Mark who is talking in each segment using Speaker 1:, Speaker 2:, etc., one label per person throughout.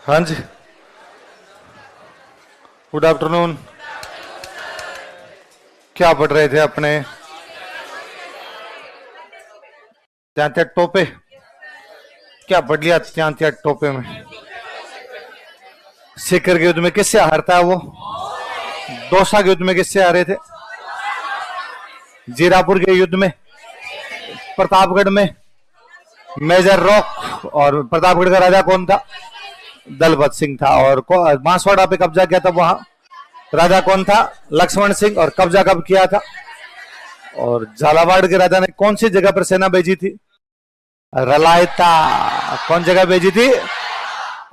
Speaker 1: हाँ जी, good afternoon. क्या पढ़ रहे थे अपने? त्या त्या टोपे क्या पढ़ लिया? त्या त्या टोपे में सीकर के युद्ध में किससे हारता है वो? दौसा के युद्ध में किससे हारे थे? जीरापुर के युद्ध में, प्रतापगढ़ में मेजर रॉक। और प्रतापगढ़ का राजा कौन था? दलपत सिंह था। और बांसवाड़ा पे कब्जा किया था, वहां राजा कौन था? लक्ष्मण सिंह। और कब्जा कब किया था? और झालावाड़ के राजा ने कौन सी जगह पर सेना भेजी थी? रलायता। कौन जगह भेजी थी?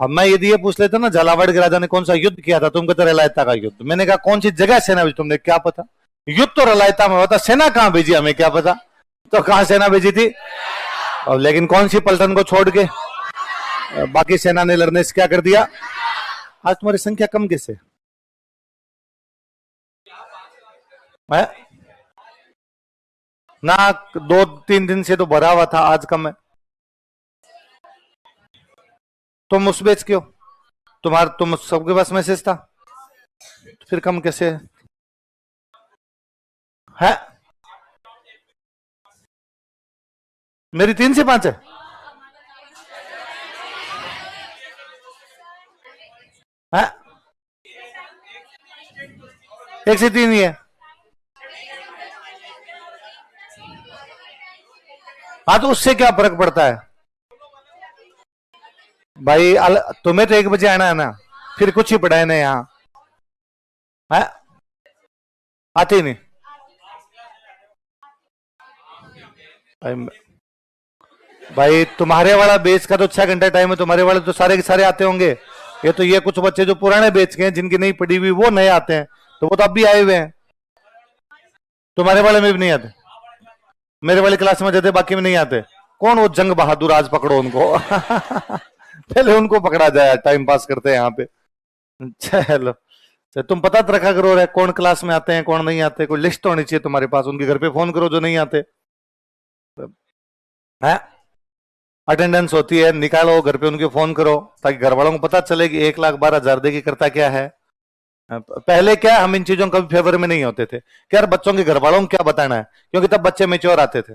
Speaker 1: अब मैं यदि ये पूछ लेता ना झालावाड़ के राजा ने कौन सा युद्ध किया था, तुम कहते रलायता का युद्ध। मैंने कहा कौन सी जगह सेना भेजी? तुमने क्या पता? युद्ध तो रलायता में होता, सेना कहां भेजी हमें क्या पता। तो कहां सेना भेजी थी? और लेकिन कौन सी पलटन को छोड़ के बाकी सेना ने लड़ने से क्या कर दिया? आज तुम्हारी संख्या कम कैसे है ना? 2-3 दिन से तो भरा हुआ था, आज कम है। तुम उस बेच क्यों? तुम सबके पास मैसेज था, फिर कम कैसे है? मेरी 3 से 5 है? 1 से 3 ही है। हाँ तो उससे क्या फर्क पड़ता है भाई? तुम्हें तो 1 बजे आना है ना, फिर कुछ ही पढ़ाए ना यहाँ है? आते ही नहीं भाई। तुम्हारे वाला बेच का तो 6 घंटा टाइम है, तुम्हारे वाले तो सारे के सारे आते होंगे। ये कुछ बच्चे जो पुराने बेच के हैं, जिनकी नहीं पढ़ी हुई, वो नए आते हैं, तो वो तो अब भी आए हुए हैं। तुम्हारे वाले में भी नहीं आते, मेरे वाली क्लास में जाते, बाकी में नहीं आते। कौन वो जंग बहादुर? आज पकड़ो उनको पहले उनको पकड़ा जाए, टाइम पास करते हैं यहाँ पे। चलो तुम पता तो रखा करो कौन क्लास में आते हैं कौन नहीं आते। कोई लिस्ट तो होनी चाहिए तुम्हारे पास। उनके घर पे फोन करो जो नहीं आते है। अटेंडेंस होती है, निकालो घर पे उनके फोन करो, ताकि घर वालों को पता चले कि 1,12,000 दे की करता क्या है। पहले क्या हम इन चीजों का फेवर में नहीं होते थे कि यार बच्चों के घर वालों को क्या बताना है, क्योंकि तब बच्चे मेच्योर आते थे।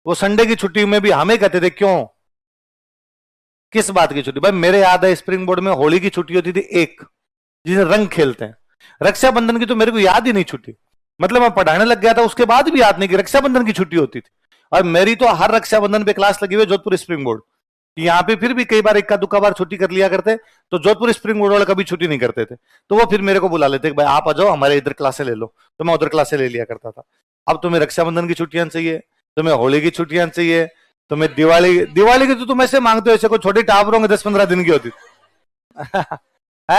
Speaker 1: वो संडे की छुट्टी में भी हमें कहते थे क्यों, किस बात की छुट्टी? भाई मेरे याद है स्प्रिंग बोर्ड में होली की छुट्टी होती थी एक, जिसे रंग खेलते हैं। रक्षाबंधन की तो मेरे को याद ही नहीं छुट्टी, मतलब मैं पढ़ाने लग गया था उसके बाद भी याद नहीं कि रक्षाबंधन की छुट्टी होती थी। और मेरी तो हर रक्षाबंधन पे क्लास लगी हुई जोधपुर स्प्रिंग बोर्ड। यहाँ पे फिर भी कई बार इक्का दुक्का बार छुट्टी कर लिया करते, तो जोधपुर स्प्रिंग बोर्ड वाले कभी छुट्टी नहीं करते थे। तो वो फिर मेरे को बुला लेते भाई आप आ जाओ हमारे इधर क्लासे ले लो, तो मैं उधर क्लासे ले लिया करता था। अब तुम्हें रक्षाबंधन की छुट्टियां चाहिए, तुम्हें होली की छुट्टियां चाहिए, तुम्हें दिवाली की तो तुम ऐसे मांगते हो ऐसे कोई छोटी टावर होंगे 10-15 दिन की होती है।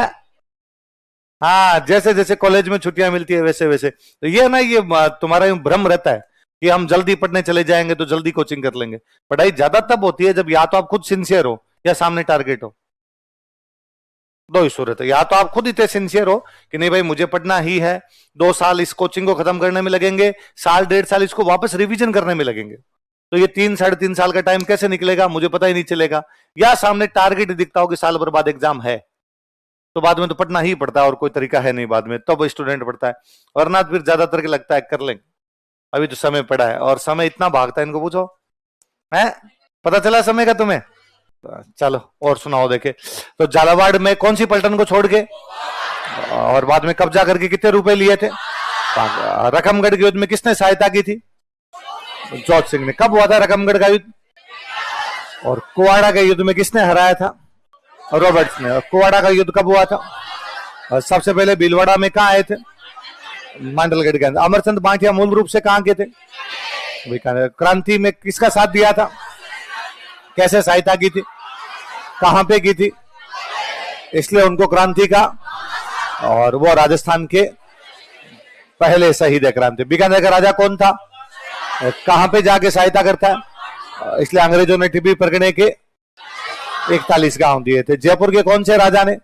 Speaker 1: हाँ जैसे जैसे कॉलेज में छुट्टियां मिलती है वैसे वैसे। तो ये ना, ये तुम्हारा भ्रम रहता है कि हम जल्दी पढ़ने चले जाएंगे तो जल्दी कोचिंग कर लेंगे। पढ़ाई ज्यादा तब होती है जब या तो आप खुद सिंसियर हो या सामने टारगेट हो। दो ही सूरत है, या तो आप खुद इतने सिंसियर हो कि नहीं भाई मुझे पढ़ना ही है, 2 साल इस कोचिंग को खत्म करने में लगेंगे, 1.5 साल इसको वापस रिवीजन करने में लगेंगे, तो ये 3-3.5 साल का टाइम कैसे निकलेगा मुझे पता ही नहीं चलेगा। या सामने टारगेट दिखता हो कि साल भर बाद एग्जाम है, तो बाद में तो पढ़ना ही पड़ता है और कोई तरीका है नहीं बाद में, तब स्टूडेंट पढ़ता है। वरना फिर ज्यादातर के लगता है कर लेंगे, अभी तो समय पड़ा है। और समय इतना भागता है, इनको पूछो है, पता चला समय का तुम्हें? चलो और सुनाओ देखे। तो झालावाड़ में कौन सी पलटन को छोड़ के और बाद में कब्जा करके कितने रुपए लिए थे? रकमगढ़ के युद्ध में किसने सहायता की थी? जोध सिंह ने। कब हुआ था रकमगढ़ का युद्ध? और कुवाड़ा के युद्ध में किसने हराया था? रॉबर्ट्स ने। कुवाड़ा का युद्ध कब हुआ था? और सबसे पहले भीलवाड़ा में कहा आए थे? मांडलगढ़ के अंदर। अमरचंद बांटिया मूल रूप से कहां के थे? क्रांति में किसका साथ दिया था? कैसे सहायता की थी? कहां पे की थी? इसलिए उनको क्रांति का, और वो राजस्थान के पहले शहीद है क्रांति। बीकानेर का राजा कौन था? कहां पे जाके सहायता करता है? इसलिए अंग्रेजों ने टिप्पी परगने के 41 गांव दिए थे। जयपुर के कौन से राजा ने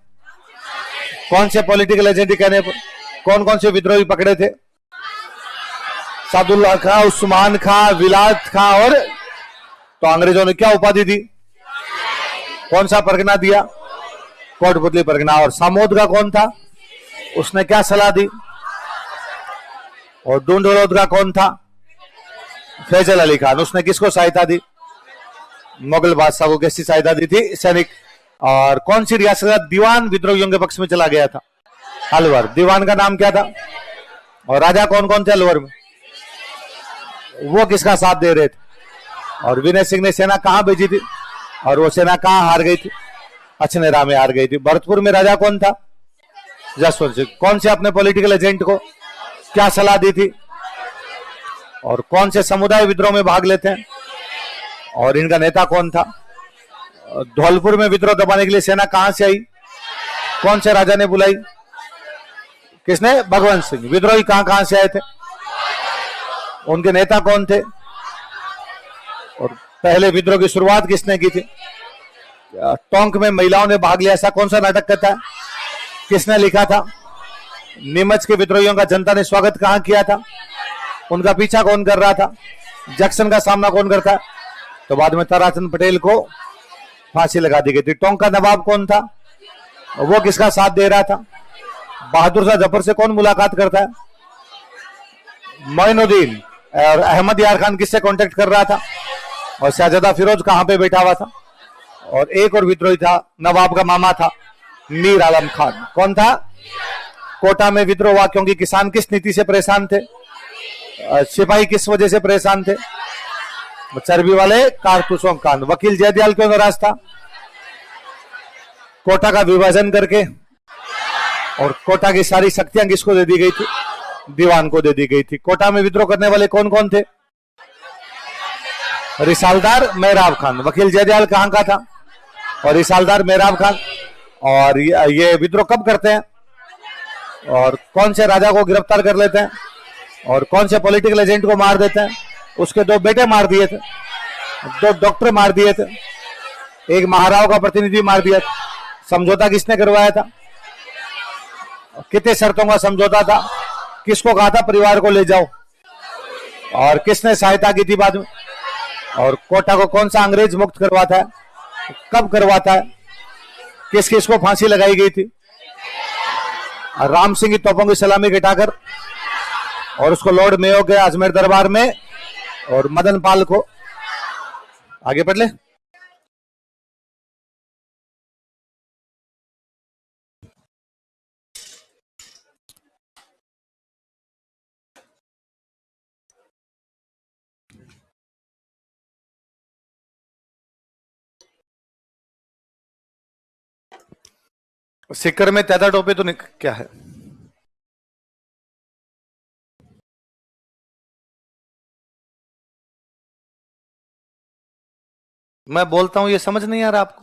Speaker 1: कौन से पॉलिटिकल एजेंट कहने पर कौन कौन से विद्रोही पकड़े थे? सादुल्ला खां, उस्मान खां, विलायत खां। और तो अंग्रेजों ने क्या उपाधि दी? कौन सा परगना दिया? कोटपुतली परगना। और सामोद का कौन था, उसने क्या सलाह दी? और डूंडोलोद का कौन था? फैजल अली खान। उसने किसको सहायता दी? मुगल बादशाह को कैसी सहायता दी थी? सैनिक। और कौन सी रियासत का दीवान विद्रोहियों के पक्ष में चला गया था? अलवर। दीवान का नाम क्या था? और राजा कौन कौन थे अलवर में? वो किसका साथ दे रहे थे? और विनय सिंह ने सेना कहां भेजी थी? और वो सेना कहां हार गई थी? अछनेरा में हार गई थी। भरतपुर में राजा कौन था? जसवंत सिंह। कौन से अपने पॉलिटिकल एजेंट को क्या सलाह दी थी? और कौन से समुदाय विद्रोह में भाग लेते हैं? और इनका नेता कौन था? धौलपुर में विद्रोह दबाने के लिए सेना कहां से आई? कौन से राजा ने बुलाई? किसने? भगवंत सिंह। विद्रोही कहां कहां से आए थे? उनके नेता कौन थे? और पहले विद्रोह की शुरुआत किसने की थी? टोंक में महिलाओं ने भाग लिया, ऐसा कौन सा नाटक कहता है? किसने लिखा था? नीमच के विद्रोहियों का जनता ने स्वागत कहां किया था? उनका पीछा कौन कर रहा था? जैक्सन का सामना कौन करता है? तो बाद में ताराचंद पटेल को फांसी लगा दी गई थी। टोंक का नवाब कौन था? वो किसका साथ दे रहा था? बहादुर शाह जफर से कौन मुलाकात करता है? मोइनुद्दीन। और अहमद यार खान किससे कांटेक्ट कर रहा था? और शहजादा फिरोज कहां पे बैठा हुआ था? और एक और विद्रोही था, नवाब का मामा था, मीर आलम खान। कौन था? कोटा में विद्रोह हुआ क्योंकि किसान किस नीति से परेशान थे? सिपाही किस वजह से परेशान थे? चर्बी वाले कारतूसों का कांड। वकील जयदयाल क्यों नाराज था? कोटा का विभाजन करके। और कोटा की सारी शक्तियां किसको दे दी गई थी? दीवान को दे दी गई थी। कोटा में विद्रोह करने वाले कौन कौन थे? रिसालदार मेहराब खान। वकील जयदयाल कहां का था? और रिसालदार मेहराब खान। और ये विद्रोह कब करते हैं? और कौन से राजा को गिरफ्तार कर लेते हैं? और कौन से पॉलिटिकल एजेंट को मार देते हैं? उसके दो बेटे मार दिए थे, दो डॉक्टर मार दिए थे, एक महाराव का प्रतिनिधि मार दिया था। समझौता किसने करवाया था? कितने शर्तों का समझौता था? किसको कहा था परिवार को ले जाओ? और किसने सहायता की थी बाद में? और कोटा को कौन सा अंग्रेज मुक्त करवाता है? कब करवाता है? किस किस को फांसी लगाई गई थी? राम सिंह की तोपों की सलामी घटाकर और उसको लॉर्ड मेयो के अजमेर दरबार में, और मदन पाल को। आगे पढ़ ले। सिक्कर में त्यादा टोपे तो क्या है? मैं बोलता हूं, ये समझ नहीं आ रहा आपको?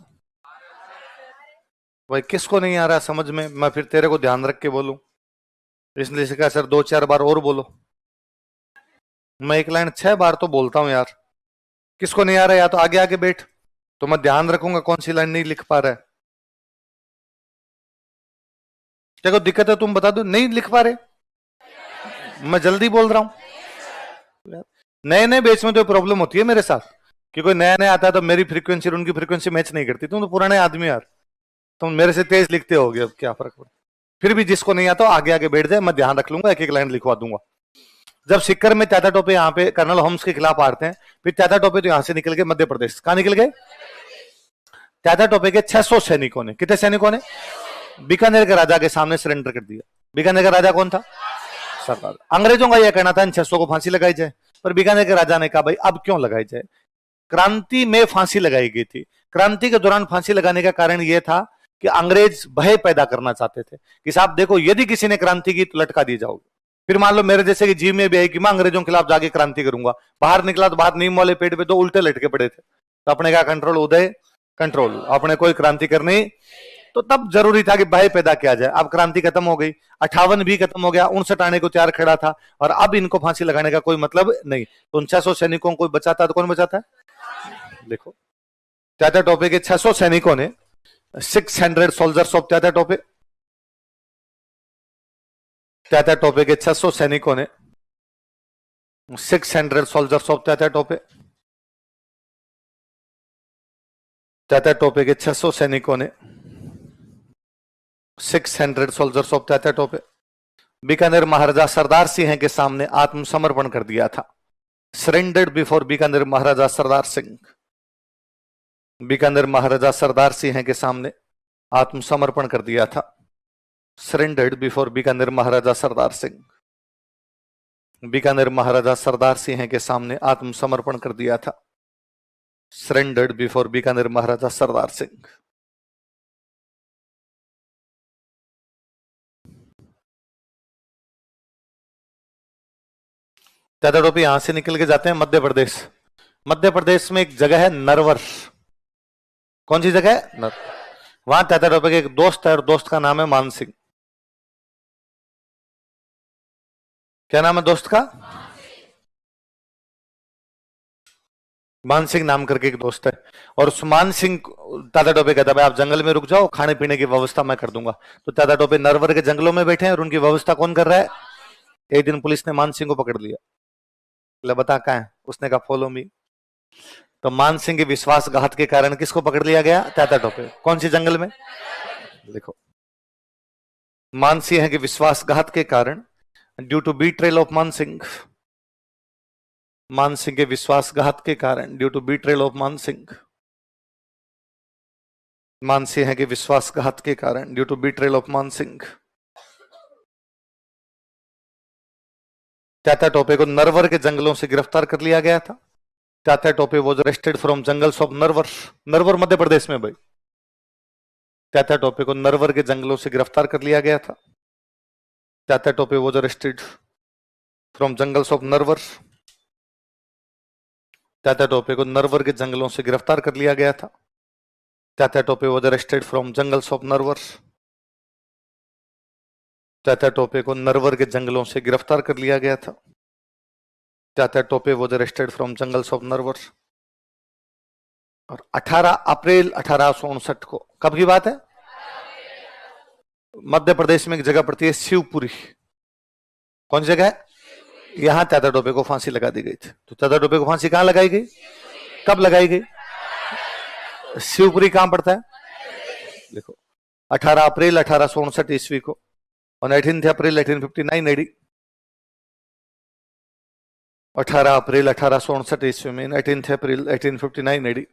Speaker 1: भाई किसको नहीं आ रहा समझ में? मैं फिर तेरे को ध्यान रख के बोलूं, इसलिए सिखा सर 2-4 बार और बोलो। मैं एक लाइन 6 बार तो बोलता हूं यार। किसको नहीं आ रहा? या तो आगे आगे बैठ, तो मैं ध्यान रखूंगा कौन सी लाइन नहीं लिख पा रहा है। क्या कोई दिक्कत है? तुम बता दो। नहीं लिख पा रहे? मैं जल्दी बोल रहा हूं। नए नए बैच में तो प्रॉब्लम होती है मेरे साथ कि कोई नया नया आता है तो मेरी फ्रीक्वेंसी और उनकी फ्रीक्वेंसी मैच नहीं करती। तुम तो पुराने आदमी यार, तुम मेरे से तेज लिखते होगे, अब क्या फर्क पड़ता? फिर भी जिसको नहीं आता आगे आगे बैठ जाए, मैं ध्यान रख लूंगा, एक एक लाइन लिखवा दूंगा। जब सिक्कर में त्यादा टोपे यहाँ पे कर्नल होम्स के खिलाफ हारते हैं, फिर त्यादा टोपे तो यहां से निकल गए मध्य प्रदेश। कहां निकल गए? त्यादा टोपे के 600 सैनिकों ने, कितने सैनिकों ने? बीकानेर के राजा के सामने सरेंडर कर दिया। बीकानेर का राजा कौन था? सरदार। अंग्रेजों का यह कहना था इन 600 को फांसी लगाई जाए, पर बीकानेर के राजा ने कहा भाई अब क्यों लगाई जाए? क्रांति में फांसी लगाई गई थी। क्रांति के दौरान फांसी लगाने का कारण यह था कि अंग्रेज भय पैदा करना चाहते थे कि साहब देखो, यदि किसी ने क्रांति की तो लटका दी जाओगे। फिर मान लो मेरे जैसे कि जीव में भी है कि मैं अंग्रेजों के खिलाफ जाके क्रांति करूंगा, बाहर निकला तो बाहर नीम वाले पेड़ पे तो उल्टे लटके पड़े थे, तो अपने का कंट्रोल उदय कंट्रोल, अपने कोई क्रांति करनी, तो तब जरूरी था कि भय पैदा किया जाए। अब क्रांति खत्म हो गई, 58 भी खत्म हो गया, 59 आने को तैयार खड़ा था, और अब इनको फांसी लगाने का कोई मतलब नहीं। तो 600 सैनिकों को बचाता तो कौन बचाता है? देखो, त्यादा टोपे के 600 सैनिकों ने, 600 सोल्जर्स ऑफ त्यादा टोपे, त्यादा टोपे के 600 सैनिकों ने, 600 सोल्जर्स ऑफ त्यादा टोपे, त्यादा टोपे के 600 सैनिकों ने 600 सोल्जर्स ऑफ तात्या टोपे बीकानेर महाराजा सरदार सिंह के सामने आत्मसमर्पण कर दिया था। सरेंडर्ड बिफोर बीकानेर महाराजा सरदार सिंह। बीकानेर महाराजा सरदार सिंह के सामने आत्मसमर्पण कर दिया था। सरेंडर्ड बिफोर बीकानेर महाराजा सरदार सिंह। बीकानेर महाराजा सरदार सिंह के सामने आत्मसमर्पण कर दिया था। सरेंडर्ड बिफोर बीकानेर महाराजा सरदार सिंह। तात्या टोपे यहां से निकल के जाते हैं मध्य प्रदेश। मध्य प्रदेश में एक जगह है नरवर। कौन सी जगह है? वहां तात्या टोपे के एक दोस्त है और दोस्त का नाम है मान सिंह। क्या नाम है दोस्त का? मान सिंह नाम करके एक दोस्त है। और मान सिंह तात्या टोपे कहता है भाई आप जंगल में रुक जाओ, खाने पीने की व्यवस्था मैं कर दूंगा। तो तात्या टोपे नरवर के जंगलों में बैठे हैं और उनकी व्यवस्था कौन कर रहा है? एक दिन पुलिस ने मान सिंह को पकड़ लिया। बता कहां है? उसने कहा फॉलो मी। तो मान सिंह के विश्वासघात के कारण किसको पकड़ लिया गया? तात्या टोपे। कौन सी जंगल में? देखो, मान सिंह के विश्वासघात के कारण, ड्यू टू बीट्रेल ऑफ मान सिंह, मान सिंह के विश्वासघात के कारण, ड्यू टू बीट्रेल ऑफ मान सिंह, मान सिंह के विश्वासघात के कारण, ड्यू टू बीट्रेल ऑफ मान सिंह, तात्या टोपे को नरवर के जंगलों से गिरफ्तार कर लिया गया था। Tatya Tope was arrested from jungles of Narwar. Narwar Madhya Pradesh में भाई। तात्या टोपे को नरवर के जंगलों से गिरफ्तार कर लिया गया था। Tatya Tope was arrested from jungles of Narwar. Tatya Tope को नरवर के जंगलों से गिरफ्तार कर लिया गया था। Tatya Tope was arrested from jungles of Narwar. Tatya Tope को नरवर के जंगलों से गिरफ्तार कर लिया गया था। Tatya Tope was arrested from jungles of Narwar. और 18 अप्रैल 1859 को, कब की बात है? मध्य प्रदेश में एक जगह पड़ती है शिवपुरी। कौन सी जगह है? यहां तात्या टोपे को फांसी लगा दी गई थी। तो तात्या टोपे को फांसी कहां लगाई गई? कब लगाई गई? शिवपुरी कहां पड़ता है? देखो, 18 अप्रैल 1859 ईस्वी को, on 18th April 1859 AD, 18 अप्रैल 1859 ईस्वी में, 18th April 1859 AD,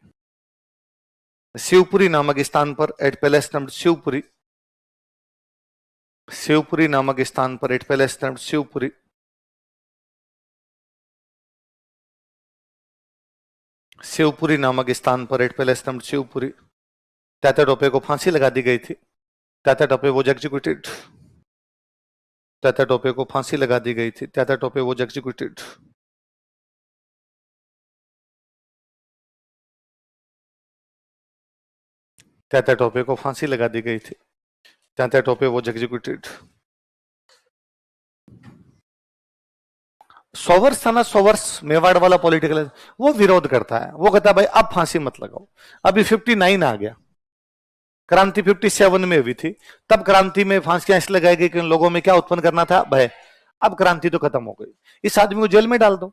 Speaker 1: शिवपुरी नामक स्थान पर एट पैलेस नामक शिवपुरी, शिवपुरी नामक स्थान पर एट पैलेस नामक शिवपुरी, शिवपुरी नामक स्थान पर एट पैलेस नामक शिवपुरी, तात्या टोपे को फांसी लगा दी गई थी। Tatya Tope was executed. तात्या टोपे को फांसी लगा दी गई थी। Tatya Tope was executed. तात्या टोपे को फांसी लगा दी गई थी। Tatya Tope was executed. Showers था ना, सोवर्स मेवाड़ वाला पॉलिटिकल, वो विरोध करता है। वो कहता है भाई अब फांसी मत लगाओ। अभी 59 आ गया, क्रांति 57 में हुई थी। तब क्रांति में फांसियां इसलिए लगाई गई कि लोगों में क्या उत्पन्न करना था? भय। अब क्रांति तो खत्म हो गई, इस आदमी को जेल में डाल दो,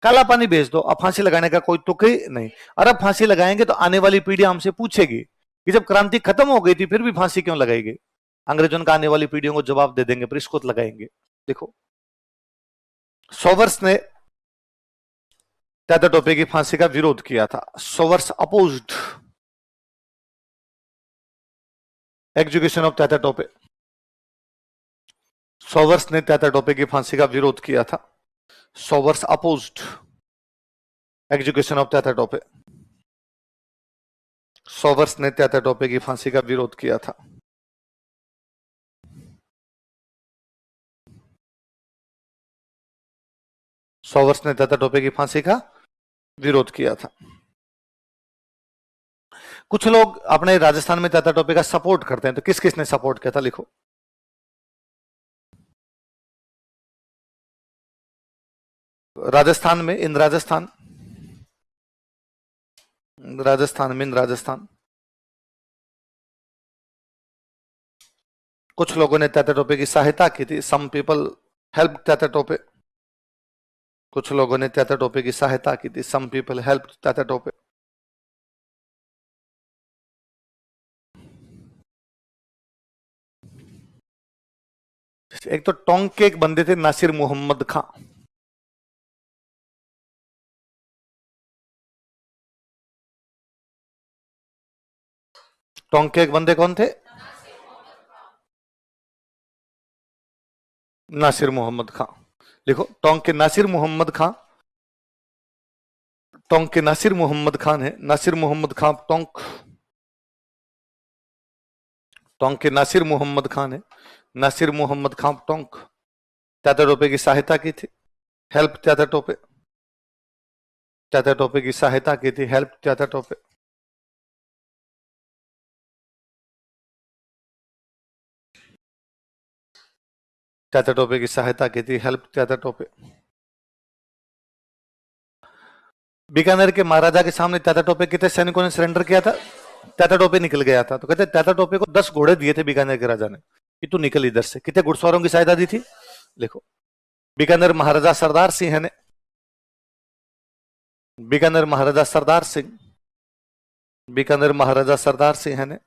Speaker 1: काला पानी भेज दो, अब फांसी लगाने का कोई तुक ही नहीं। और अब फांसी लगाएंगे तो आने वाली पीढ़ी हमसे पूछेगी कि जब क्रांति खत्म हो गई थी फिर भी फांसी क्यों लगाई गई? अंग्रेजों का आने वाली पीढ़ियों को जवाब दे देंगे, पर इसको लगाएंगे। देखो, सोवर्स ने तात्या टोपे की फांसी का विरोध किया था। Showers opposed execution of Tatya Tope. Showers ने तात्या टोपे की फांसी का विरोध किया था। Showers opposed execution of Tatya Tope. Showers ने तात्या टोपे की फांसी का विरोध किया था। सोवर्स ने तात्या टोपे की फांसी का विरोध किया था। कुछ लोग अपने राजस्थान में तात्या टोपे का सपोर्ट करते हैं, तो किस किसने सपोर्ट किया था? लिखो, राजस्थान में, इन राजस्थान, राजस्थान में, इन राजस्थान कुछ लोगों ने तात्या टोपे की सहायता की थी। Some people help Tatya Tope. कुछ लोगों ने तात्या टोपे की सहायता की थी। Some people help Tatya Tope. एक तो टोंक के एक बंदे थे नासिर मोहम्मद खां, टोंक के एक बंदे कौन थे? नासिर मोहम्मद खां। लिखो, टोंक के नासिर मोहम्मद खां, टोंक के नासिर मोहम्मद खान है, नासिर मोहम्मद खां टोंक, टोंक के नासिर मोहम्मद खान है, नासिर मोहम्मद खां टोंक। चाचा टोपे की सहायता की थी, हेल्प चाचा टोपे, चाचा टोपे की सहायता की थी, हेल्प चाचा टोपे। चाचा टोपे की सहायता की थी, हेल्प चाचा टोपे। बीकानेर के महाराजा के सामने चाचा टोपे कितने सैनिकों ने सरेंडर किया था? चाचा टोपे निकल गया था, तो कहते चाचा टोपे को 10 घोड़े दिए थे बीकानेर के राजा ने कि तू निकल इधर से। कितने घुड़सवारों की सहायता दी थी? लिखो, बीकानेर महाराजा सरदार सिंह ने, बीकानेर महाराजा सरदार सिंह, बीकानेर महाराजा सरदार सिंह ने,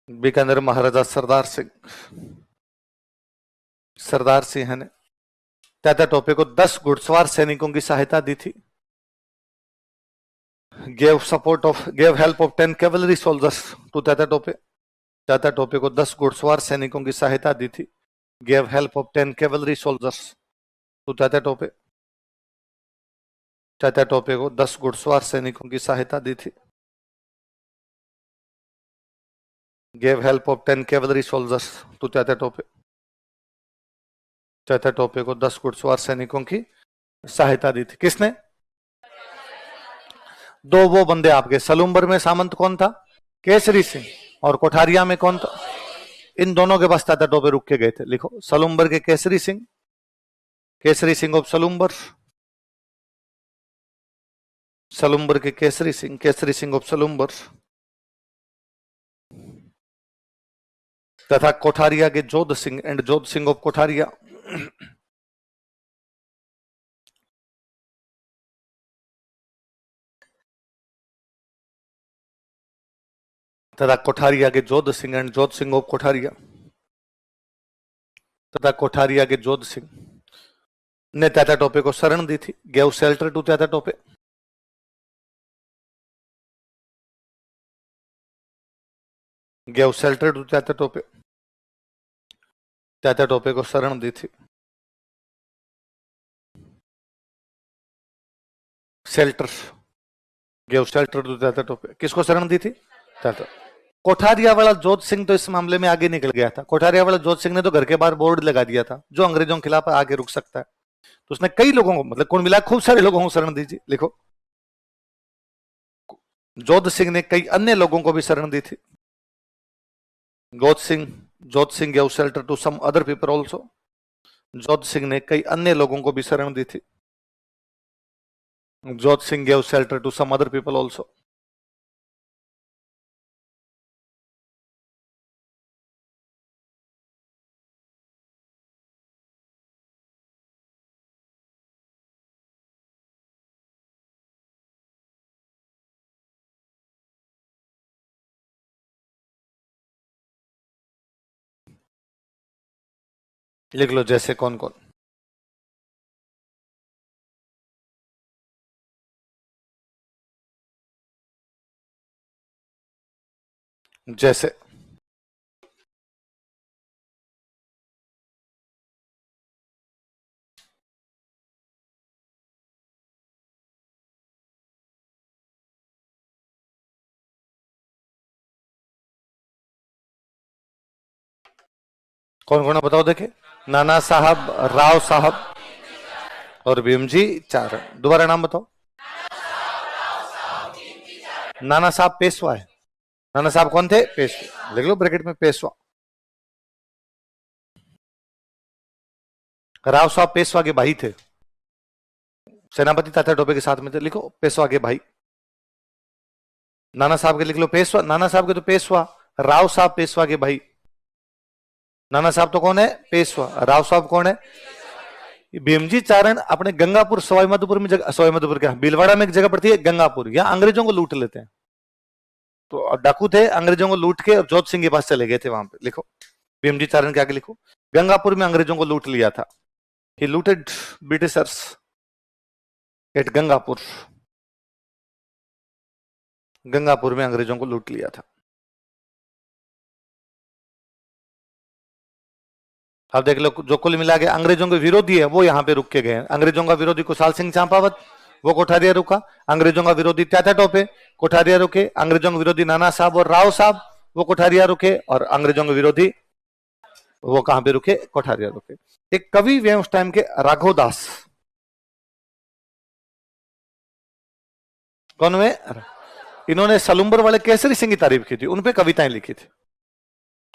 Speaker 1: बीकानेर महाराजा सरदार सिंह, सरदार सिंह ने चाचा टोपे को 10 घुड़सवार सैनिकों की सहायता दी थी। Gave help of 10 cavalry soldiers to Chacha Tope, चाचा टोपे को 10 घुड़सवार सैनिकों की सहायता दी थी। Gave help of 10 cavalry soldiers to Chacha Tope, चाचा टोपे को 10 घुड़सवार सैनिकों की सहायता दी थी। Gave help of 10 cavalry soldiers to Chacha Tope, चाचा टोपे को 10 घुड़सवार सैनिकों की सहायता दी थी। किसने? दो वो बंदे आपके, सलूम्बर में सामंत कौन था? केसरी सिंह। और कोठारिया में कौन था? इन दोनों के पास चाचा टोपे रुक के गए थे। लिखो, सलूम्बर के केसरी सिंह, केसरी सिंह ऑफ सलूम्बर, सलूम्बर के केसरी सिंह, केसरी सिंह ऑफ सलूम्बर, तथा कोठारिया के जोध सिंह एंड जोध सिंह ऑफ कोठारिया, तथा कोठारिया के जोध सिंह एंड जोध सिंह ऑफ कोठारिया, तथा कोठारिया के जोध सिंह ने चाचा टोपे को शरण दी थी। Gave shelter to Chacha Tope, gave shelter to Chacha Tope, चाचा टोपे को शरण दी थी। Shelter, gave shelter to Chacha Tope, किसको शरण दी थी? चाचा। कोठारिया वाला जोध सिंह तो इस मामले में आगे निकल गया था। कोठारिया वाला जोध सिंह ने तो घर के बाहर बोर्ड लगा दिया था, जो अंग्रेजों के खिलाफ आगे रुक सकता है। तो उसने कई लोगों को, मतलब कुल मिला खूब सारे लोगों को शरण दी थी। लिखो, जोध सिंह ने कई अन्य लोगों को भी शरण दी थी। Jodh Singh gave shelter to some other people also, Jodh Singh ने कई अन्य लोगों को भी शरण दी थी। Jodh Singh gave shelter to some other people also. लिख लो, जैसे कौन कौन? जैसे कौन कौन है बताओ देखे? नाना साहब, राव साहब और भीमजी चारण। दोबारा नाम बताओ। नाना साहब पेशवा है। नाना साहब कौन थे? पेशवा। लिख लो ब्रैकेट में, पेशवा। राव साहब पेशवा के भाई थे, सेनापति तात्या टोपे के साथ में थे। लिखो, पेशवा के भाई। नाना साहब के लिख लो पेशवा, नाना साहब के तो पेशवा, राव साहब पेशवा के भाई। नाना साहब तो कौन है? पेशवा। राव साहब कौन है? भीमजी चारण अपने गंगापुर सवाई माधोपुर में जगह, सवाई माधोपुर क्या, भीलवाड़ा में एक जगह पड़ती है गंगापुर, यहाँ अंग्रेजों को लूट लेते हैं। तो डाकू थे, अंग्रेजों को लूट के जोध सिंह के पास चले गए थे वहां पे। लिखो, भीमजी चारण के आगे लिखो, गंगापुर में अंग्रेजों को लूट लिया था। He looted Britishers at Gangapur. Gangapur में अंग्रेजों को लूट लिया था। अब देख लो, जो कुल मिला के अंग्रेजों के विरोधी है वो यहां पे रुक के गए। अंग्रेजों का विरोधी कुशाल सिंह चांपावत, वो कोठारिया रुका। अंग्रेजों का विरोधी टाटा टोपे, कोठारिया रुके। अंग्रेजों के विरोधी नाना साहब और राव साहब, वो कोठारिया रुके। और अंग्रेजों के विरोधी वो कहां पे रुके? कोठारिया रुके। एक कवि वे उस टाइम के, राघव दास। कौन वे? इन्होंने सलुम्बर वाले केसरी सिंह की तारीफ की थी, उनपे कविताएं लिखी थी।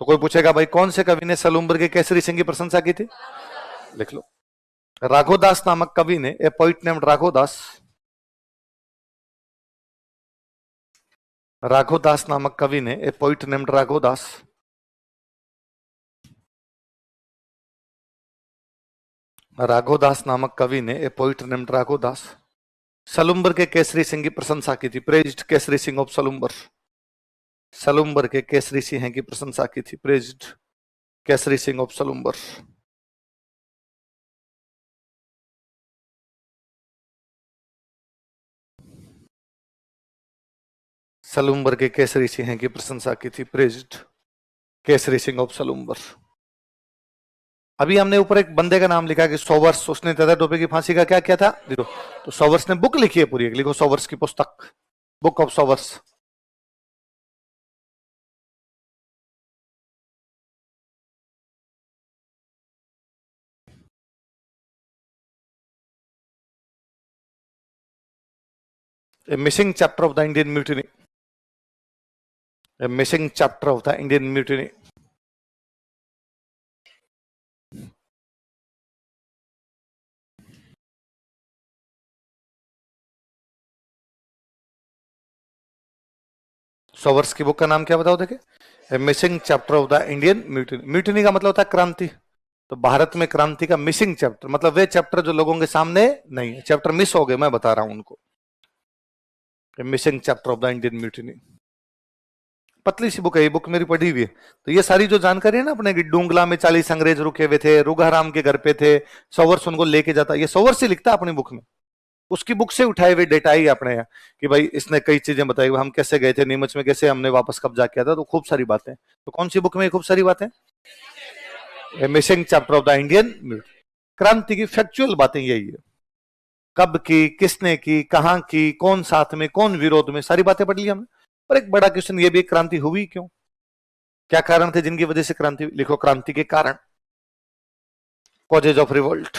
Speaker 1: तो कोई पूछेगा भाई कौन से कवि ने सलुम्बर के केसरी सिंह की प्रशंसा की थी? लिख लो, राघोदास नामक कवि ने, a poet named Raghodas, Raghodas नामक कवि ने, a poet named Raghodas, Raghodas नामक कवि ने, a poet named Raghodas, Salumbar के केसरी सिंह की प्रशंसा की थी। Praised Kesari Singh of Salumbar. सलुम्बर के केसरी सिंह की प्रशंसा की थी। Praised Kesari Singh of Salumbar. सलुम्बर के केसरी सिंह की प्रशंसा की थी। Praised Kesari Singh of Salumbar. अभी हमने ऊपर एक बंदे का नाम लिखा कि सोवर्स, उसने दादा टोपे की फांसी का क्या किया था? देखो, तो सोवर्स ने बुक लिखी है पूरी, लिखो सोवर्स की पुस्तक, book of Showers. A missing chapter of the Indian mutiny. A missing chapter of the Indian mutiny. Showers की बुक का नाम क्या बताओ? देखिए, a missing chapter of the Indian mutiny. Mutiny का मतलब होता है क्रांति। तो भारत में क्रांति का मिसिंग चैप्टर मतलब वे चैप्टर जो लोगों के सामने नहीं है, चैप्टर मिस हो गए, मैं बता रहा हूं उनको। Missing chapter of the Indian mutiny, पतली सी बुक है, ये बुक मेरी पढ़ी हुई है। तो ये सारी जो जानकारी है ना अपने की, डूंगला में 40 अंग्रेज रुके हुए थे, रुगाराम के घर पे थे, सोवर्स उनको लेके जाता, ये सोवर्स ही लिखता अपनी बुक में। उसकी बुक से उठाए हुए डेटा ही अपने यहाँ कि भाई इसने कई चीजें बताई, हम कैसे गए थे नीमच में, कैसे हमने वापस कब्जा किया था, तो खूब सारी बातें। तो कौन सी बुक में खूब सारी बातें? Missing chapter of the Indian क्रांति की फैक्चुअल बातें यही है। कब की, किसने की, कहां की, कौन साथ में, कौन विरोध में, सारी बातें पढ़ ली हमने। पर एक बड़ा क्वेश्चन ये भी, क्रांति हुई क्यों? क्या कारण थे जिनकी वजह से क्रांति? लिखो, क्रांति के कारण, कॉजेज ऑफ रिवोल्ट।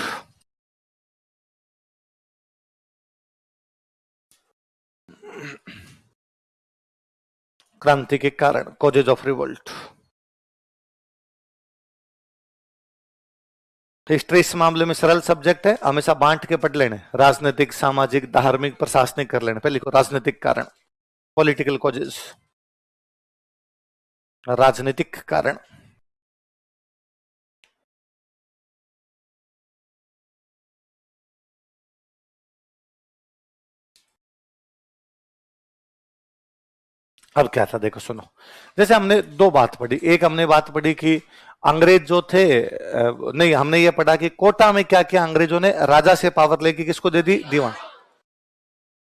Speaker 1: क्रांति के कारण, कॉजेज ऑफ रिवोल्ट। हिस्ट्री इस मामले में सरल सब्जेक्ट है, हमेशा बांट के पढ़ लेने, राजनीतिक, सामाजिक, धार्मिक, प्रशासनिक कर लेने। पहले लिखो राजनीतिक कारण, पॉलिटिकल कॉजेज, राजनीतिक कारण। अब क्या था देखो, सुनो, जैसे हमने दो बात पढ़ी, एक हमने बात पढ़ी कि अंग्रेज जो थे, नहीं, हमने ये पढ़ा कि कोटा में क्या किया अंग्रेजों ने, राजा से पावर लेके किसको दे दी? दीवान।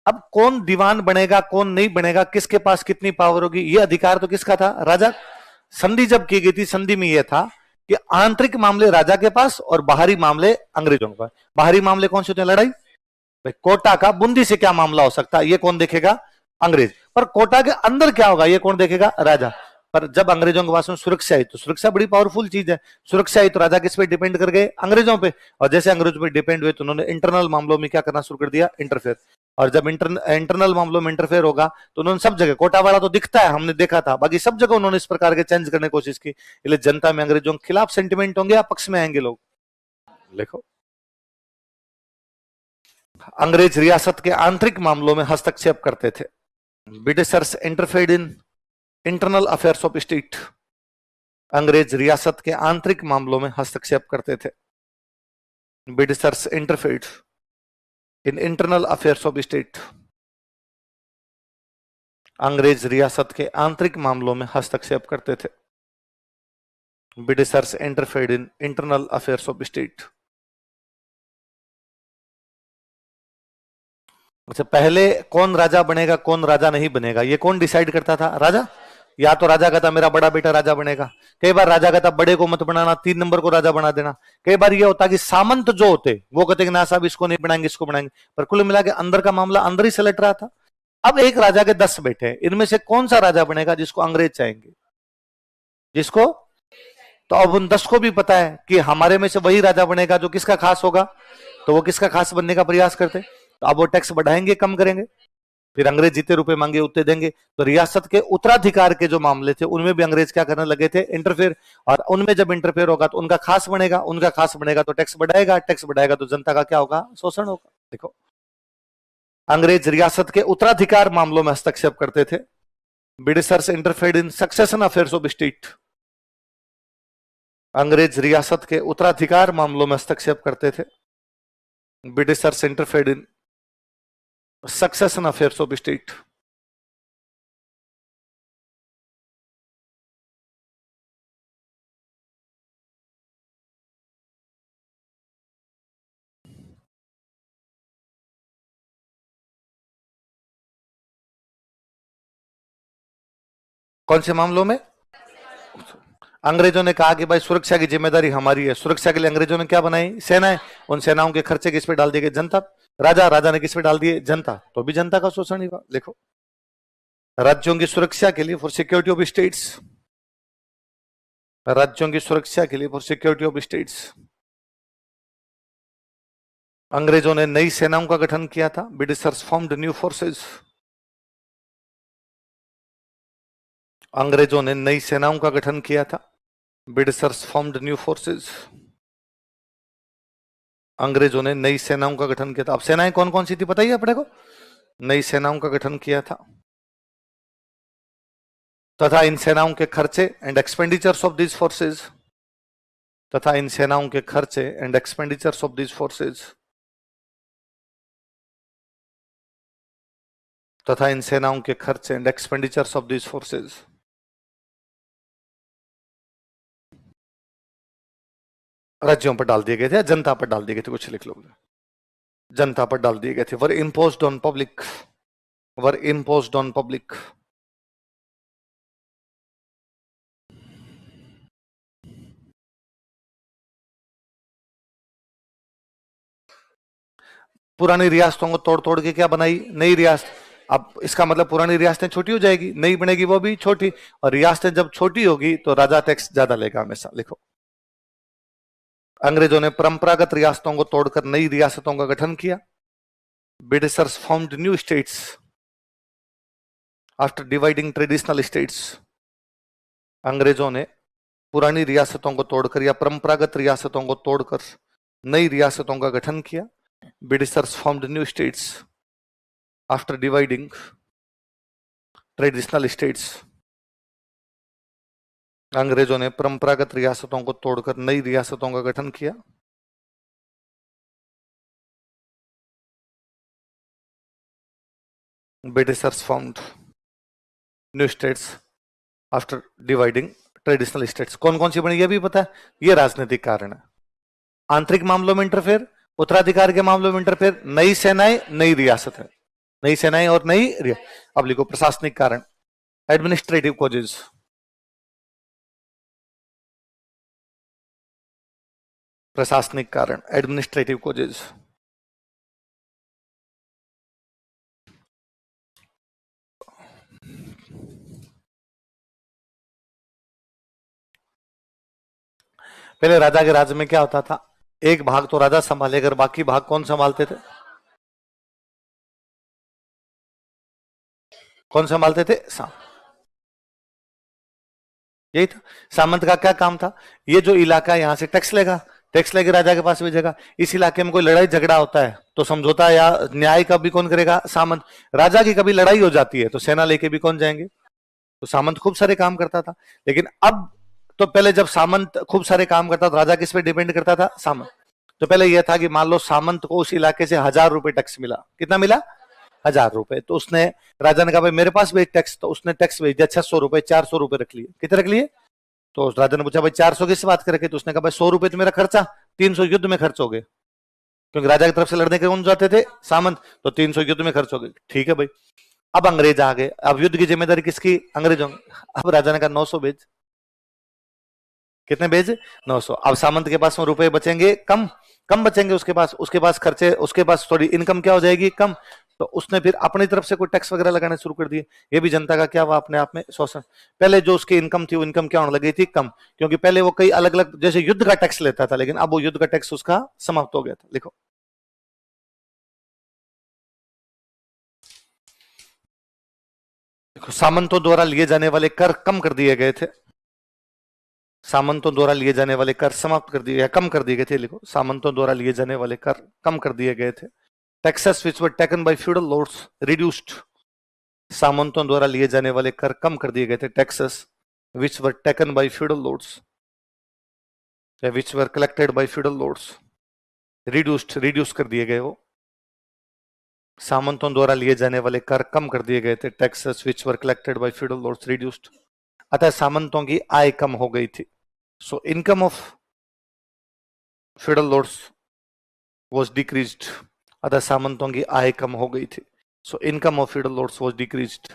Speaker 1: अब कौन दीवान बनेगा, कौन नहीं बनेगा, किसके पास कितनी पावर होगी, ये अधिकार तो किसका था? राजा। संधि जब की गई थी, संधि में यह था कि आंतरिक मामले राजा के पास और बाहरी मामले अंग्रेजों के पास। बाहरी मामले कौन से होते हैं? लड़ाई। भाई कोटा का बूंदी से क्या मामला हो सकता है, ये कौन देखेगा? अंग्रेज। पर कोटा के अंदर क्या होगा, ये कौन देखेगा? राजा। पर जब अंग्रेजों के पास में सुरक्षा आई, तो सुरक्षा बड़ी पावरफुल चीज है, सुरक्षा आई तो राजा किस पे डिपेंड कर गए? अंग्रेजों पे। और जैसे अंग्रेजों पे डिपेंड हुए तो उन्होंने इंटरनल मामलों में क्या करना शुरू कर दिया? इंटरफेयर। और जब इंटरनल मामलों में इंटरफेयर होगा तो उन्होंने सब जगह, कोटा वाला तो दिखता है, हमने देखा था, बाकी सब जगह उन्होंने इस प्रकार के चेंज करने की कोशिश की। इसलिए जनता में अंग्रेजों के खिलाफ सेंटिमेंट होंगे या पक्ष में आएंगे लोग? लिखो, अंग्रेज रियासत के आंतरिक मामलों में हस्तक्षेप करते थे। Britishers interfered in internal affairs of state. अंग्रेज रियासत के आंतरिक मामलों में हस्तक्षेप करते थे। Britishers interfered in internal affairs of state. अंग्रेज रियासत के आंतरिक मामलों में हस्तक्षेप करते थे। Britishers interfered in internal affairs of state. अच्छा, पहले कौन राजा बनेगा कौन राजा नहीं बनेगा ये कौन डिसाइड करता था? राजा। या तो राजा कहता मेरा बड़ा बेटा राजा बनेगा, कई बार राजा कहता बड़े को मत बनाना, 3 नंबर को राजा बना देना। कई बार ये होता कि सामंत जो होते वो कहते कि ना साहब इसको नहीं बनाएंगे इसको बनाएंगे, पर कुल मिला के अंदर का मामला अंदर ही से लट रहा था। अब एक राजा के 10 बेटे हैं, इनमें से कौन सा राजा बनेगा जिसको अंग्रेज चाहेंगे? जिसको? तो अब उन 10 को भी पता है कि हमारे में से वही राजा बनेगा जो किसका खास होगा, तो वो किसका खास बनने का प्रयास करते। तो अब वो टैक्स बढ़ाएंगे कम करेंगे, फिर अंग्रेज जितने रुपए मांगे उतने देंगे। तो रियासत के उत्तराधिकार के जो मामले थे उनमें भी अंग्रेज क्या करने लगे थे? इंटरफेयर। और उनमें जब इंटरफेयर होगा तो उनका खास बनेगा, उनका खास बनेगा तो टैक्स बढ़ाएगा, टैक्स बढ़ाएगा तो जनता का क्या होगा? शोषण होगा। देखो, अंग्रेज रियासत के उत्तराधिकार मामलों में हस्तक्षेप करते थे। Britishers interfered in succession affairs of state. अंग्रेज रियासत के उत्तराधिकार मामलों में हस्तक्षेप करते थे। Britishers interfered in succession affairs of state. कौन से मामलों में? अंग्रेजों ने कहा कि भाई सुरक्षा की जिम्मेदारी हमारी है, सुरक्षा के लिए अंग्रेजों ने क्या बनाई? सेनाएं। उन सेनाओं के खर्चे किस पे डाल दिए गए? जनता। राजा, राजा ने किस पे डाल दिए? जनता। तो भी जनता का शोषण ही हुआ। देखो, राज्यों की सुरक्षा के लिए, फॉर सिक्योरिटी ऑफ स्टेट्स, राज्यों की सुरक्षा के लिए, फॉर सिक्योरिटी ऑफ स्टेट्स, अंग्रेजों ने नई सेनाओं का गठन किया था। Britishers formed new forces. अंग्रेजों ने नई सेनाओं का गठन किया था। Britishers formed new forces. अंग्रेजों ने नई सेनाओं का गठन किया था। अब सेनाएं कौन कौन सी थी पता ही है अपने को? नई सेनाओं का गठन किया था तथा इन सेनाओं के खर्चे and expenditures of these forces, तथा इन सेनाओं के खर्चे and expenditures of these forces, तथा इन सेनाओं के खर्चे and expenditures of these forces राज्यों पर डाल दिए गए थे, जनता पर डाल दिए गए थे, कुछ लिख लो, जनता पर डाल दिए गए थे। Were imposed on public, were imposed on public. पुरानी रियासतों को तोड़ तोड़ के क्या बनाई? नई रियासत। अब इसका मतलब पुरानी रियासतें छोटी हो जाएगी, नई बनेगी वो भी छोटी, और रियासतें जब छोटी होगी तो राजा टैक्स ज्यादा लेगा हमेशा। लिखो, अंग्रेजों ने परंपरागत रियासतों को तोड़कर नई रियासतों का गठन किया। Britishers formed new states after dividing traditional states. अंग्रेजों ने पुरानी रियासतों को तोड़कर या परंपरागत रियासतों को तोड़कर नई रियासतों का गठन किया। Britishers formed new states after dividing traditional states. अंग्रेजों ने परंपरागत रियासतों को तोड़कर नई रियासतों का गठन किया। Britishers formed new states after dividing traditional states. कौन कौन सी बनी ये भी पता है? ये राजनीतिक कारण है। आंतरिक मामलों में इंटरफेयर, उत्तराधिकार के मामलों में इंटरफेयर, नई सेनाएं नई रियासत है, नई सेनाएं और नई रियासत। अब लिखो प्रशासनिक कारण, एडमिनिस्ट्रेटिव कॉजेज, प्रशासनिक कारण, एडमिनिस्ट्रेटिव कॉजेज। पहले राजा के राज्य में क्या होता था? एक भाग तो राजा संभालेगा, बाकी भाग कौन संभालते थे? कौन संभालते थे? यही था सामंत का क्या काम था? ये जो इलाका यहां से टैक्स लेगा, टैक्स लेके राजा के पास भेजेगा। इस इलाके में कोई लड़ाई झगड़ा होता है तो समझौता या न्याय का भी कौन करेगा? सामंत। राजा की कभी लड़ाई हो जाती है तो सेना लेके भी कौन जाएंगे? तो सामंत खूब सारे काम करता था। लेकिन अब तो पहले जब सामंत खूब सारे काम करता था, राजा किस पे डिपेंड करता था? सामंत। तो पहले यह था कि मान लो सामंत को उस इलाके से 1000 रुपए टैक्स मिला। कितना मिला? 1000 रुपए। तो उसने, राजा ने कहा भाई मेरे पास भी एक टैक्स, तो उसने टैक्स भेज दिया 600 रुपए, 400 रुपए रख लिए। कितने रख लिए? तो राजा ने पूछा भाई 400 किस बात कर रखे? तो उसने कहा भाई 100 रुपए तो मेरा खर्चा, 300 युद्ध में खर्च हो गए, क्योंकि राजा की तरफ से लड़ने के कौन जाते थे? सामंत। तो 300 युद्ध में खर्च हो गए। ठीक है भाई, अब अंग्रेज आ गए, अब युद्ध की जिम्मेदारी किसकी? अंग्रेजों। अब राजा ने कहा 900 भेज। कितने भेज? 900। अब सामंत के पास में रुपए बचेंगे कम, कम बचेंगे उसके पास खर्चे, उसके पास थोड़ी इनकम क्या हो जाएगी? कम। तो उसने फिर अपनी तरफ से कोई टैक्स वगैरह लगाने शुरू कर दिए। ये भी जनता का क्या हुआ? अपने आप में शोषण। पहले जो उसकी इनकम थी वो इनकम क्या होने लगी थी? कम, क्योंकि पहले वो कई अलग अलग जैसे युद्ध का टैक्स लेता था, लेकिन अब वो युद्ध का टैक्स उसका समाप्त हो गया था। लिखो, सामंतों द्वारा लिए जाने वाले कर कम कर दिए गए थे। सामंतों द्वारा लिए जाने वाले कर समाप्त कर दिए या कम कर दिए गए थे। लिखो, सामंतों द्वारा लिए जाने वाले कर कम कर दिए गए थे। Taxes which were taken by feudal lords reduced. सामंतों द्वारा लिए जाने वाले कर कम कर दिए गए थे। Taxes which were taken by feudal lords या which were collected by feudal lords reduced, reduce कर दिए गए। वो सामंतों द्वारा लिए जाने वाले कर कम कर दिए गए थे। Taxes which were collected by feudal lords reduced. अतः सामंतों की आय कम हो गई थी। So income of feudal Lord's was decreased. अतः सामंतों की आय कम हो गई थी। So income of feudal Lord's was decreased.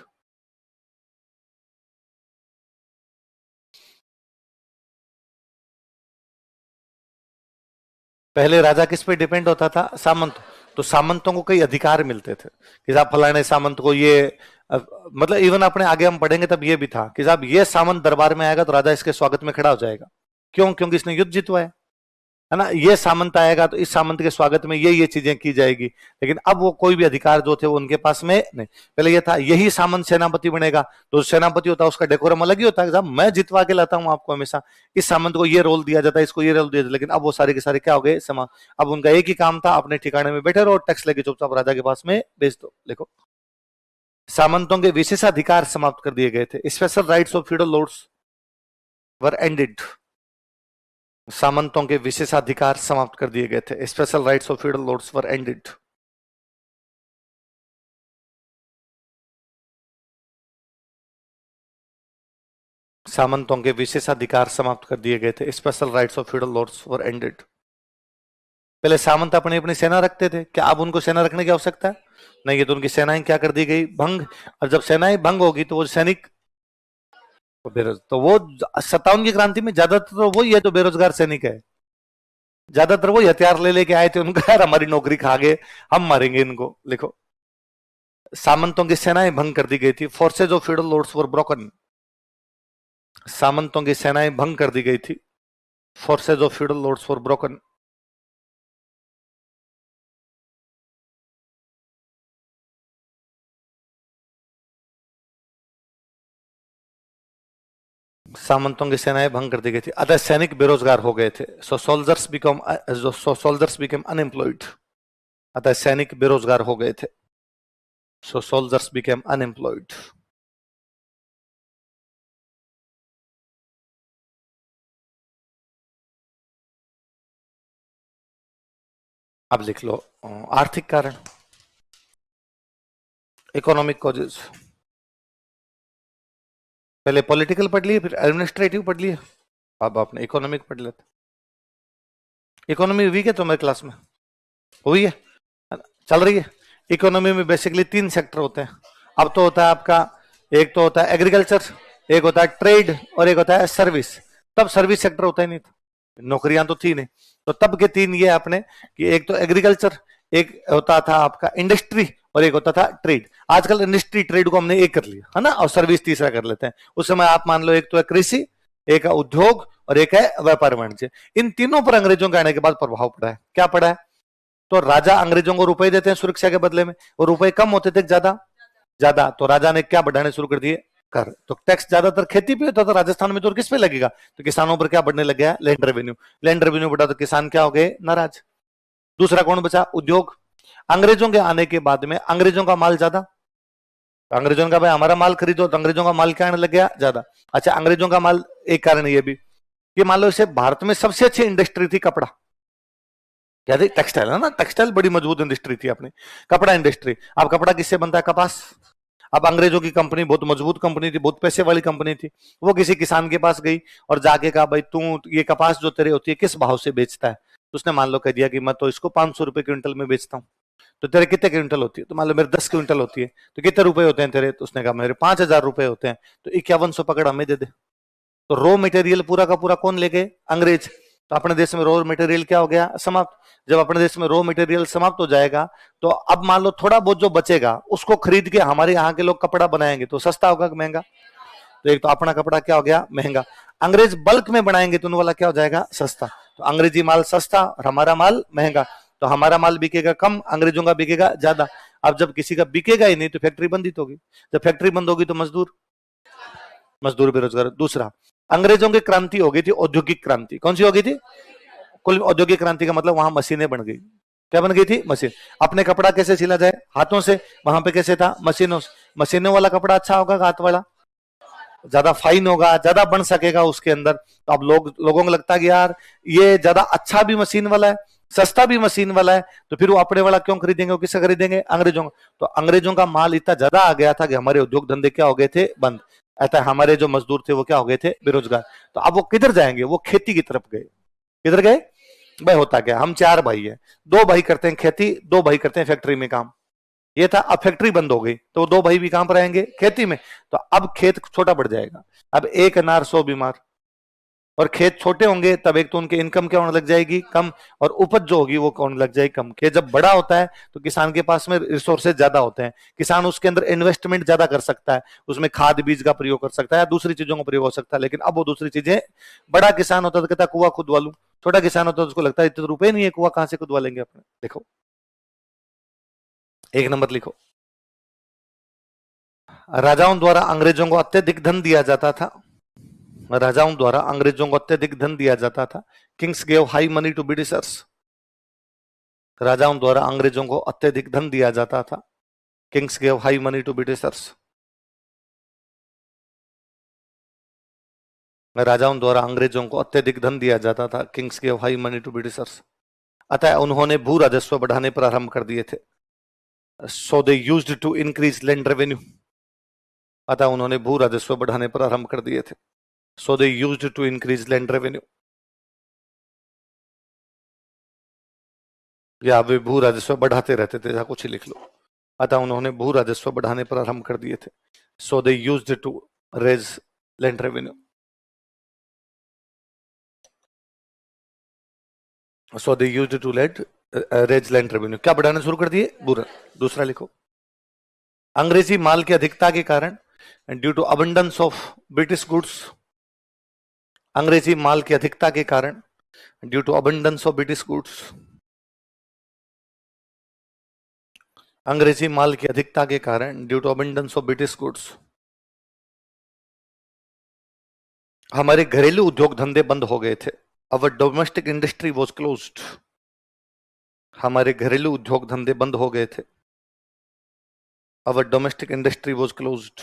Speaker 1: पहले राजा किस पे डिपेंड होता था? सामंत। तो सामंतों को कई अधिकार मिलते थे कि साहब फलाने सामंत को ये मतलब इवन अपने आगे हम पढ़ेंगे तब ये भी था कि साहब ये सामंत दरबार में आएगा तो राजा इसके स्वागत में खड़ा हो जाएगा। क्यों? क्योंकि इसने युद्ध जितवाया है ना। ये सामंत आएगा तो इस सामंत के स्वागत में ये चीजें की जाएगी। लेकिन अब वो कोई भी अधिकार जो थे वो उनके पास में नहीं। पहले ये था यही सामंत सेनापति बनेगा, तो सेनापति होता है उसका डेकोरम अलग ही होता है। साहब मैं जितवा के लाता हूं आपको, हमेशा इस सामंत को ये रोल दिया जाता है, इसको ये रोल दिया जाता है। लेकिन अब वो सारे के सारे क्या हो गए? समा। अब उनका एक ही काम था, अपने ठिकाने में बैठे रहो, टैक्स लेके चुपचाप राजा के पास में भेज दो। देखो, सामंतों के विशेषाधिकार समाप्त कर दिए गए थे। Special rights of feudal lords were ended. सामंतों के विशेषाधिकार समाप्त कर दिए गए थे। Special rights of feudal lords were ended. सामंतों के विशेषाधिकार समाप्त कर दिए गए थे। Special rights of feudal lords were ended. पहले सामंत अपनी अपनी सेना रखते थे, क्या अब उनको सेना रखने की आवश्यकता है? नहीं, ये तो उनकी सेनाएं क्या कर दी गई? भंग। और जब सेनाएं भंग होगी तो वो सैनिक तो वो 57 की क्रांति में ज्यादातर तो वही है तो बेरोजगार सैनिक है। ज्यादातर वही हथियार ले लेके आए थे, उनका यार हमारी नौकरी खा गए, हम मारेंगे इनको। लिखो, सामंतों की सेनाएं भंग कर दी गई थी। Forces of feudal lords were broken. सामंतों की सेनाएं भंग कर दी गई थी। Forces of feudal lords were broken. सामंतों की सेनाएं भंग कर दी गई थी। अतः सैनिक बेरोजगार हो गए थे। सो सोल्जर्स बिकम अनएम्प्लॉयड। अतः सैनिक बेरोजगार हो गए थे। सो सोल्जर्स बिकम अनएम्प्लॉयड। अब लिख लो आर्थिक कारण, इकोनॉमिक कॉजेज। पहले पॉलिटिकल पढ़ लिए, फिर एडमिनिस्ट्रेटिव पढ़ लिए, अब आपने इकोनॉमिक पढ़ लेते। इकोनॉमी हुई क्या तुम्हारी क्लास में? हुई है, चल रही है। इकोनॉमी में बेसिकली 3 सेक्टर होते हैं। अब तो होता है आपका, एक तो होता है एग्रीकल्चर, एक होता है ट्रेड और एक होता है सर्विस। तब सर्विस सेक्टर होता ही नहीं था, नौकरियां तो थी नहीं। तो तब के 3 ये अपने कि एक तो एग्रीकल्चर, एक होता था आपका इंडस्ट्री और एक होता था ट्रेड। आजकल इंडस्ट्री ट्रेड को हमने एक कर लिया है ना, और सर्विस तीसरा कर लेते हैं। उस समय आप मान लो एक तो है कृषि, एक है उद्योग और एक है व्यापार वाणिज्य। इन तीनों पर अंग्रेजों के आने के बाद प्रभाव पड़ा है। क्या पड़ा है? तो राजा अंग्रेजों को रुपए देते हैं सुरक्षा के बदले में, और रुपए कम होते थे ज्यादा ज्यादा, तो राजा ने क्या बढ़ाने शुरू कर दिए? कर। तो टैक्स ज्यादातर खेती पे होता था राजस्थान में, तो किस पे लगेगा? तो किसानों पर क्या बढ़ने लग गया? Land revenue. लैंड रेवेन्यू बढ़ा तो किसान क्या हो गए? नाराज। दूसरा कौन बचा? उद्योग। अंग्रेजों के आने के बाद में अंग्रेजों का माल ज्यादा, अंग्रेजों का भाई हमारा माल खरीदो, तो अंग्रेजों का माल क्या आने लग गया? ज्यादा। अच्छा, अंग्रेजों का माल, एक कारण ये भी कि मान लो इसे भारत में सबसे अच्छी इंडस्ट्री थी कपड़ा, क्या थी? टेक्सटाइल है ना, टेक्सटाइल बड़ी मजबूत इंडस्ट्री थी अपनी, कपड़ा इंडस्ट्री। अब कपड़ा किससे बनता है? कपास। अब अंग्रेजों की कंपनी बहुत मजबूत कंपनी थी, बहुत पैसे वाली कंपनी थी। वो किसी किसान के पास गई और जाके कहा, भाई तू ये कपास जो तेरे होती है किस भाव से बेचता है? तो उसने मान लो कह दिया कि मैं तो इसको 500 रुपए क्विंटल में बेचता हूँ। तो तेरे कितने क्विंटल होती है? तो मान लो मेरे 10 क्विंटल होती है, तो कितने रुपए होते हैं तेरे? तो उसने कहा मेरे 5,000 रुपए होते हैं। तो 5100 पकड़ हमें दे दे। तो रॉ मटेरियल पूरा का पूरा कौन ले गए? अंग्रेज। तो अपने देश में रॉ मटेरियल क्या हो गया? समाप्त। जब अपने देश में रॉ मटेरियल समाप्त हो जाएगा, तो अब मान लो थोड़ा बहुत जो बचेगा उसको खरीद के हमारे यहाँ के लोग कपड़ा बनाएंगे, तो सस्ता होगा कि महंगा? तो एक तो अपना कपड़ा क्या हो गया? महंगा। अंग्रेज बल्क में बनाएंगे तो उन वाला क्या हो जाएगा? सस्ता। तो अंग्रेजी माल सस्ता और हमारा माल महंगा। तो हमारा माल बिकेगा कम, अंग्रेजों का बिकेगा ज्यादा। अब जब किसी का बिकेगा ही नहीं तो फैक्ट्री बंद ही तो होगी। जब फैक्ट्री बंद होगी तो मजदूर मजदूर बेरोजगार। दूसरा, अंग्रेजों की क्रांति हो गई थी औद्योगिक क्रांति। कौन सी हो गई थी? कुल औद्योगिक क्रांति का मतलब वहां मशीनें बन गई। क्या बन गई थी? मशीन। अपने कपड़ा कैसे सिला जाए? हाथों से। वहां पे कैसे था? मशीनों से। मशीनों वाला कपड़ा अच्छा होगा हाथ वाला? ज्यादा फाइन होगा, ज्यादा बन सकेगा उसके अंदर। तो अब लोगों को लगता है कि यार ये ज्यादा अच्छा भी मशीन वाला है, सस्ता भी मशीन वाला है, तो फिर वो अपने वाला क्यों खरीदेंगे? वो किससे खरीदेंगे? अंग्रेजों का। तो अंग्रेजों का माल इतना ज्यादा आ गया था कि हमारे उद्योग धंधे क्या हो गए थे? बंद। ऐसा हमारे जो मजदूर थे वो क्या हो गए थे? बेरोजगार। तो अब वो किधर जाएंगे? वो खेती की तरफ गए। किधर गए भाई? होता क्या, हम 4 भाई हैं, 2 भाई करते हैं खेती, 2 भाई करते हैं फैक्ट्री में काम। ये था। अब फैक्ट्री बंद हो गई तो 2 भाई भी कहां पर आएंगे? खेती में। तो अब खेत छोटा पड़ जाएगा। अब एक अनार 100 बीमार। और खेत छोटे होंगे तब एक तो उनकी इनकम क्या होने लग जाएगी? कम। और उपज जो होगी वो होने लग जाएगी कम। खेत जब बड़ा होता है तो किसान के पास में रिसोर्सेज ज्यादा होते हैं, किसान उसके अंदर इन्वेस्टमेंट ज्यादा कर सकता है, उसमें खाद बीज का प्रयोग कर सकता है, दूसरी चीजों का प्रयोग हो सकता है। लेकिन अब वो दूसरी चीजें, बड़ा किसान होता तो कहता कुआं खुदवा लूं, छोटा किसान होता तो उसको लगता है इतने तो रुपए नहीं है, कुआं कहां से खुदवा लेंगे अपने। देखो, एक नंबर लिखो, राजाओं द्वारा अंग्रेजों को अत्यधिक धन दिया जाता था। राजाओं द्वारा अंग्रेजों को अत्यधिक धन दिया जाता था। Kings gave high money to Britishers. राजाओं द्वारा अंग्रेजों को अत्यधिक धन दिया जाता था। Kings gave high money to Britishers. राजाओं द्वारा अंग्रेजों को अत्यधिक धन दिया जाता था। Kings gave high money to Britishers. अतः उन्होंने भू राजस्व बढ़ाने प्रारंभ कर दिए थे। So they used to increase land revenue. अतः उन्होंने भू राजस्व बढ़ाने प्रारंभ कर दिए थे। So they used to increase land revenue. या वे भू राजस्व बढ़ाते रहते थे, कुछ ही लिख लो। अतः उन्होंने भू राजस्व बढ़ाने प्रारंभ कर दिए थे। So they used to raise land revenue. So they used to raise land revenue. क्या बढ़ाना शुरू कर दिए? बुरा। दूसरा लिखो, अंग्रेजी माल की अधिकता के कारण, due to abundance of British goods. अंग्रेजी माल की अधिकता के कारण, due to abundance of British goods. अंग्रेजी माल की अधिकता के कारण, due to abundance of British goods, हमारे घरेलू उद्योग धंधे बंद हो गए थे। Our domestic industry was closed. हमारे घरेलू उद्योग धंधे बंद हो गए थे। Our domestic industry was closed.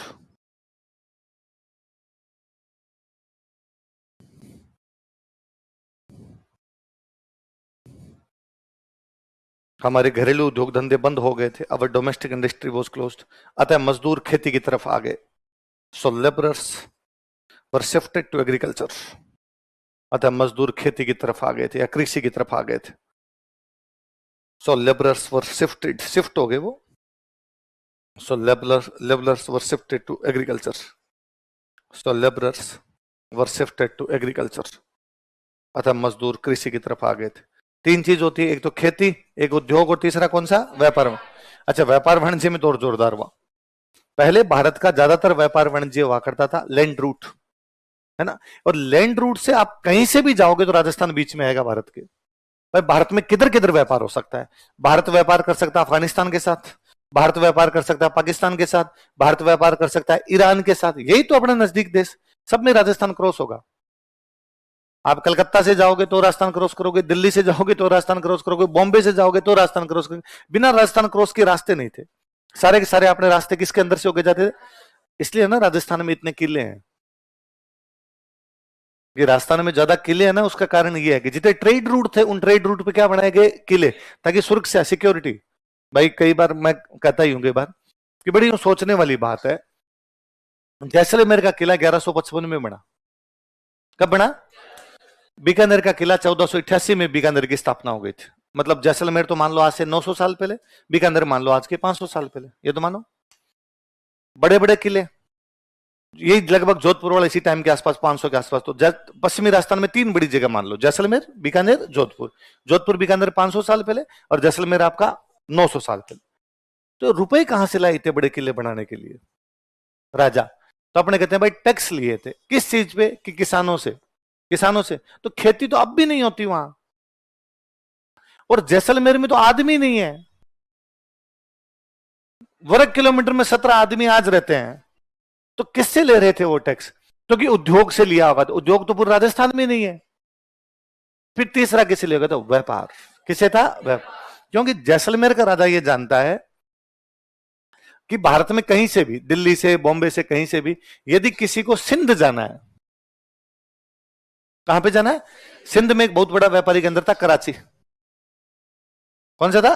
Speaker 1: हमारे घरेलू उद्योग धंधे बंद हो गए थे। Our domestic industry was closed. अतः मजदूर खेती की तरफ आ गए। So labourers were shifted to agriculture. अतः मजदूर खेती की तरफ आ गए थे या कृषि की तरफ आ गए थे। So labourers were shifted, shift हो गए वो। So labourers were shifted to agriculture. So labourers were shifted to agriculture. अतः मजदूर कृषि की तरफ आ गए थे। 3 चीज होती है, एक तो खेती, एक उद्योग, और तीसरा कौन सा? व्यापार। अच्छा, व्यापार वाणिज्य में तो और जोरदार हुआ। पहले भारत का ज्यादातर व्यापार वाणिज्य हुआ करता था लैंड रूट, है ना। और लैंड रूट से आप कहीं से भी जाओगे तो राजस्थान बीच में आएगा भारत के। भाई भारत में किधर किधर व्यापार हो सकता है? भारत व्यापार कर सकता है अफगानिस्तान के साथ, भारत व्यापार कर सकता है पाकिस्तान के साथ, भारत व्यापार कर सकता है ईरान के साथ। यही तो अपना नजदीक देश, सब में राजस्थान क्रॉस होगा। आप कलकत्ता से जाओगे तो राजस्थान क्रॉस करोगे, दिल्ली से जाओगे तो राजस्थान क्रॉस करोगे, बॉम्बे से जाओगे तो राजस्थान क्रॉस करोगे। बिना राजस्थान क्रॉस के रास्ते नहीं थे। सारे के सारे अपने रास्ते किसके अंदर से होके जाते थे? इसलिए ना राजस्थान में इतने किले हैं। ये राजस्थान में ज्यादा किले हैं ना, उसका कारण ये है कि जितने ट्रेड रूट थे उन ट्रेड रूट पे क्या बनाए गए? किले, ताकि सुरक्षा, सिक्योरिटी। भाई कई बार मैं कहता ही हूँ, कई बार कि बड़ी सोचने वाली बात है। जैसलमेर का किला 1155 में बना। कब बना? बीकानेर का किला 1488 में बीकानेर की स्थापना हो गई थी। मतलब जैसलमेर तो मान लो आज से 900 साल पहले, बीकानेर मान लो आज के 500 साल पहले, ये तो मानो बड़े बड़े किले। ये लगभग जोधपुर वाला इसी टाइम के आसपास 500 के आसपास। तो पश्चिमी राजस्थान में 3 बड़ी जगह मान लो, जैसलमेर, बीकानेर, जोधपुर। जोधपुर बीकानेर 500 साल पहले और जैसलमेर आपका 900 साल पहले। तो रुपए कहां से लाए इतने बड़े किले बनाने के लिए? राजा। तो अपने कहते हैं भाई टैक्स लिए थे, किस चीज पे? कि किसानों से। किसानों से। तो खेती तो अब भी नहीं होती वहां, और जैसलमेर में तो आदमी नहीं है। वर्ग किलोमीटर में 17 आदमी आज रहते हैं, तो किससे ले रहे थे वो टैक्स? तो कि उद्योग से लिया होगा। उद्योग तो पूरे राजस्थान में नहीं है। फिर तीसरा किसे लिया? तो व्यापार। किसे था? व्यापार। क्योंकि जैसलमेर का राजा ये जानता है कि भारत में कहीं से भी, दिल्ली से, बॉम्बे से, कहीं से भी यदि किसी को सिंध जाना है, कहां पे जाना है? सिंध में एक बहुत बड़ा व्यापारी केंद्र था, कराची। कौन सा था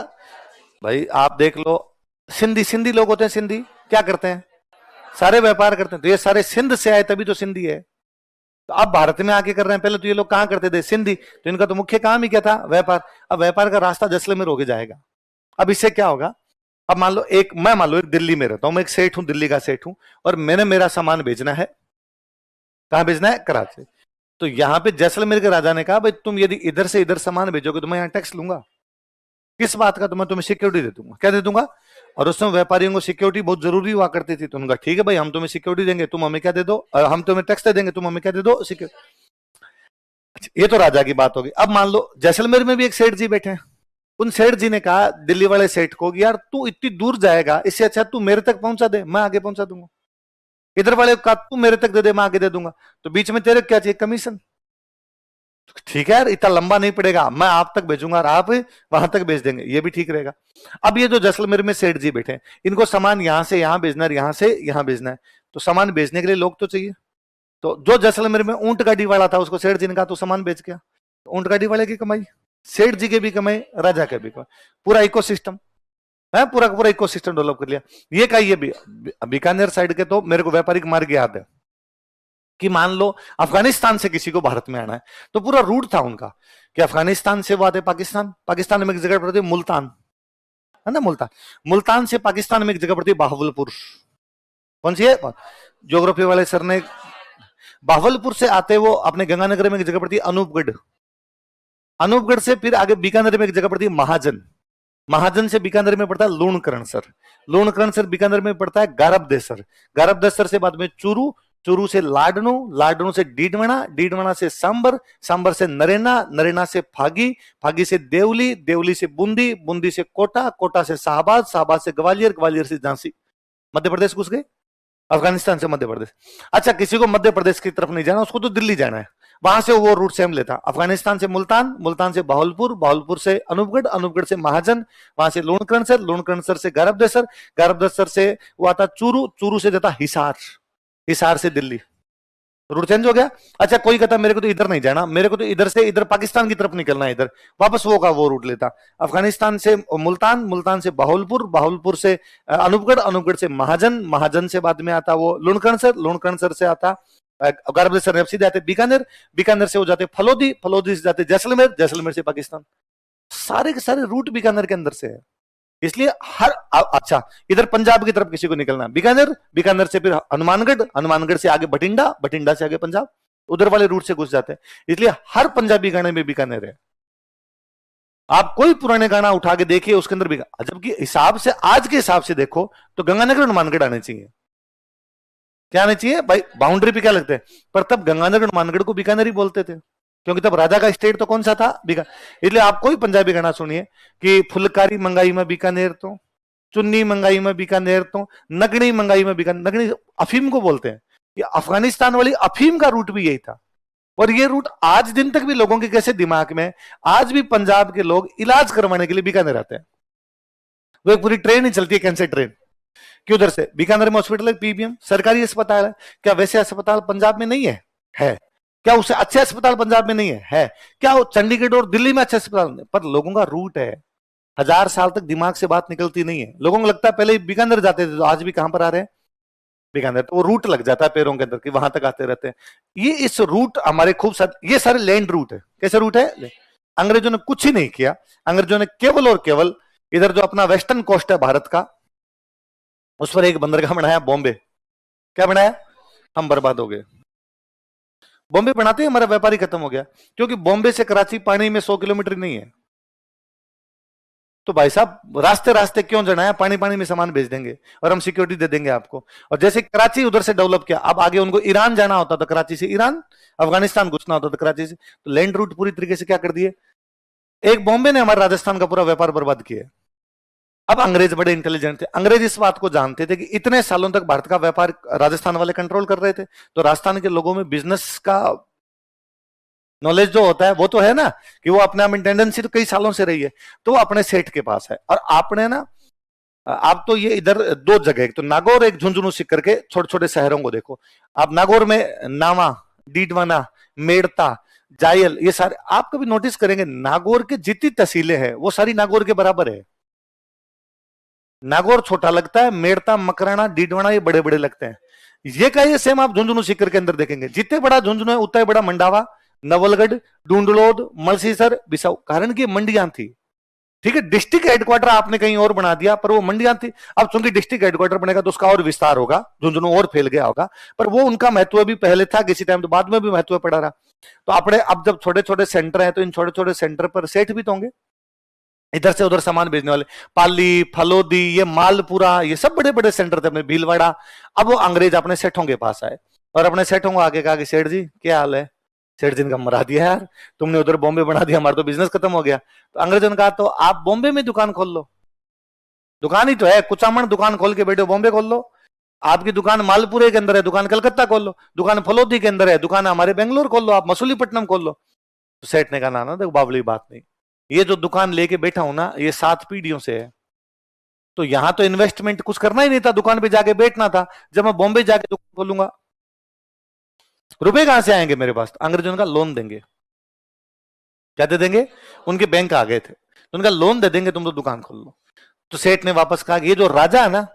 Speaker 1: भाई? आप देख लो, सिंधी। सिंधी लोग होते हैं, सिंधी क्या करते हैं? सारे व्यापार करते हैं। तो ये सारे सिंध से आए, तभी तो सिंधी है। तो अब भारत में आके कर रहे हैं। पहले तो ये लोग कहां करते थे? सिंधी। तो इनका तो मुख्य काम ही क्या था? व्यापार। अब व्यापार का रास्ता जैसलमेर होके जाएगा। अब इससे क्या होगा? अब मान लो मैं मान लो एक दिल्ली में रहता हूं, मैं एक सेठ हूं, दिल्ली का सेठ हूं, और मैंने मेरा सामान भेजना है। कहां भेजना है? कराची। तो यहां पे जैसलमेर के राजा ने कहा भाई तुम यदि इधर से इधर सामान भेजोगे तो मैं यहां टैक्स लूंगा। किस बात का? तो मैं तुम्हें सिक्योरिटी दे दूंगा। क्या दे दूंगा? और उस समय व्यापारियों को सिक्योरिटी बहुत जरूरी हुआ करती थी। तो उनका ठीक है भाई, हम तुम्हें सिक्योरिटी देंगे, तुम हमें क्या दे दो? हम तुम्हें टैक्स दे देंगे, तुम हमें क्या दे दो? सिक्योरिटी। ये तो राजा की बात होगी। अब मान लो जैसलमेर में भी एक सेठ जी बैठे हैं। उन सेठ जी ने कहा दिल्ली वाले सेठ को, यार तू इतनी दूर जाएगा, इससे अच्छा तू मेरे तक पहुंचा दे, मैं आगे पहुंचा दूंगा। इधर वाले का तू मेरे तक दे दे, मैं आगे दे दूंगा। तो बीच में तेरे क्या चाहिए? कमीशन। ठीक है यार, इतना लंबा नहीं पड़ेगा, मैं आप तक भेजूंगा और आप वहां तक भेज देंगे, ये भी ठीक रहेगा। अब ये जो जैसलमेर में सेठ जी बैठे हैं, इनको सामान यहां से यहां भेजना है, यहां से यहां भेजना है। तो सामान भेजने के लिए लोग तो चाहिए। तो जो जैसलमेर में ऊंट गाड़ी वाला था, उसको सेठ जी ने कहा तो सामान बेच गया। ऊंट गाड़ी वाले की कमाई, सेठ जी के भी कमाई, राजा के भी कमाई, पूरा इकोसिस्टम है, पूरा पूरा इकोसिस्टम डेवलप कर लिया। ये का ये भी बीकानेर साइड के, तो मेरे को व्यापारिक मार्ग याद है कि मान लो अफगानिस्तान से किसी को भारत में आना है, तो पूरा रूट था उनका कि अफगानिस्तान से वो आते पाकिस्तान, पाकिस्तान में एक जगह पड़ती है मुल्तान, है ना, मुल्तान। मुल्तान से पाकिस्तान में एक जगह पड़ती है बहावलपुर। कौन सी है? ज्योग्राफी वाले सर ने, बहावलपुर से आते वो अपने गंगानगर में एक जगह पड़ती है अनूपगढ़। अनूपगढ़ से फिर आगे बीकानेर में एक जगह पड़ती है महाजन। महाजन से बीकानेर में पड़ता है लूणकरणसर। लूणकरणसर बीकानेर में पड़ता है गारबदेसर। गारबदेसर से बाद में चूरू, चूरू से लाडनू, लाडनू से डीडवना, डीडवना से सांबर, सांबर से नरेना, नरेना से फागी, फागी से देवली, देवली से बूंदी, बूंदी से कोटा, कोटा से शाहबाद, शाहबाद से ग्वालियर, ग्वालियर से झांसी। मध्य प्रदेश घुस गए, अफगानिस्तान से मध्य प्रदेश। अच्छा, किसी को मध्य प्रदेश की तरफ नहीं जाना, उसको तो दिल्ली जाना है, वहां से वो रूट सेम लेता। अफगानिस्तान से मुल्तान, मुल्तान से बहावलपुर, बहावलपुर से अनूपगढ़, अनूपगढ़ से महाजन, वहां से लूणकरणसर, लूणकरणसर से गारबदेसर, गारबदेसर से वो आता चूरू, चूरू से जाता हिसार, हिसार से दिल्ली। रूट चेंज हो गया। अच्छा, कोई कहता मेरे को तो इधर नहीं जाना, मेरे को तो इधर से इधर पाकिस्तान की तरफ निकलना है, इधर वापस वो का वो रूट लेता। अफगानिस्तान से मुल्तान, मुल्तान से बहावलपुर, बहावलपुर से अनूपगढ़, अनूपगढ़ से महाजन, महाजन से बाद में आता वो लूणकरणसर, लूणकरणसर से आता गारबदेसर, सीधे आते बीकानेर, बीकानेर से हो जाते फलोदी, फलोदी से जाते जैसलमेर, जैसलमेर से पाकिस्तान। सारे के सारे रूट बीकानेर के अंदर से है। इसलिए हर अच्छा, इधर पंजाब की तरफ किसी को निकलना, बीकानेर, बीकानेर से फिर हनुमानगढ़, हनुमानगढ़ से आगे बठिंडा, बठिंडा से आगे पंजाब, उधर वाले रूट से घुस जाते हैं। इसलिए हर पंजाबी गाने में बीकानेर है। आप कोई पुराने गाना उठा के देखिए, उसके अंदर भी, जबकि हिसाब से, आज के हिसाब से देखो तो गंगानगर, हनुमानगढ़ आने चाहिए। क्या आने चाहिए भाई? बाउंड्री पे क्या लगते हैं, पर तब गंगानगर, हनुमानगढ़ को बीकानेर ही बोलते थे, क्योंकि तब राजा का स्टेट तो कौन सा था? बीकानेर। इसलिए आप कोई पंजाबी गाना सुनिए कि फुलकारी मंगाई में बीकानेर तो, चुन्नी मंगाई में बीकानेर तो, नगनी मंगाई में बीकानेर। नगनी अफीम को बोलते हैं। ये अफगानिस्तान वाली अफीम का रूट भी यही था। और ये रूट आज दिन तक भी लोगों के कैसे दिमाग में, आज भी पंजाब के लोग इलाज करवाने के लिए बीकानेर आते हैं। वो एक पूरी ट्रेन ही चलती है, कैंसर ट्रेन, कि उधर से बीकानेर में हॉस्पिटल है, पीबीएम सरकारी अस्पताल है। क्या वैसे अस्पताल पंजाब में नहीं है? है। क्या उससे अच्छे अस्पताल पंजाब में नहीं है? है। क्या वो चंडीगढ़ और दिल्ली में अच्छे अस्पताल? पर लोगों का रूट है, 1000 साल तक दिमाग से बात निकलती नहीं है। लोगों को लगता है पहले बीकानेर जाते थे, तो आज भी कहां पर आ रहे हैं, बीकानेर। तो वो रूट लग जाता है पैरों के अंदर कि वहां तक आते रहते हैं। ये इस रूट हमारे खूब सारे, ये सारे लैंड रूट है। कैसे रूट है? अंग्रेजों ने कुछ ही नहीं किया। अंग्रेजों ने केवल और केवल इधर जो अपना वेस्टर्न कोस्ट है भारत का, उस पर एक बंदरगाह बनाया, बॉम्बे। क्या बनाया? हम बर्बाद हो गए। बॉम्बे बनाते ही हमारा व्यापारी खत्म हो गया, क्योंकि बॉम्बे से कराची पानी में 100 किलोमीटर नहीं है। तो भाई साहब रास्ते रास्ते क्यों जाना है, पानी पानी में सामान भेज देंगे और हम सिक्योरिटी दे देंगे आपको। और जैसे कराची उधर से डेवलप किया, अब आगे उनको ईरान जाना होता था, कराची से ईरान, अफगानिस्तान घुसना होता था कराची से, तो लैंड रूट पूरी तरीके से क्या कर दिए। एक बॉम्बे ने हमारे राजस्थान का पूरा व्यापार बर्बाद किया। अब अंग्रेज बड़े इंटेलिजेंट थे, अंग्रेज इस बात को जानते थे कि इतने सालों तक भारत का व्यापार राजस्थान वाले कंट्रोल कर रहे थे, तो राजस्थान के लोगों में बिजनेस का नॉलेज जो होता है वो तो है ना, कि वो अपने आप में टेंडेंसी तो कई सालों से रही है, तो वो अपने सेठ के पास है। और आपने ना, आप तो ये इधर दो जगह, एक तो नागौर, एक झुंझुनू सीकर के छोटे छोटे शहरों को देखो आप। नागौर में नावा, डीडवाना, मेड़ता, जायल, ये सारे आप कभी नोटिस करेंगे, नागौर के जितनी तहसीलें हैं वो सारी नागौर के बराबर है। नागौर छोटा लगता है, मेड़ता, मकराना, डीडवाना ये बड़े बड़े लगते हैं। ये का ये सेम आप झुंझुनू सीकर के अंदर देखेंगे, जितने बड़ा झुंझुनू है उतना ही बड़ा मंडावा, नवलगढ़, डूंडलोद, मलसीसर, बिसाऊ। कारण की मंडियां थी, ठीक है। डिस्ट्रिक्ट हेडक्वार्टर आपने कहीं और बना दिया, पर वो मंडियां थी। अब चूंकि डिस्ट्रिक्ट हेडक्वार्टर बनेगा तो उसका और विस्तार होगा, झुंझुनू और फैल गया होगा, पर वो उनका महत्व भी पहले था किसी टाइम, तो बाद में भी महत्व पड़ा रहा। तो अपने अब जब छोटे छोटे सेंटर है, तो इन छोटे छोटे सेंटर पर सेठ भी तो होंगे, इधर से उधर सामान भेजने वाले, पाली, फलोदी, ये मालपुरा, ये सब बड़े बड़े सेंटर थे अपने, भीलवाड़ा। अब वो अंग्रेज अपने सेठों के पास आए और अपने सेठों को आगे कहा कि सेठ जी क्या हाल है। सेठ जी ने कहा मरा दिया यार, तुमने उधर बॉम्बे बना दिया, हमारा तो बिजनेस खत्म हो गया। तो अंग्रेजों ने कहा तो आप बॉम्बे में दुकान खोल लो, दुकान ही तो है, कुचामण दुकान खोल के बैठो, बॉम्बे खोल लो। आपकी दुकान मालपुरे के अंदर है, दुकान कलकत्ता खोल लो, दुकान फलोदी के अंदर है, दुकान हमारे बेंगलोर खोल लो, आप मसूलीपट्टनम खोल लो। तो सेठ ने कहा ना ना देखो बावली बात नहीं, ये जो दुकान लेके बैठा हूं ना, ये 7 पीढ़ियों से है, तो यहां तो इन्वेस्टमेंट कुछ करना ही नहीं था, दुकान पे जाके बैठना था। जब मैं बॉम्बे जाके दुकान खोलूंगा, रुपए कहां से आएंगे मेरे पास? अंग्रेजों का लोन देंगे। क्या दे देंगे? उनके बैंक आ गए थे, तो उनका लोन दे देंगे, तुम तो दुकान खोल लो। तो सेठ ने वापस कहा कि ये जो राजा है ना,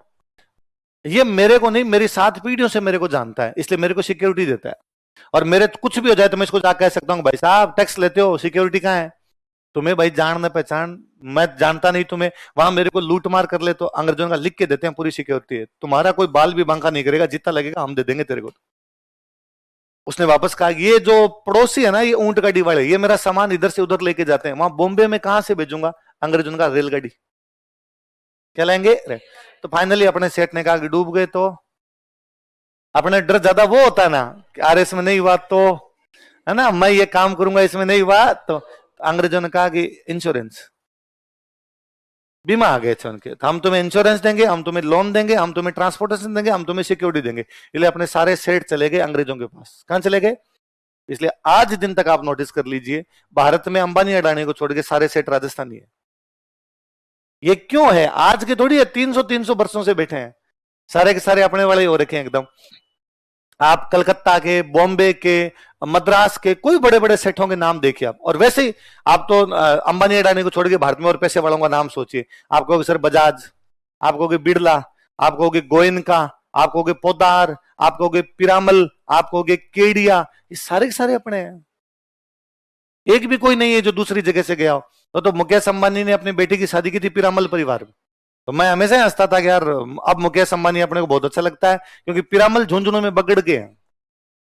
Speaker 1: ये मेरे को नहीं, मेरी 7 पीढ़ियों से मेरे को जानता है, इसलिए मेरे को सिक्योरिटी देता है। और मेरे तो कुछ भी हो जाए तो मैं इसको जाकर कह सकता हूँ भाई साहब टैक्स लेते हो, सिक्योरिटी कहाँ है? तुम्हें भाई जान न पहचान, मैं जानता नहीं तुम्हें, वहां मेरे को लूट मार कर ले तो अंग्रेजों का लिख के देते हैं पूरी सिक्योरिटी है, तुम्हारा कोई बाल भी बांका नहीं करेगा, जितना लगेगा हम दे देंगे तेरे को। उसने वापस कहा ये जो पड़ोसी है ना, ये ऊंट गाड़ी वाले, ये मेरा सामान इधर से उधर लेके जाते हैं, वहां बॉम्बे में कहां से भेजूंगा? अंग्रेजों का रेलगाड़ी। क्या लेंगे? तो फाइनली अपने सेठ ने कहा कि डूब गए तो अपने डर ज्यादा वो होता है ना कि अरे इसमें नहीं हुआ तो, है ना, मैं ये काम करूंगा इसमें नहीं हुआ तो अंग्रेजों ने कहा कि इंश्योरेंस, बीमा आ गए थे उनके, तो हम तुम्हें इंश्योरेंस देंगे, हम तुम्हें लोन देंगे, हम तुम्हें ट्रांसपोर्टेशन देंगे, हम तुम्हें सिक्योरिटी देंगे। इसलिए अपने सारे सेठ चले गए अंग्रेजों के पास। कहां चले गए? इसलिए आज दिन तक आप नोटिस कर लीजिए, भारत में अंबानी अडानी को छोड़ के सारे सेठ राजस्थानी है। ये क्यों है? आज के थोड़ी है, 300 वर्षों से बैठे हैं, सारे के सारे अपने वाले हो रखे हैं एकदम। आप कलकत्ता के, बॉम्बे के, मद्रास के कोई बड़े बड़े सेठों के नाम देखिए आप, और वैसे ही आप तो अंबानी अडानी को छोड़ के भारत में और पैसे वालों का नाम सोचिए। आप कहोगे सर बजाज, आप कहोगे बिरला, आप कहोगे गोयनका, आप कहोगे पोदार, आप कहोगे पिरामल, आप कहोगे केडिया, ये सारे के सारे अपने हैं। एक भी कोई नहीं है जो दूसरी जगह से गया हो। तो मुकेश अंबानी ने अपनी बेटी की शादी की थी पिरामल परिवार में, तो मैं हमेशा हंसता था कि यार अब मुकेश अंबानी अपने को बहुत अच्छा लगता है, क्योंकि पिरामल झुंझुनू में बगड़ के हैं।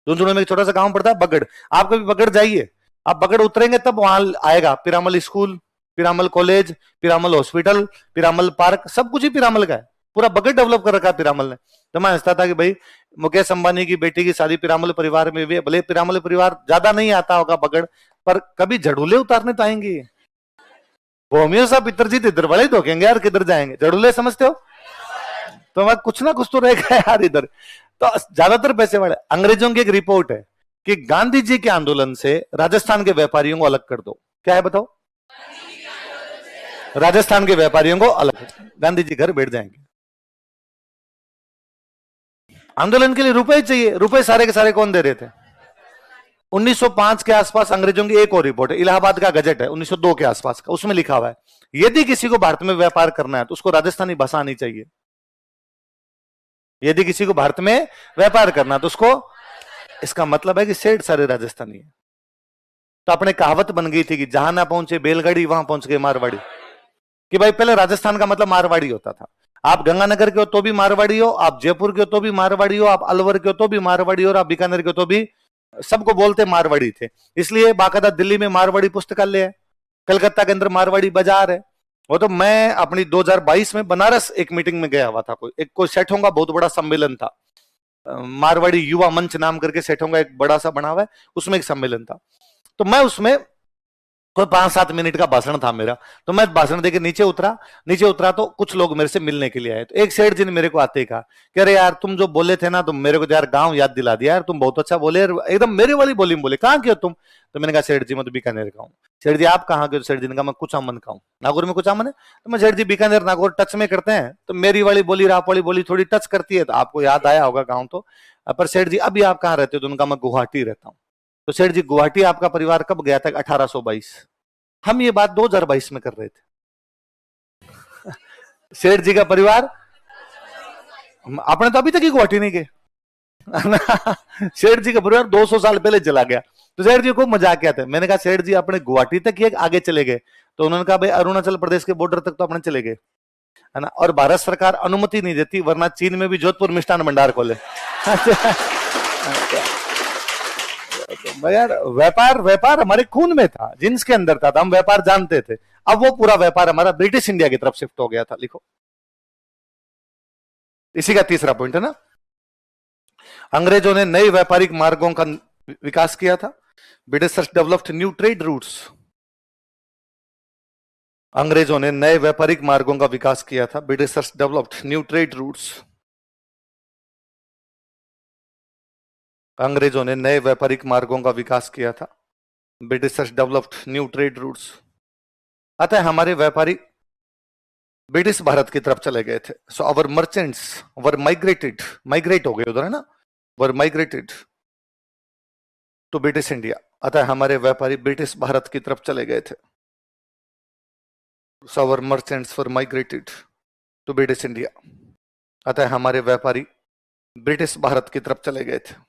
Speaker 1: झुंझुनू में एक छोटा सा गांव पड़ता है बगड़, आप कभी बगड़ जाइए, आप बगड़ उतरेंगे तब वहां आएगा Piramal school, Piramal college, Piramal hospital, Piramal park, सब कुछ ही पिरामल का है, पूरा बगड़ डेवलप कर रखा है पिरामल ने। तो मैं हंसता था कि भाई मुकेश अंबानी की बेटी की शादी पिरामल परिवार में भी, भले पिरामल परिवार ज्यादा नहीं आता होगा बगड़, पर कभी झड़ूले उतारने तो आएंगे। भूमियों साहब पितरजीत इधर वाले धोखेंगे यार, किधर जाएंगे? झड़ूले समझते हो? तो मैं कुछ ना कुछ तो रहेगा यार इधर। तो ज्यादातर पैसे वाले। अंग्रेजों की एक रिपोर्ट है कि गांधी जी के आंदोलन से राजस्थान के व्यापारियों को अलग कर दो। क्या है बताओ? राजस्थान के व्यापारियों को अलग, गांधी जी घर बैठ जाएंगे। आंदोलन के लिए रुपए चाहिए, रुपए सारे के सारे कौन दे रहे थे? 1905 के आसपास अंग्रेजों की एक और रिपोर्ट है, इलाहाबाद का गजट है 1902 के आसपास का, उसमें लिखा हुआ है यदि किसी को भारत में व्यापार करना है तो उसको राजस्थानी भाषा आनी चाहिए। यदि किसी को भारत में व्यापार करना तो उसको, इसका मतलब है कि सेठ सारे राजस्थानी है। तो अपने कहावत बन गई थी कि जहां ना पहुंचे बैलगाड़ी वहां पहुंच गए मारवाड़ी, कि भाई पहले राजस्थान का मतलब मारवाड़ी होता था। आप गंगानगर के हो तो भी मारवाड़ी हो, आप जयपुर के हो तो भी मारवाड़ी हो, आप अलवर के हो तो भी मारवाड़ी हो, और आप बीकानेर के हो तो भी, सबको बोलते मारवाड़ी थे। इसलिए बाकायदा दिल्ली में मारवाड़ी पुस्तकालय है, कलकत्ता के अंदर मारवाड़ी बाजार है। वो तो मैं अपनी 2022 में बनारस एक मीटिंग में गया हुआ था, कोई सेठों का बहुत बड़ा सम्मेलन था, मारवाड़ी युवा मंच नाम करके सेठों का एक बड़ा सा बना हुआ है, उसमें एक सम्मेलन था। तो मैं उसमें कोई 5-7 मिनट का भाषण था मेरा, तो मैं भाषण देके नीचे उतरा तो कुछ लोग मेरे से मिलने के लिए आए। तो एक सेठ जी ने मेरे को आते ही कहा कि अरे यार तुम जो बोले थे ना, तुम मेरे को यार गांव याद दिला दिया यार, तुम बहुत अच्छा बोले, एकदम मेरी वाली बोली में बोले, कहाँ के हो तुम? तो मैंने कहा सेठ जी मैं तो बीकानेर का हूँ। सेठ जी आप कहाँ के हो? सेठ जी ने कहा मैं कुचामन का हूँ। नागौर में कुचामन है? तो मैं सेठ जी बीकानेर नागौर टच में करते हैं, तो मेरी वाली बोली राप वाली बोली थोड़ी टच करती है, तो आपको याद आया होगा गाँव। तो पर सेठ जी अभी आप कहाँ रहते हो? तो उनका मैं गुवाहाटी रहता हूँ। तो सेठ जी गुवाहाटी आपका परिवार कब गया था? 1822। हम ये बात 2022 में कर रहे थे। सेठ जी का परिवार, आपने तो अभी तक ही गुवाहाटी नहीं गए। सेठ जी का परिवार 200 साल पहले चला गया। तो सेठ जी को मजाक आता है। मैंने कहा सेठ जी अपने गुवाहाटी तक ही आगे चले गए? तो उन्होंने कहा भाई अरुणाचल प्रदेश के बॉर्डर तक तो अपने चले गए, है ना, और भारत सरकार अनुमति नहीं देती, वरना चीन में भी जोधपुर मिष्ठान भंडार खोले। यार व्यापार, व्यापार हमारे खून में था, जिन्स के अंदर था, हम व्यापार जानते थे। अब वो पूरा व्यापार हमारा ब्रिटिश इंडिया की तरफ शिफ्ट हो गया था। लिखो, इसी का तीसरा पॉइंट है ना, अंग्रेजों ने नए व्यापारिक मार्गों का विकास किया था। Britishers developed new trade routes. अंग्रेजों ने नए व्यापारिक मार्गों का विकास किया था। Britishers developed new trade routes. अंग्रेजों ने नए व्यापारिक मार्गों का विकास किया था। Britishers developed new trade routes. अतः हमारे व्यापारी ब्रिटिश भारत की तरफ चले गए थे। So our merchants were migrated, migrate हो गए उधर, है ना, were migrated to British India. अतः हमारे व्यापारी ब्रिटिश भारत की तरफ चले गए थे। So our merchants were migrated to British India. अतः हमारे व्यापारी ब्रिटिश भारत की तरफ चले गए थे।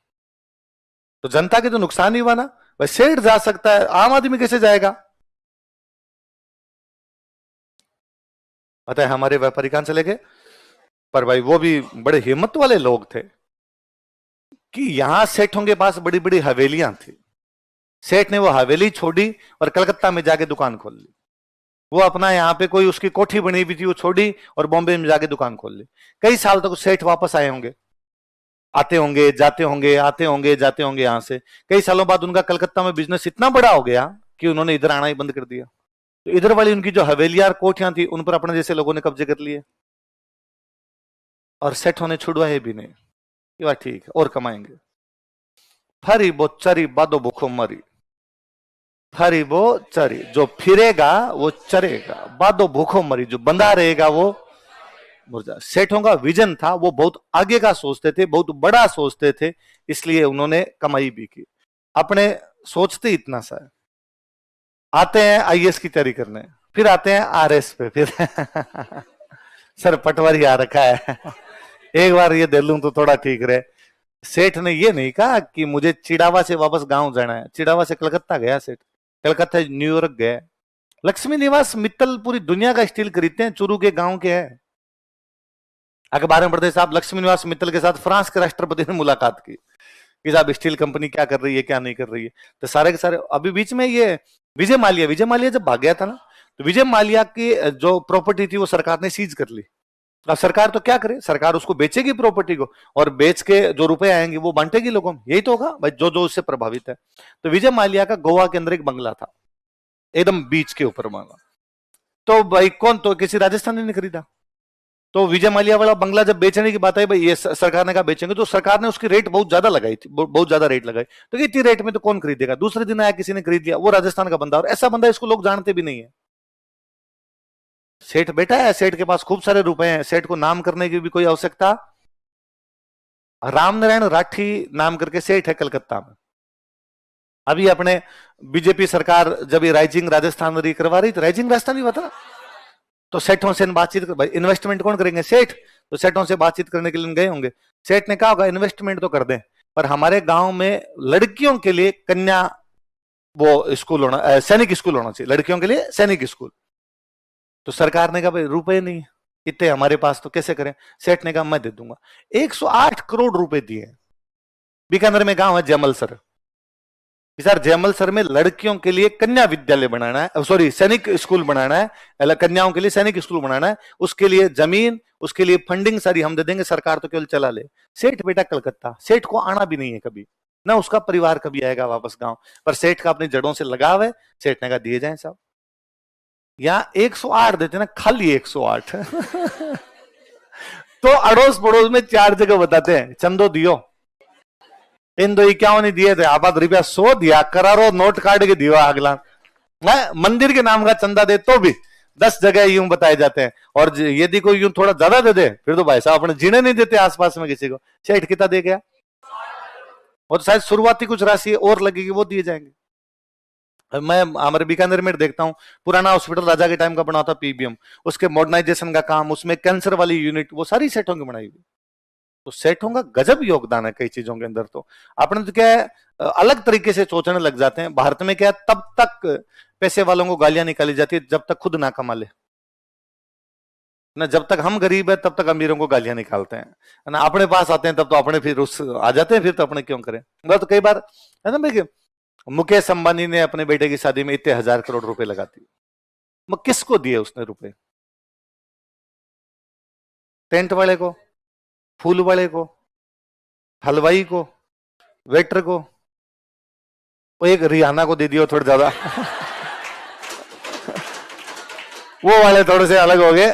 Speaker 1: तो जनता के तो नुकसान ही हुआ ना भाई। सेठ जा सकता है, आम आदमी कैसे जाएगा? अतः हमारे व्यापारी कहां चले गए? पर भाई वो भी बड़े हिम्मत वाले लोग थे कि यहां सेठों के पास बड़ी बड़ी हवेलियां थी। सेठ ने वो हवेली छोड़ी और कलकत्ता में जाके दुकान खोल ली। वो अपना यहाँ पे कोई उसकी कोठी बनी हुई थी वो छोड़ी और बॉम्बे में जाके दुकान खोल ली। कई साल तक सेठ वापस आए होंगे, आते होंगे जाते होंगे, आते होंगे जाते होंगे। यहां से कई सालों बाद उनका कलकत्ता में बिजनेस इतना बड़ा हो गया कि उन्होंने इधर आना ही बंद कर दिया। तो इधर वाली उनकी जो हवेलियां और कोठियां थी उन पर अपने जैसे लोगों ने कब्जे कर लिए, और सेठों ने छुड़वाए भी नहीं। ये बात ठीक है, और कमाएंगे। फरी बो चरी बादो भूखो मरी। फरी वो चरी, जो फिरेगा वो चरेगा, बादो भूखो मरी, जो बंधा रहेगा वो मुर्जा। सेठों का विजन था, वो बहुत आगे का सोचते थे, बहुत बड़ा सोचते थे, इसलिए उन्होंने कमाई भी की। अपने सोचते इतना सा है। आते हैं आईएएस की तैयारी करने, फिर आते हैं आरएस पे, फिर सर पटवारी आ रखा है, एक बार ये दे लूं तो थोड़ा ठीक रहे। सेठ ने ये नहीं कहा कि मुझे चिड़ावा से वापस गांव जाना है। चिड़ावा से कलकत्ता गया सेठ, कलकत्ता न्यूयॉर्क गया। लक्ष्मी निवास मित्तल पूरी दुनिया का स्टील खरीदते हैं, चूरू के गांव के है। अखबार में पढ़ते साहब लक्ष्मी निवास मित्तल के साथ फ्रांस के राष्ट्रपति ने मुलाकात की कि साहब स्टील कंपनी क्या कर रही है क्या नहीं कर रही है। तो सारे के सारे, अभी बीच में ये विजय माल्या जब भाग गया था ना, तो विजय माल्या की जो प्रॉपर्टी थी वो सरकार ने सीज कर ली। अब सरकार तो क्या करे, सरकार उसको बेचेगी प्रॉपर्टी को, और बेच के जो रुपए आएंगे वो बांटेगी लोगों में। यही तो होगा भाई, जो जो उससे प्रभावित है। तो विजय माल्या का गोवा के अंदर एक बंगला था, एकदम बीच के ऊपर बंगला। तो भाई कौन, तो किसी राजस्थानी ने खरीदा। तो विजय माल्या वाला बंगला जब बेचने की बात आई, भाई ये सरकार ने कहा बेचेंगे, तो सरकार ने उसकी रेट बहुत ज्यादा लगाई थी, बहुत ज्यादा रेट लगाई। तो इतनी रेट में तो कौन खरीदेगा। दूसरे दिन आया किसी ने खरीद लिया, वो राजस्थान का बंदा, और ऐसा बंदा इसको लोग जानते भी नहीं है। सेठ बैठा है, सेठ के पास खूब सारे रुपए हैं, सेठ को नाम करने की भी कोई आवश्यकता। रामनारायण राठी नाम करके सेठ है कलकत्ता में, अभी अपने बीजेपी सरकार जब ये राइजिंग राजस्थान करवा रही, तो राइजिंग राजस्थान ही बता, तो सेठों से बातचीत भाई इन्वेस्टमेंट कौन करेंगे? सेठ। तो सेठों से बातचीत करने के लिए गए होंगे, सेठ ने कहा होगा इन्वेस्टमेंट तो कर दें, पर हमारे गांव में लड़कियों के लिए कन्या वो स्कूल होना, सैनिक स्कूल होना चाहिए, लड़कियों के लिए सैनिक स्कूल। तो सरकार ने कहा भाई रुपए नहीं इतने हमारे पास, तो कैसे करें? सेठ ने कहा मैं दे दूंगा। 108 करोड़ रुपए दिए। बीकानेर में गांव है जयमलसर, सर जयमलसर में लड़कियों के लिए कन्या विद्यालय बनाना है, सॉरी सैनिक स्कूल बनाना है, कन्याओं के लिए सैनिक स्कूल बनाना है, उसके लिए जमीन, उसके लिए फंडिंग सारी हम दे देंगे, सरकार तो केवल चला ले। सेठ बेटा कलकत्ता, सेठ को आना भी नहीं है कभी, ना उसका परिवार कभी आएगा वापस गांव, पर सेठ का अपनी जड़ों से लगाव है। सेठ ने कहा दिए जाए साहब। यहां 108 देते ना, खाली 108 तो अड़ोस पड़ोस में 4 जगह बताते हैं चंदो दियो, इन दो 51 दिए थे, आबाद रुपया 100 दिया, करारो नोट काट के दियो अगला। मंदिर के नाम का चंदा दे तो भी 10 जगह यूं बताए जाते हैं, और यदि कोई यूं थोड़ा ज्यादा दे दे फिर तो भाई साहब अपने जीने नहीं देते आसपास में किसी को। सेठ कितना दे गया, और शायद शुरुआती कुछ राशि और लगेगी वो दिए जाएंगे। मैं हमारे बीकानेर में देखता हूं, पुराना हॉस्पिटल राजा के टाइम का बना था पीबीएम, उसके मॉडर्नाइजेशन का काम, उसमें कैंसर वाली यूनिट, वो सारी सेठों की बनाई हुई। तो सेठों का गजब योगदान है कई चीजों के अंदर। तो आपने तो क्या है, अलग तरीके से सोचने लग जाते हैं। भारत में क्या है, तब तक पैसे वालों को गालियां निकाली जाती है जब तक खुद ना कमा ले ना, जब तक हम गरीब है तब तक अमीरों को गालियां निकालते हैं ना, अपने पास आते हैं तब तो अपने फिर उस आ जाते हैं, फिर तो अपने क्यों करें। तो कई बार है ना भाई, मुकेश अंबानी ने अपने बेटे की शादी में इतने 1000 करोड़ रुपए लगा दिए, वो किसको दिए उसने रुपए? टेंट वाले को, फूल वाले को, हलवाई को, वेटर को, वो एक रियाना को दे दियो थोड़ा ज्यादा वो वाले थोड़े से अलग हो गए,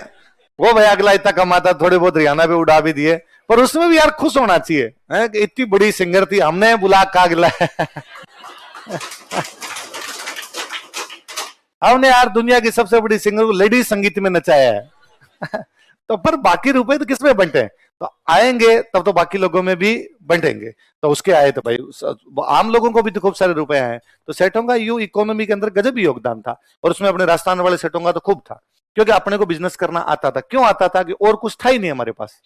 Speaker 1: वो भाई अगला इतना कमाता, थोड़े बहुत रियाना पे उड़ा भी दिए, पर उसमें भी यार खुश होना चाहिए है? कि इतनी बड़ी सिंगर थी, हमने बुला का अगला हमने यार दुनिया की सबसे बड़ी सिंगर को लेडीज संगीत में नचाया है तो पर बाकी रुपए तो किसमें बंटे हैं? तो आएंगे तब तो बाकी लोगों में भी बंटेंगे, तो उसके आए तो भाई आम लोगों को भी तो खूब सारे रुपए आए। तो सेठों का यू इकोनॉमी के अंदर गजब ही योगदान था, और उसमें अपने राजस्थान वाले सेठों का तो खूब था, क्योंकि अपने को बिजनेस करना आता था। क्यों आता था? कि और कुछ था ही नहीं हमारे पास,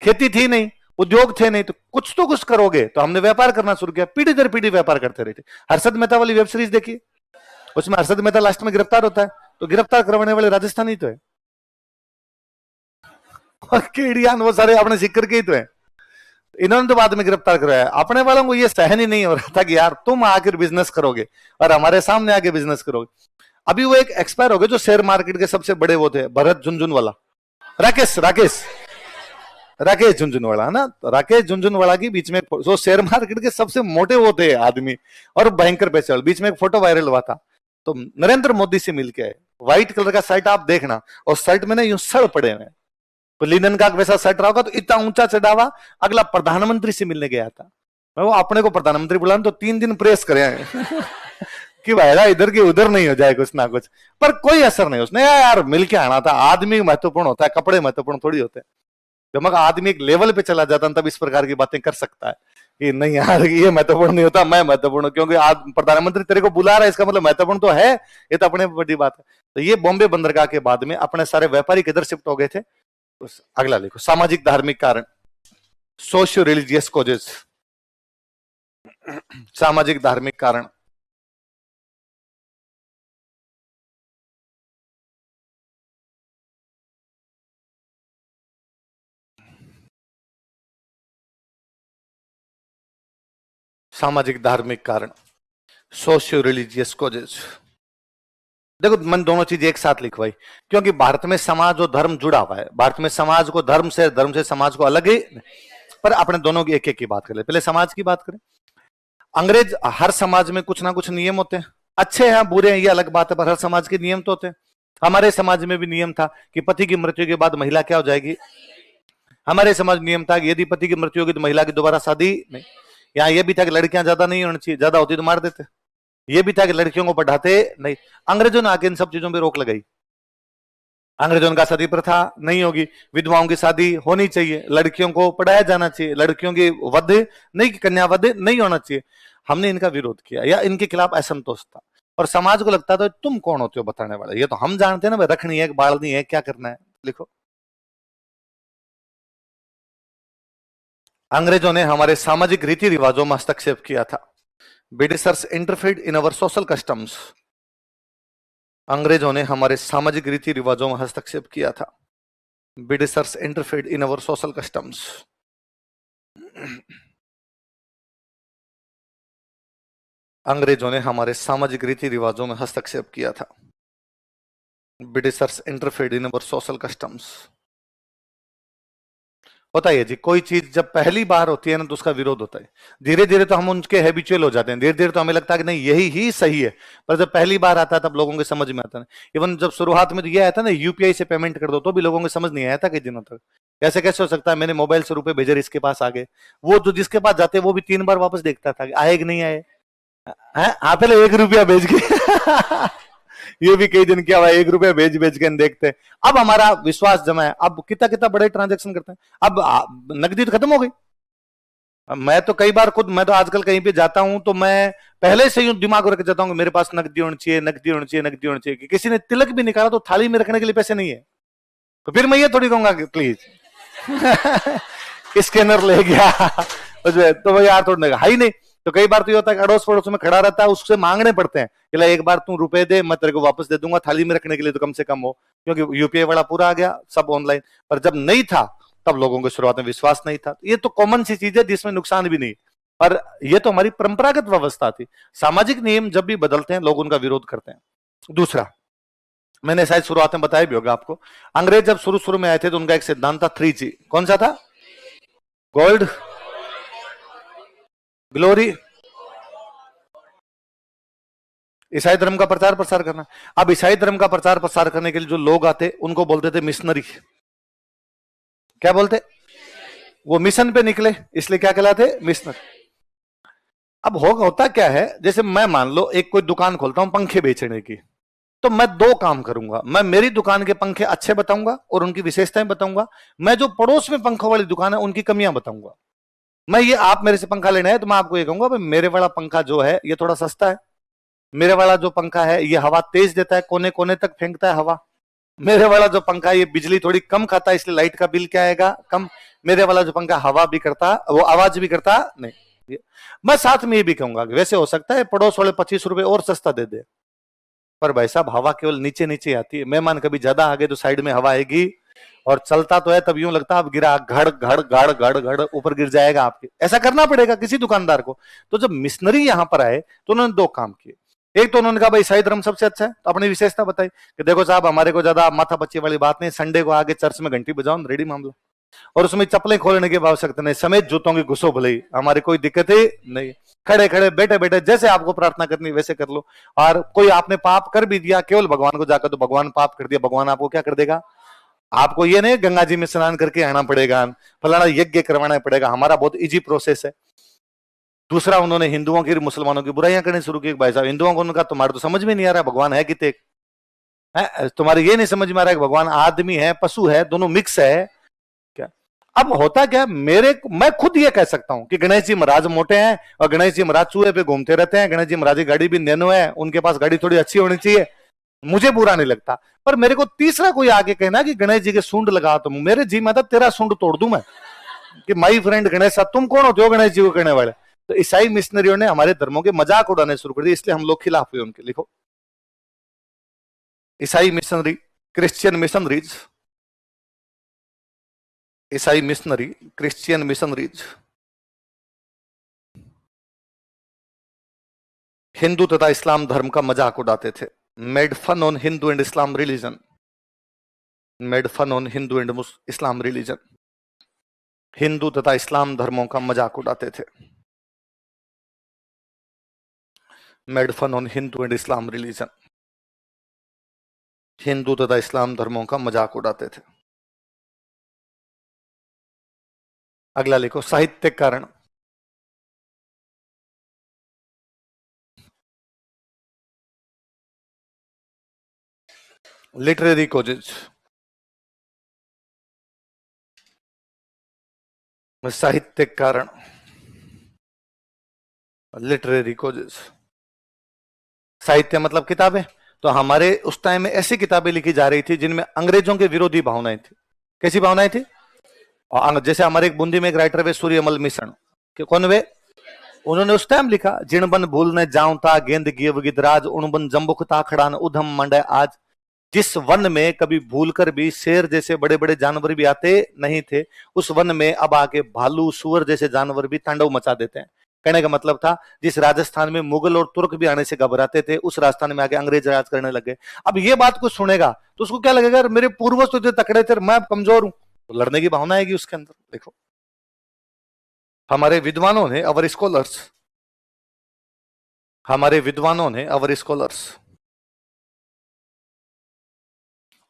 Speaker 1: खेती थी नहीं, उद्योग थे नहीं, तो कुछ करोगे, तो हमने व्यापार करना शुरू किया, पीढ़ी दर पीढ़ी व्यापार करते रहे थे। हर्षद मेहता वाली वेब सीरीज देखिए, उसमें हर्षद मेहता लास्ट में गिरफ्तार होता है, तो गिरफ्तार करवाने वाले राजस्थानी तो है, कीड़ियान वो सारे अपने सिक्कर के ही तो है। इन्होंने तो बाद में गिरफ्तार कराया। अपने वालों को ये सहन ही नहीं हो रहा था कि यार तुम आकर बिजनेस करोगे और हमारे सामने आके बिजनेस करोगे। अभी वो एक एक्सपायर हो गए जो शेयर मार्केट के सबसे बड़े वो थे, भरत झुनझुनवाला, राकेश राकेश राकेश झुनझुनवाला है ना, राकेश झुनझुनवाला की बीच में जो शेयर मार्केट के सबसे मोटे वो थे आदमी और भयंकर पैसे वाले, बीच में एक फोटो वायरल हुआ था, तो नरेंद्र मोदी से मिलके आए, व्हाइट कलर का शर्ट आप देखना, और शर्ट में ना यूं सड़ पड़े हुए, तो लिनन का वैसा शर्ट रहा होगा, तो इतना ऊंचा चढ़ावा, अगला प्रधानमंत्री से मिलने गया था। वो अपने को प्रधानमंत्री बुलाने तो 3 दिन प्रेस करे कि भाई इधर की उधर नहीं हो जाए कुछ ना कुछ, पर कोई असर नहीं उसने, यार मिलके आना था। आदमी महत्वपूर्ण होता है, कपड़े महत्वपूर्ण थोड़ी होते हैं। जब मगर आदमी एक लेवल पे चला जाता है तब इस प्रकार की बातें कर सकता है कि नहीं यार ये महत्वपूर्ण नहीं होता, मैं महत्वपूर्ण, क्योंकि आज प्रधानमंत्री तेरे को बुला रहा है, इसका मतलब महत्वपूर्ण तो है, ये तो अपने बड़ी बात है। तो ये बॉम्बे बंदरगाह के बाद में अपने सारे व्यापारी किधर शिफ्ट हो गए थे? अगला लिखो, सामाजिक धार्मिक कारण, सोशियो रिलीजियस कॉजेज, सामाजिक धार्मिक कारण। सामाजिक धार्मिक कारण, सोशियो रिलीजियस कॉजेज। देखो मन दोनों चीज एक साथ लिखवाई, क्योंकि भारत में समाज और धर्म जुड़ा हुआ है। भारत में समाज को धर्म से समाज को अलग ही, पर अपने दोनों की एक एक की बात कर ले। पहले समाज की बात करें। अंग्रेज, हर समाज में कुछ ना कुछ नियम होते हैं, अच्छे हैं बुरे हैं ये अलग बात है, पर हर समाज के नियम तो होते हैं। हमारे समाज में भी नियम था कि पति की मृत्यु के बाद महिला क्या हो जाएगी। हमारे समाज नियम था कि यदि पति की मृत्यु होगी तो महिला की दोबारा शादी नहीं। यहाँ यह भी था कि लड़कियां ज्यादा नहीं होनी चाहिए, ज्यादा होती तो मार देते। ये भी था कि लड़कियों को पढ़ाते नहीं। अंग्रेजों ने आके इन सब चीजों पर रोक लगाई। अंग्रेजों का सती प्रथा नहीं होगी, विधवाओं की शादी होनी चाहिए, लड़कियों को पढ़ाया जाना चाहिए, लड़कियों की वध नहीं, कन्या वध नहीं होना चाहिए। हमने इनका विरोध किया या इनके खिलाफ असंतोष था, और समाज को लगता था तुम कौन होते हो बताने वाले, ये तो हम जानते हैं ना भाई, रखनी है बाढ़नी है क्या करना है, लिखो। अंग्रेजों ने हमारे सामाजिक रीति रिवाजों में हस्तक्षेप किया था। Britishers interfered in our social customs. अंग्रेजों ने हमारे सामाजिक रीति रिवाजों में हस्तक्षेप किया था। Britishers interfered in our social customs. अंग्रेजों ने हमारे सामाजिक रीति रिवाजों में हस्तक्षेप किया था। Britishers interfered in our social customs. होता है जी, कोई चीज जब पहली बार होती है ना तो उसका विरोध होता है। धीरे धीरे तो हम उनके हैबिचुअल हो जाते हैं, धीरे धीरे तो हमें लगता है कि नहीं यही ही सही है, पर जब पहली बार आता है तब लोगों के समझ में आता है। इवन जब शुरुआत में तो ये आया था ना यूपीआई से पेमेंट कर दो, तो भी लोगों को समझ नहीं आया था कई दिनों तक, कैसे कैसे हो सकता है, मैंने मोबाइल से रुपए भेजे इसके पास आ गए। वो जो जिसके पास जाते वो भी 3 बार वापस देखता था आए कि नहीं आए। पहले 1 रुपया भेज के ये भी कई दिन क्या हुआ, 1 रुपया भेज भेज के देखते हैं। अब हमारा विश्वास जमा है, अब कितना कितना बड़े ट्रांजेक्शन करते हैं। अब नकदी तो खत्म हो गई। मैं तो कई बार खुद, मैं तो आजकल कहीं पे जाता हूं तो मैं पहले से ही दिमाग रख जाता हूं मेरे पास नकदी होनी चाहिए, नकदी होनी चाहिए, नकदी होनी चाहिए। कि किसी ने तिलक भी निकाला तो थाली में रखने के लिए पैसे नहीं है, तो फिर मैं ये थोड़ी कहूंगा कि प्लीज स्कैनर ले गया तो वो यार थोड़ा है ही नहीं। तो कई बार तो ये होता है कि अड़ोस पड़ोस में खड़ा रहता है, उससे मांगने पड़ते हैं कि एक बार तू रुपए दे, मैं तेरे को वापस दे दूंगा, थाली में रखने के लिए तो कम से कम हो, क्योंकि यूपीआई वाला पूरा आ गया सब ऑनलाइन। पर जब नहीं था तब लोगों को शुरुआत में विश्वास नहीं था। ये तो कॉमन सी चीज है जिसमें नुकसान भी नहीं, पर ये तो हमारी परंपरागत व्यवस्था थी। सामाजिक नियम जब भी बदलते हैं लोग उनका विरोध करते हैं। दूसरा, मैंने शायद शुरुआत में बताया भी होगा आपको, अंग्रेज जब शुरू शुरू में आए थे तो उनका एक सिद्धांत था 3G। कौन सा था? गोल्ड, ग्लोरी, ईसाई धर्म का प्रचार प्रसार करना। अब ईसाई धर्म का प्रचार प्रसार करने के लिए जो लोग आते उनको बोलते थे मिशनरी। क्या बोलते? वो मिशन पे निकले इसलिए क्या कहलाते? मिशनरी। अब होता क्या है, जैसे मैं मान लो एक कोई दुकान खोलता हूं पंखे बेचने की, तो मैं 2 काम करूंगा। मैं मेरी दुकान के पंखे अच्छे बताऊंगा और उनकी विशेषताएं बताऊंगा। मैं जो पड़ोस में पंखों वाली दुकान है उनकी कमियां बताऊंगा। मैं ये, आप मेरे से पंखा लेना है तो मैं आपको ये कहूंगा भाई मेरे वाला पंखा जो है ये थोड़ा सस्ता है, मेरे वाला जो पंखा है ये हवा तेज देता है, कोने कोने तक फेंकता है हवा। मेरे वाला जो पंखा है ये बिजली थोड़ी कम खाता है इसलिए लाइट का बिल क्या आएगा? कम। मेरे वाला जो पंखा हवा भी करता, वो आवाज भी करता नहीं। मैं साथ में ये भी कहूंगा कि वैसे हो सकता है पड़ोस वाले 25 रुपए और सस्ता दे दे, पर भाई साहब हवा केवल नीचे नीचे आती है। मेहमान कभी ज्यादा आ गए तो साइड में हवा आएगी, और चलता तो है तब यूं लगता है अब गिरा, घड़ घड़ घड़ घड़ घड़ ऊपर गिर जाएगा आपके। ऐसा करना पड़ेगा किसी दुकानदार को। तो जब मिशनरी यहां पर आए तो उन्होंने 2 काम किए। एक तो उन्होंने कहा भाई ईसाई धर्म सबसे अच्छा है, तो अपनी विशेषता बताई कि देखो साहब हमारे को ज्यादा माथा पच्ची वाली बात नहीं, संडे को आगे चर्च में घंटी बजाओ, रेडी मामला। और उसमें चप्पलें खोलने की आवश्यकता नहीं, समेत जूतों की घुसो भले ही, हमारी कोई दिक्कत ही नहीं। खड़े खड़े बैठे बैठे जैसे आपको प्रार्थना करनी वैसे कर लो। और कोई आपने पाप कर भी दिया केवल भगवान को जाकर, तो भगवान पाप कर दिया, भगवान आपको क्या कर देगा? आपको ये नहीं गंगा जी में स्नान करके आना पड़ेगा, फलाना यज्ञ करवाना पड़ेगा, हमारा बहुत इजी प्रोसेस है। दूसरा, उन्होंने हिंदुओं की मुसलमानों की बुराइयां करनी शुरू की। भाई साहब हिंदुओं को उनका तुम्हारे तो समझ में नहीं आ रहा भगवान है कितने है, तुम्हारे ये नहीं समझ में आ रहा है कि भगवान आदमी है पशु है दोनों मिक्स है क्या? अब होता क्या, मैं खुद ये कह सकता हूं कि गणेश जी महाराज मोटे हैं और गणेश जी महाराज चूहे पे घूमते रहते हैं, गणेश जी महाराज की गाड़ी भी नैनो है, उनके पास गाड़ी थोड़ी अच्छी होनी चाहिए, मुझे बुरा नहीं लगता। पर मेरे को तीसरा कोई आगे कहना कि गणेश जी के सूंड लगा, तो मेरे जी में तेरा सूंड तोड़ दूं मैं, कि माई फ्रेंड गणेश साहब तुम कौन होते हो गणेश जी को कहने वाले? तो ईसाई मिशनरियों ने हमारे धर्मों के मजाक उड़ाने शुरू कर दिए, इसलिए हम लोग खिलाफ हुए उनके। लिखो, ईसाई मिशनरी, क्रिश्चियन मिशनरीज, ईसाई मिशनरी, क्रिश्चियन मिशनरीज हिंदू तथा इस्लाम धर्म का मजाक उड़ाते थे। Made fun on Hindu and Islam religion, made fun on Hindu and Islam religion, Hindu तथा इस्लाम धर्मों का मजाक उड़ाते थे। Made fun on Hindu and Islam religion, Hindu तथा इस्लाम धर्मों का मजाक उड़ाते थे। अगला लिखो, साहित्यिक कारण। लिटरेरी कोजेज, साहित्यिक कारण। लिटरेरी कोजेस, साहित्य मतलब किताबें। तो हमारे उस टाइम में ऐसी किताबें लिखी जा रही थी जिनमें अंग्रेजों के विरोधी भावनाएं थी। कैसी भावनाएं थी? और जैसे हमारे एक बूंदी में एक राइटर वे सूर्यमल मिश्रण, कौन वे? उन्होंने उस टाइम लिखा, जिणबन भूलने जाऊं था गेंद गिव गिदराज, उणबन जम्बुक था खड़ान उधम मंडे आज। जिस वन में कभी भूलकर भी शेर जैसे बड़े बड़े जानवर भी आते नहीं थे, उस वन में अब आके भालू सुअर जैसे जानवर भी तांडव मचा देते हैं। कहने का मतलब था, जिस राजस्थान में मुगल और तुर्क भी आने से घबराते थे, उस राजस्थान में आके अंग्रेज राज करने लगे। अब ये बात को सुनेगा तो उसको क्या लगेगा, मेरे पूर्वज तो इतने तकड़े थे, मैं कमजोर हूं। तो लड़ने की भावना आएगी उसके अंदर। देखो, हमारे विद्वानों ने, अवर स्कॉलर्स, हमारे विद्वानों ने, अवर स्कॉलर्स,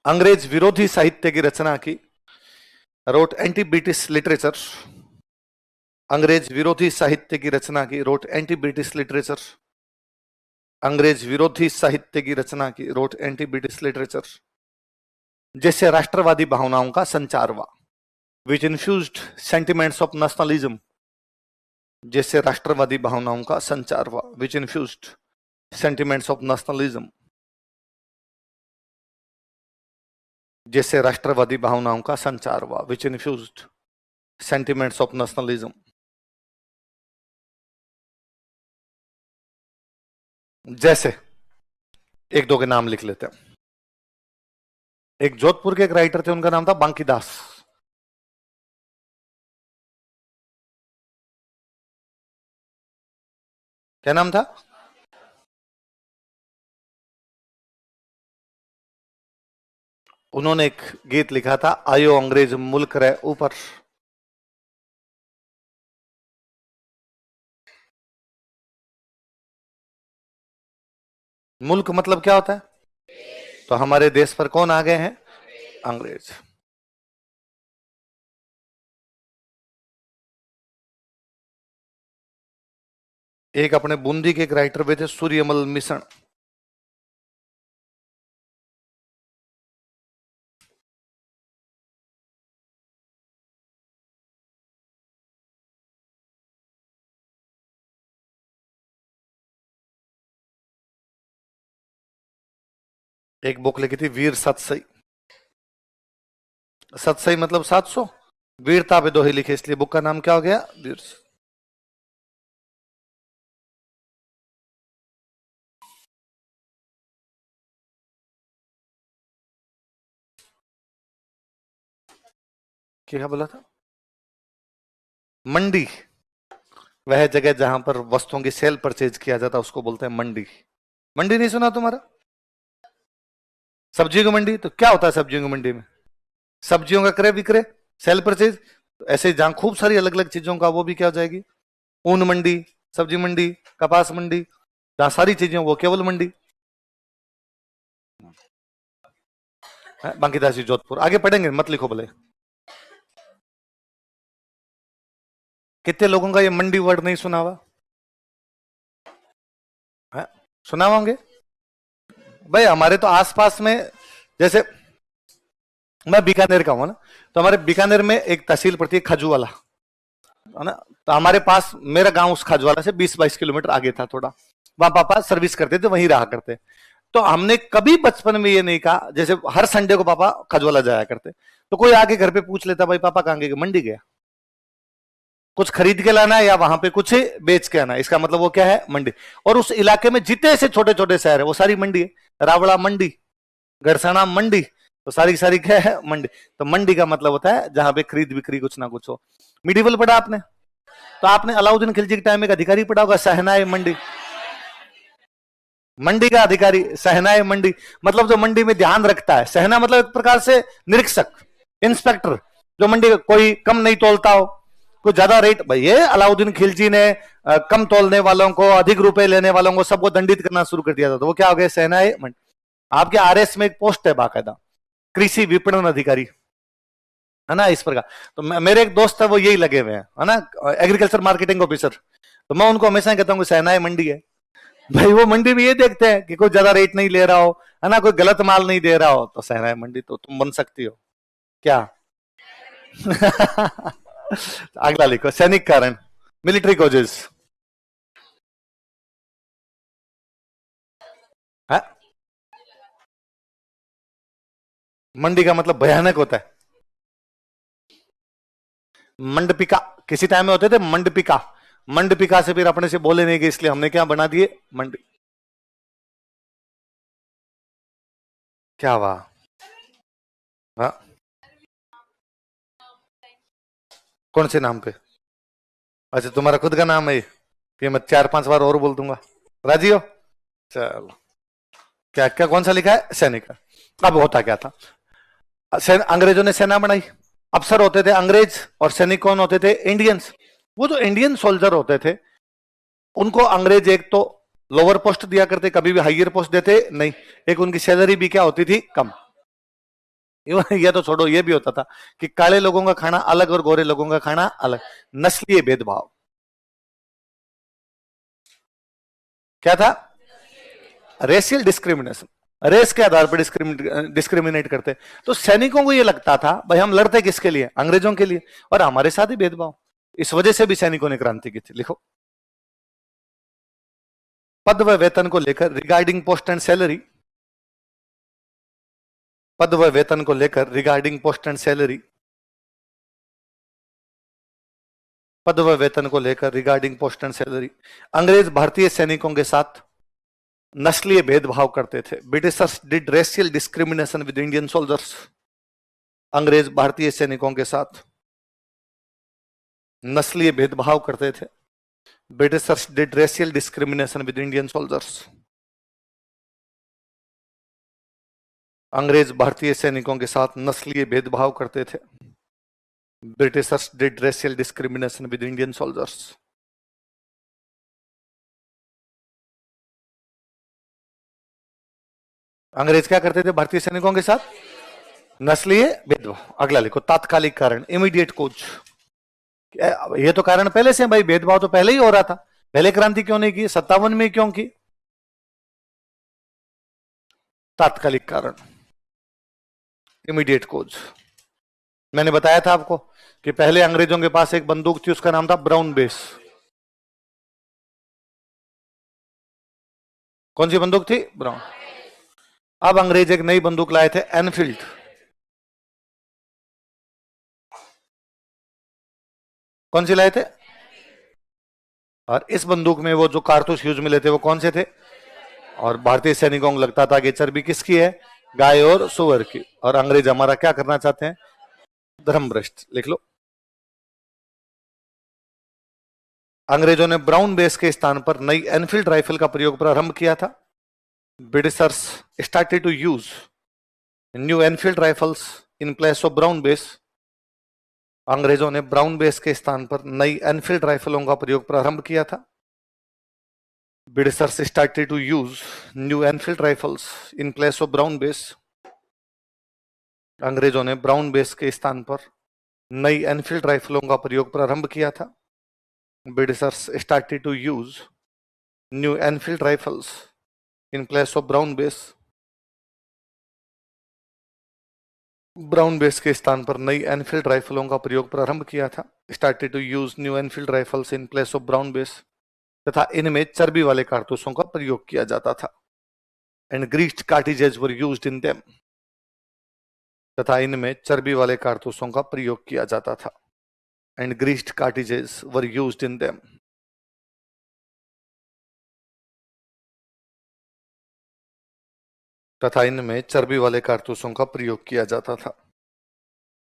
Speaker 1: अंग्रेज विरोधी साहित्य की रचना की, रोट एंटी ब्रिटिश लिटरेचर, अंग्रेज विरोधी साहित्य की रचना की, रोट एंटी ब्रिटिश लिटरेचर, अंग्रेज विरोधी साहित्य की रचना की, रोट एंटी ब्रिटिश लिटरेचर, जैसे राष्ट्रवादी भावनाओं का संचार हुआ, विच इन्फ्यूज्ड सेंटिमेंट्स ऑफ नेशनलिज्म, जैसे राष्ट्रवादी भावनाओं का संचार हुआ, विच इन्फ्यूज्ड सेंटिमेंट्स ऑफ नेशनलिज्म, जैसे राष्ट्रवादी भावनाओं का संचार हुआ, विच इन्फ्यूज्ड सेंटिमेंट्स ऑफ नेशनलिज्म। जैसे एक दो के नाम लिख लेते हैं। एक जोधपुर के एक राइटर थे, उनका नाम था बांकीदास। क्या नाम था? उन्होंने एक गीत लिखा था, आयो अंग्रेज मुल्क रे ऊपर। मुल्क मतलब क्या होता है? तो हमारे देश पर कौन आ गए हैं? अंग्रेज। एक अपने बूंदी के एक राइटर भी थे, सूर्यमल मिश्रण। एक बुक लिखी थी, वीर सतसई। सतसई मतलब 700, वीरता पे दोहे लिखे, इसलिए बुक का नाम क्या हो गया? वीर। क्या बोला था? मंडी, वह जगह जहां पर वस्तुओं की सेल परचेज किया जाता है उसको बोलते हैं मंडी। मंडी नहीं सुना तुम्हारा? सब्जियों की मंडी, तो क्या होता है सब्जियों की मंडी में? सब्जियों का क्रय विक्रय, सेल परचेज। तो ऐसे जहां खूब सारी अलग अलग चीजों का, वो भी क्या हो जाएगी? ऊन मंडी, सब्जी मंडी, कपास मंडी, जहां सारी चीजें वो केवल मंडी। बांकीदास जी, जोधपुर। आगे पढ़ेंगे, मत लिखो भले। कितने लोगों का ये मंडी वर्ड नहीं सुना हुआ है? सुना होंगे भाई। हमारे तो आसपास में, जैसे मैं बीकानेर का हूं ना, तो हमारे बीकानेर में एक तहसील पड़ती है खजुवाला, है ना। तो हमारे पास, मेरा गांव उस खजुवाला से 20-22 किलोमीटर आगे था थोड़ा, वहां पापा सर्विस करते थे, वहीं रहा करते। तो हमने कभी बचपन में ये नहीं कहा, जैसे हर संडे को पापा खजुवाला जाया करते, तो कोई आके घर पे पूछ लेता, भाई पापा कहां गए? मंडी गया। कुछ खरीद के लाना है या वहां पे कुछ बेच के आना है, इसका मतलब वो क्या है? मंडी। और उस इलाके में जितने से छोटे छोटे शहर है वो सारी मंडी है। रावड़ा मंडी, गड़साना मंडी, तो सारी सारी क्या है? मंडी। तो मंडी का मतलब होता है जहां पे खरीद बिक्री कुछ ना कुछ हो। मिडिवल पढ़ा आपने? तो आपने अलाउद्दीन खिलजी के टाइम में एक अधिकारी पढ़ा होगा, सहनाए मंडी। मंडी का अधिकारी, सहनाए मंडी, मतलब जो मंडी में ध्यान रखता है। सहना मतलब एक प्रकार से निरीक्षक, इंस्पेक्टर, जो मंडी कोई कम नहीं तोलता हो, कोई ज्यादा रेट। भाई ये अलाउद्दीन खिलजी ने कम तोलने वालों को, अधिक रुपए लेने वालों को, सबको दंडित करना शुरू कर दिया था। तो वो क्या हो गया? सहनाए मंडी। आपके आरएस में एक पोस्ट है बाकायदा, कृषि विपणन अधिकारी, है ना, इस प्रकार। तो मेरे एक दोस्त है, वो यही लगे हुए हैं, है ना, एग्रीकल्चर मार्केटिंग ऑफिसर। तो मैं उनको हमेशा कहता हूँ सहनाए मंडी है। भाई वो मंडी में ये देखते हैं कि कोई ज्यादा रेट नहीं ले रहा हो, है ना, कोई गलत माल नहीं दे रहा हो, तो सहनाए मंडी तो तुम बन सकती हो क्या? अगला लिखो, सैनिक कारण, मिलिट्री कोजेस। है? मंडी का मतलब भयानक होता है। मंडपिका किसी टाइम में होते थे, मंडपिका। मंडपिका से फिर अपने से बोले नहीं कि, इसलिए हमने क्या बना दिए, मंडी। क्या हुआ? हाँ, कौन से नाम पे? अच्छा, तुम्हारा खुद का नाम है ये? कि मैं 4-5 बार और बोल दूंगा? राजी हो? चलो। क्या क्या कौन सा लिखा है? सैनिक। अब होता क्या था, अंग्रेजों ने सेना बनाई, अफसर होते थे अंग्रेज, और सैनिक कौन होते थे? इंडियंस। वो जो इंडियन सोल्जर होते थे, उनको अंग्रेज एक तो लोअर पोस्ट दिया करते, कभी भी हाइयर पोस्ट देते नहीं। एक उनकी सैलरी भी क्या होती थी? कम। ये तो छोड़ो, ये भी होता था कि काले लोगों का खाना अलग और गोरे लोगों का खाना अलग। नस्लीय भेदभाव। क्या था? Racial discrimination. रेस के आधार पर डिस्क्रिमिनेट करते। तो सैनिकों को यह लगता था, भाई हम लड़ते किसके लिए? अंग्रेजों के लिए, और हमारे साथ ही भेदभाव। इस वजह से भी सैनिकों ने क्रांति की थी। लिखो, पद व वेतन को लेकर रिगार्डिंग पोस्ट एंड सैलरी। पद व वेतन को लेकर रिगार्डिंग पोस्ट एंड सैलरी। पद व वेतन को लेकर रिगार्डिंग पोस्ट एंड सैलरी। अंग्रेज भारतीय सैनिकों के साथ नस्लीय भेदभाव करते थे। Britishers did racial discrimination with Indian soldiers. अंग्रेज भारतीय सैनिकों के साथ नस्लीय भेदभाव करते थे। Britishers did racial discrimination with Indian soldiers. अंग्रेज भारतीय सैनिकों के साथ नस्लीय भेदभाव करते थे। Britishers did racial discrimination with Indian soldiers. अंग्रेज क्या करते थे भारतीय सैनिकों के साथ? नस्लीय भेदभाव। अगला लिखो, तात्कालिक कारण, इमीडिएट कोज। ये तो कारण पहले से भाई, भेदभाव तो पहले ही हो रहा था। पहले क्रांति क्यों नहीं की? 57 में क्यों की? तात्कालिक कारण, इमीडिएट कोज। मैंने बताया था आपको कि पहले अंग्रेजों के पास एक बंदूक थी, उसका नाम था ब्राउन बेस। कौन सी बंदूक थी? ब्राउन। अब अंग्रेज एक नई बंदूक लाए थे, एनफील्ड। कौन सी लाए थे? और इस बंदूक में वो जो कारतूस यूज मिले थे वो कौन से थे? और भारतीय सैनिकों को लगता था कि चर्बी किसकी है? गाय और सुअर की। और अंग्रेज हमारा क्या करना चाहते हैं? धर्म भ्रष्ट। लिख लो, अंग्रेजों ने ब्राउन बेस के स्थान पर नई एनफील्ड राइफल का प्रयोग प्रारंभ किया था। Britishers started to use new Enfield rifles in place of Brown Bess. अंग्रेजों ने ब्राउन बेस के स्थान पर नई एनफील्ड राइफलों का प्रयोग प्रारंभ किया था। Britishers started to use new Enfield rifles in place of brown base. अंग्रेजों ने ब्राउन बेस के स्थान पर नई एनफील्ड राइफलों का प्रयोग प्रारंभ किया था। Britishers started to use new Enfield rifles in place of brown base. Brown base के स्थान पर नई एनफील्ड राइफलों का प्रयोग प्रारंभ किया था। Started to use new Enfield rifles in place of brown base. तथा इनमें चर्बी वाले कारतूसों का प्रयोग किया जाता था। And greased cartridges were used in them. तथा इनमें चर्बी वाले कारतूसों का प्रयोग किया जाता था। And greased cartridges were used in them. तथा इनमें चर्बी वाले कारतूसों का प्रयोग किया जाता था।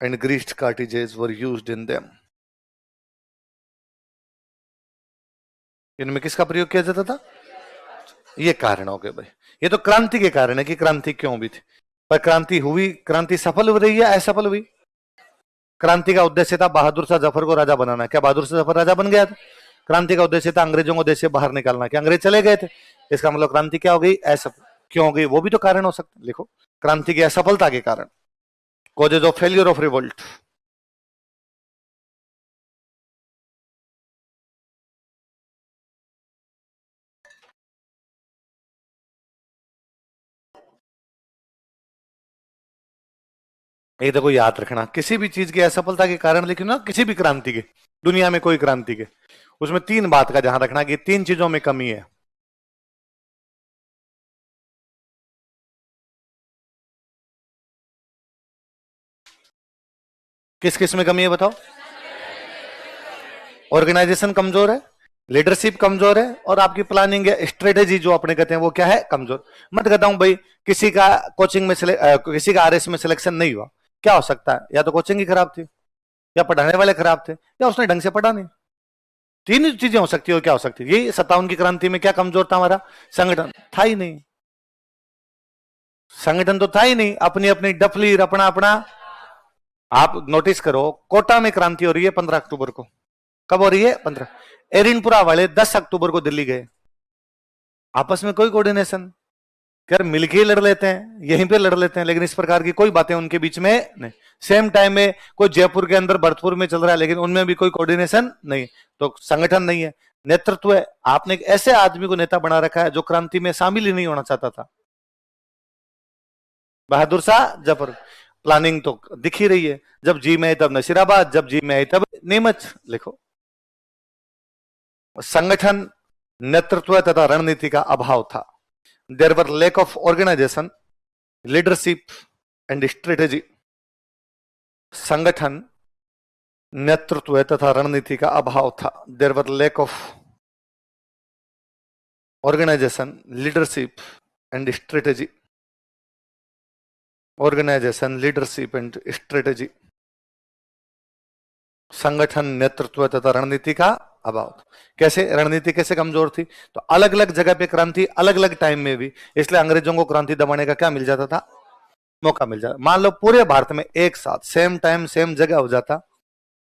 Speaker 1: And greased cartridges were used in them. इनमें किसका प्रयोग किया जाता था? ये कारण हो गए भाई। ये तो क्रांति के कारण है कि क्रांति क्यों भी थी। पर क्रांति हुई, क्रांति सफल हो रही है, असफल हुई? क्रांति का उद्देश्य था बहादुर शाह जफर को राजा बनाना। क्या बहादुर शाह जफर राजा बन गया था? क्रांति का उद्देश्य था अंग्रेजों को देश से बाहर निकालना। क्या अंग्रेज चले गए थे? इसका मतलब क्रांति क्या हो गई? असफल। क्यों हो गई? वो भी तो कारण हो सकता। लिखो, क्रांति की असफलता के कारण, causes of failure of revolt. ये देखो, याद रखना, किसी भी चीज की असफलता के कारण लिखना, किसी भी क्रांति के, दुनिया में कोई क्रांति के, उसमें 3 बात का ध्यान रखना कि 3 चीजों में कमी है। किस किस में कमी है बताओ? ऑर्गेनाइजेशन कमजोर है, लीडरशिप कमजोर है, और आपकी प्लानिंग है, स्ट्रेटेजी जो अपने कहते हैं वो क्या है, कमजोर। मत कहता हूं भाई किसी का कोचिंग में किसी का आरएस में सिलेक्शन नहीं हुआ, क्या हो सकता है? या तो कोचिंग ही खराब थी, या पढ़ाने वाले खराब थे, या उसने ढंग से पढ़ा नहीं। तीन चीजें हो सकती है, और क्या हो सकती है? ये 57 की क्रांति में क्या कमजोर था हमारा? संगठन था ही नहीं, संगठन तो था ही नहीं, अपनी अपनी डफलीर, अपना अपना। आप नोटिस करो, कोटा में क्रांति हो रही है 15 अक्टूबर को। कब हो रही है? 15। एरिनपुरा वाले 10 अक्टूबर को दिल्ली गए, आपस में कोई कोऑर्डिनेशन, यार मिलके लड़ लेते हैं, यहीं पे लड़ लेते हैं, लेकिन इस प्रकार की कोई बातें उनके बीच में नहीं। सेम टाइम में कोई जयपुर के अंदर भरतपुर में चल रहा है, लेकिन उनमें भी कोई कोऑर्डिनेशन नहीं। तो संगठन नहीं है, नेतृत्व है। आपने एक ऐसे आदमी को नेता बना रखा है जो क्रांति में शामिल ही नहीं होना चाहता था, बहादुर शाह जफर। प्लानिंग तो दिख ही रही है, जब जी में आई तब नसीराबाद, जब जी में आई तब नीमच। लिखो, संगठन, नेतृत्व तथा रणनीति का अभाव था। There were lack of organisation, leadership and strategy. संगठन, नेतृत्व तथा रणनीति का अभाव था। There were lack of organisation, leadership and strategy. Organisation, leadership and strategy. संगठन, नेतृत्व तथा रणनीति का अभाव। कैसे रणनीति कैसे कमजोर थी? तो अलग अलग जगह पे क्रांति, अलग अलग टाइम में भी, इसलिए अंग्रेजों को क्रांति दबाने का क्या मिल जाता था? मौका मिल जाता। मान लो पूरे भारत में एक साथ सेम टाइम सेम जगह हो जाता,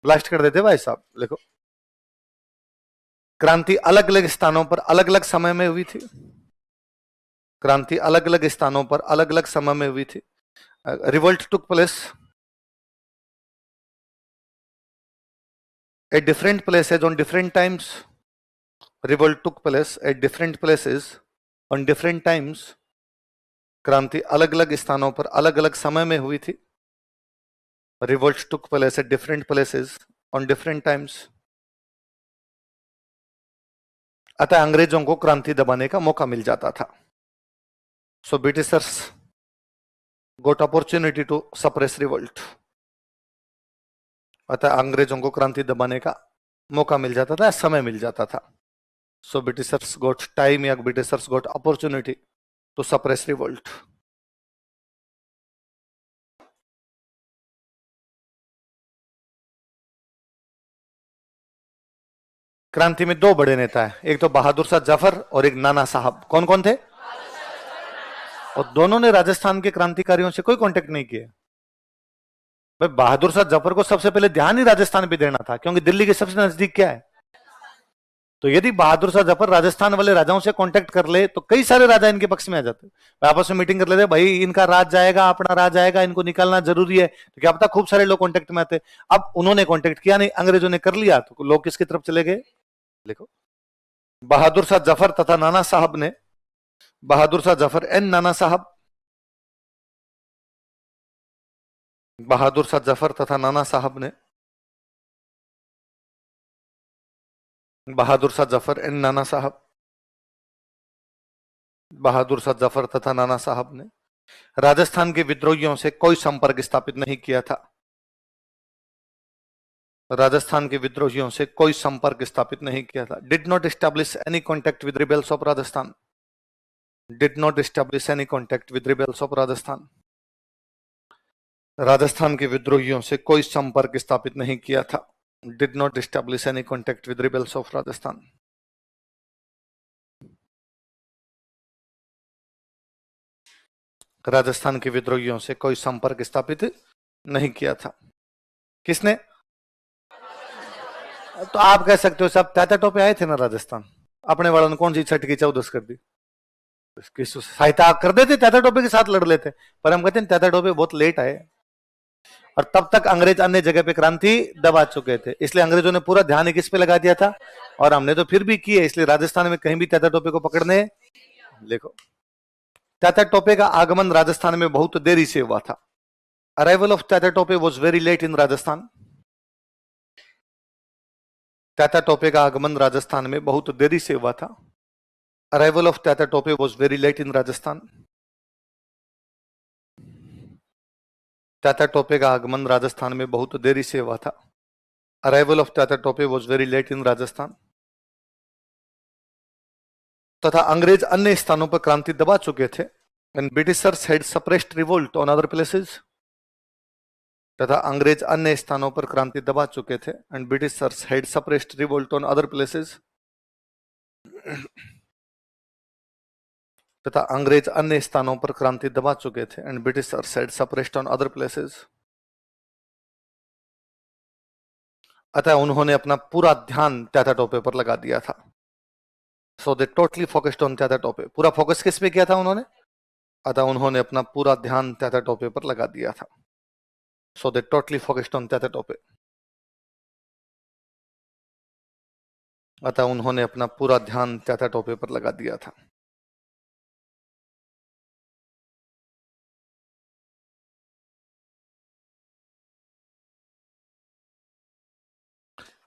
Speaker 1: ब्लास्ट कर देते भाई साहब। देखो, क्रांति अलग अलग स्थानों पर अलग अलग समय में हुई थी। क्रांति अलग अलग स्थानों पर अलग अलग समय में हुई थी। Revolt took place at different places on different times. Revolt took place at different places on different times. क्रांति अलग अलग स्थानों पर अलग अलग समय में हुई थी। Revolt took place at different places on different times. अतः अंग्रेजों को क्रांति दबाने का मौका मिल जाता था। So Britishers got opportunity to suppress revolt. अतः अंग्रेजों को क्रांति दबाने का मौका मिल जाता था, समय मिल जाता था। सो ब्रिटिशर्स गोट टाइम, या Britishers got opportunity to suppress revolt. क्रांति में दो बड़े नेता है, एक तो बहादुर शाह जफर और एक नाना साहब। कौन कौन थे? और दोनों ने राजस्थान के क्रांतिकारियों से कोई कांटेक्ट नहीं किया। भाई बहादुर शाह जफर को सबसे पहले ध्यान ही राजस्थान पे देना था, क्योंकि दिल्ली के सबसे नजदीक क्या है। तो यदि बहादुर शाह जफर राजस्थान वाले राजाओं से कांटेक्ट कर ले तो कई सारे राजा इनके पक्ष में आ जाते, आपस में मीटिंग कर लेते, भाई इनका राज जाएगा, अपना राज जाएगा, इनको निकालना जरूरी है। तो क्या पता खूब सारे लोग कांटेक्ट में आते। अब उन्होंने कांटेक्ट किया नहीं, अंग्रेजों ने कर लिया, तो लोग किसकी तरफ चले गए? देखो, बहादुर शाह जफर तथा नाना साहब ने, बहादुर शाह जफर एंड नाना साहब, बहादुर शाह जफर तथा नाना साहब ने, बहादुर शाह जफर एंड नाना साहब, बहादुर शाह जफर तथा नाना साहब ने राजस्थान के विद्रोहियों से कोई संपर्क स्थापित नहीं किया था। राजस्थान के विद्रोहियों से कोई संपर्क स्थापित नहीं किया था। Did not establish any contact with rebels of Rajasthan. Did not establish any contact with rebels of Rajasthan. Rajasthan के विद्रोहियों से कोई संपर्क स्थापित नहीं किया था। Did not establish any contact with rebels of Rajasthan. Rajasthan के विद्रोहियों से कोई संपर्क स्थापित नहीं किया था। किसने? तो आप कह सकते हो सब ताता टोपे आए थे ना राजस्थान, अपने वालों ने कौन सी छठ की चौदस कर दी, सहायता कर देते, ताता टोपे के साथ लड़ लेते। पर हम कहते हैं ताता टोपे बहुत लेट आए, और तब तक अंग्रेज अन्य जगह पे क्रांति दबा चुके थे, इसलिए अंग्रेजों ने पूरा ध्यान किस पे लगा दिया था, और हमने तो फिर भी किए, इसलिए राजस्थान में कहीं भी ताता टोपे को पकड़ने। देखो, ताता टोपे का आगमन राजस्थान में बहुत देरी से हुआ था। Arrival of Tatya Tope was very late in Rajasthan. ताता टोपे का आगमन राजस्थान में बहुत देरी से हुआ था। Arrival of Tatya Tope was very late in Rajasthan. Tatya Tope का आगमन राजस्थान में बहुत देरी से हुआ था। Arrival of Tatya Tope was very late in Rajasthan. तथा अंग्रेज अन्य स्थानों पर क्रांति दबा चुके थे। And Britishers had suppressed revolt on other places. तथा अंग्रेज अन्य स्थानों पर क्रांति दबा चुके थे। And Britishers had suppressed revolt on other places. तथा अंग्रेज अन्य स्थानों पर क्रांति दबा चुके थे। And Britishers had suppressed on other places. अतः उन्होंने अपना पूरा ध्यान तात्या टोपे पर लगा दिया था। So they totally focused on Tatya Tope. पूरा फोकस किस पे किया था उन्होंने? अतः उन्होंने अपना पूरा ध्यान तात्या टोपे पर लगा दिया था। So they totally focused on Tatya Tope. अतः उन्होंने अपना पूरा ध्यान तात्या टोपे पर लगा दिया था।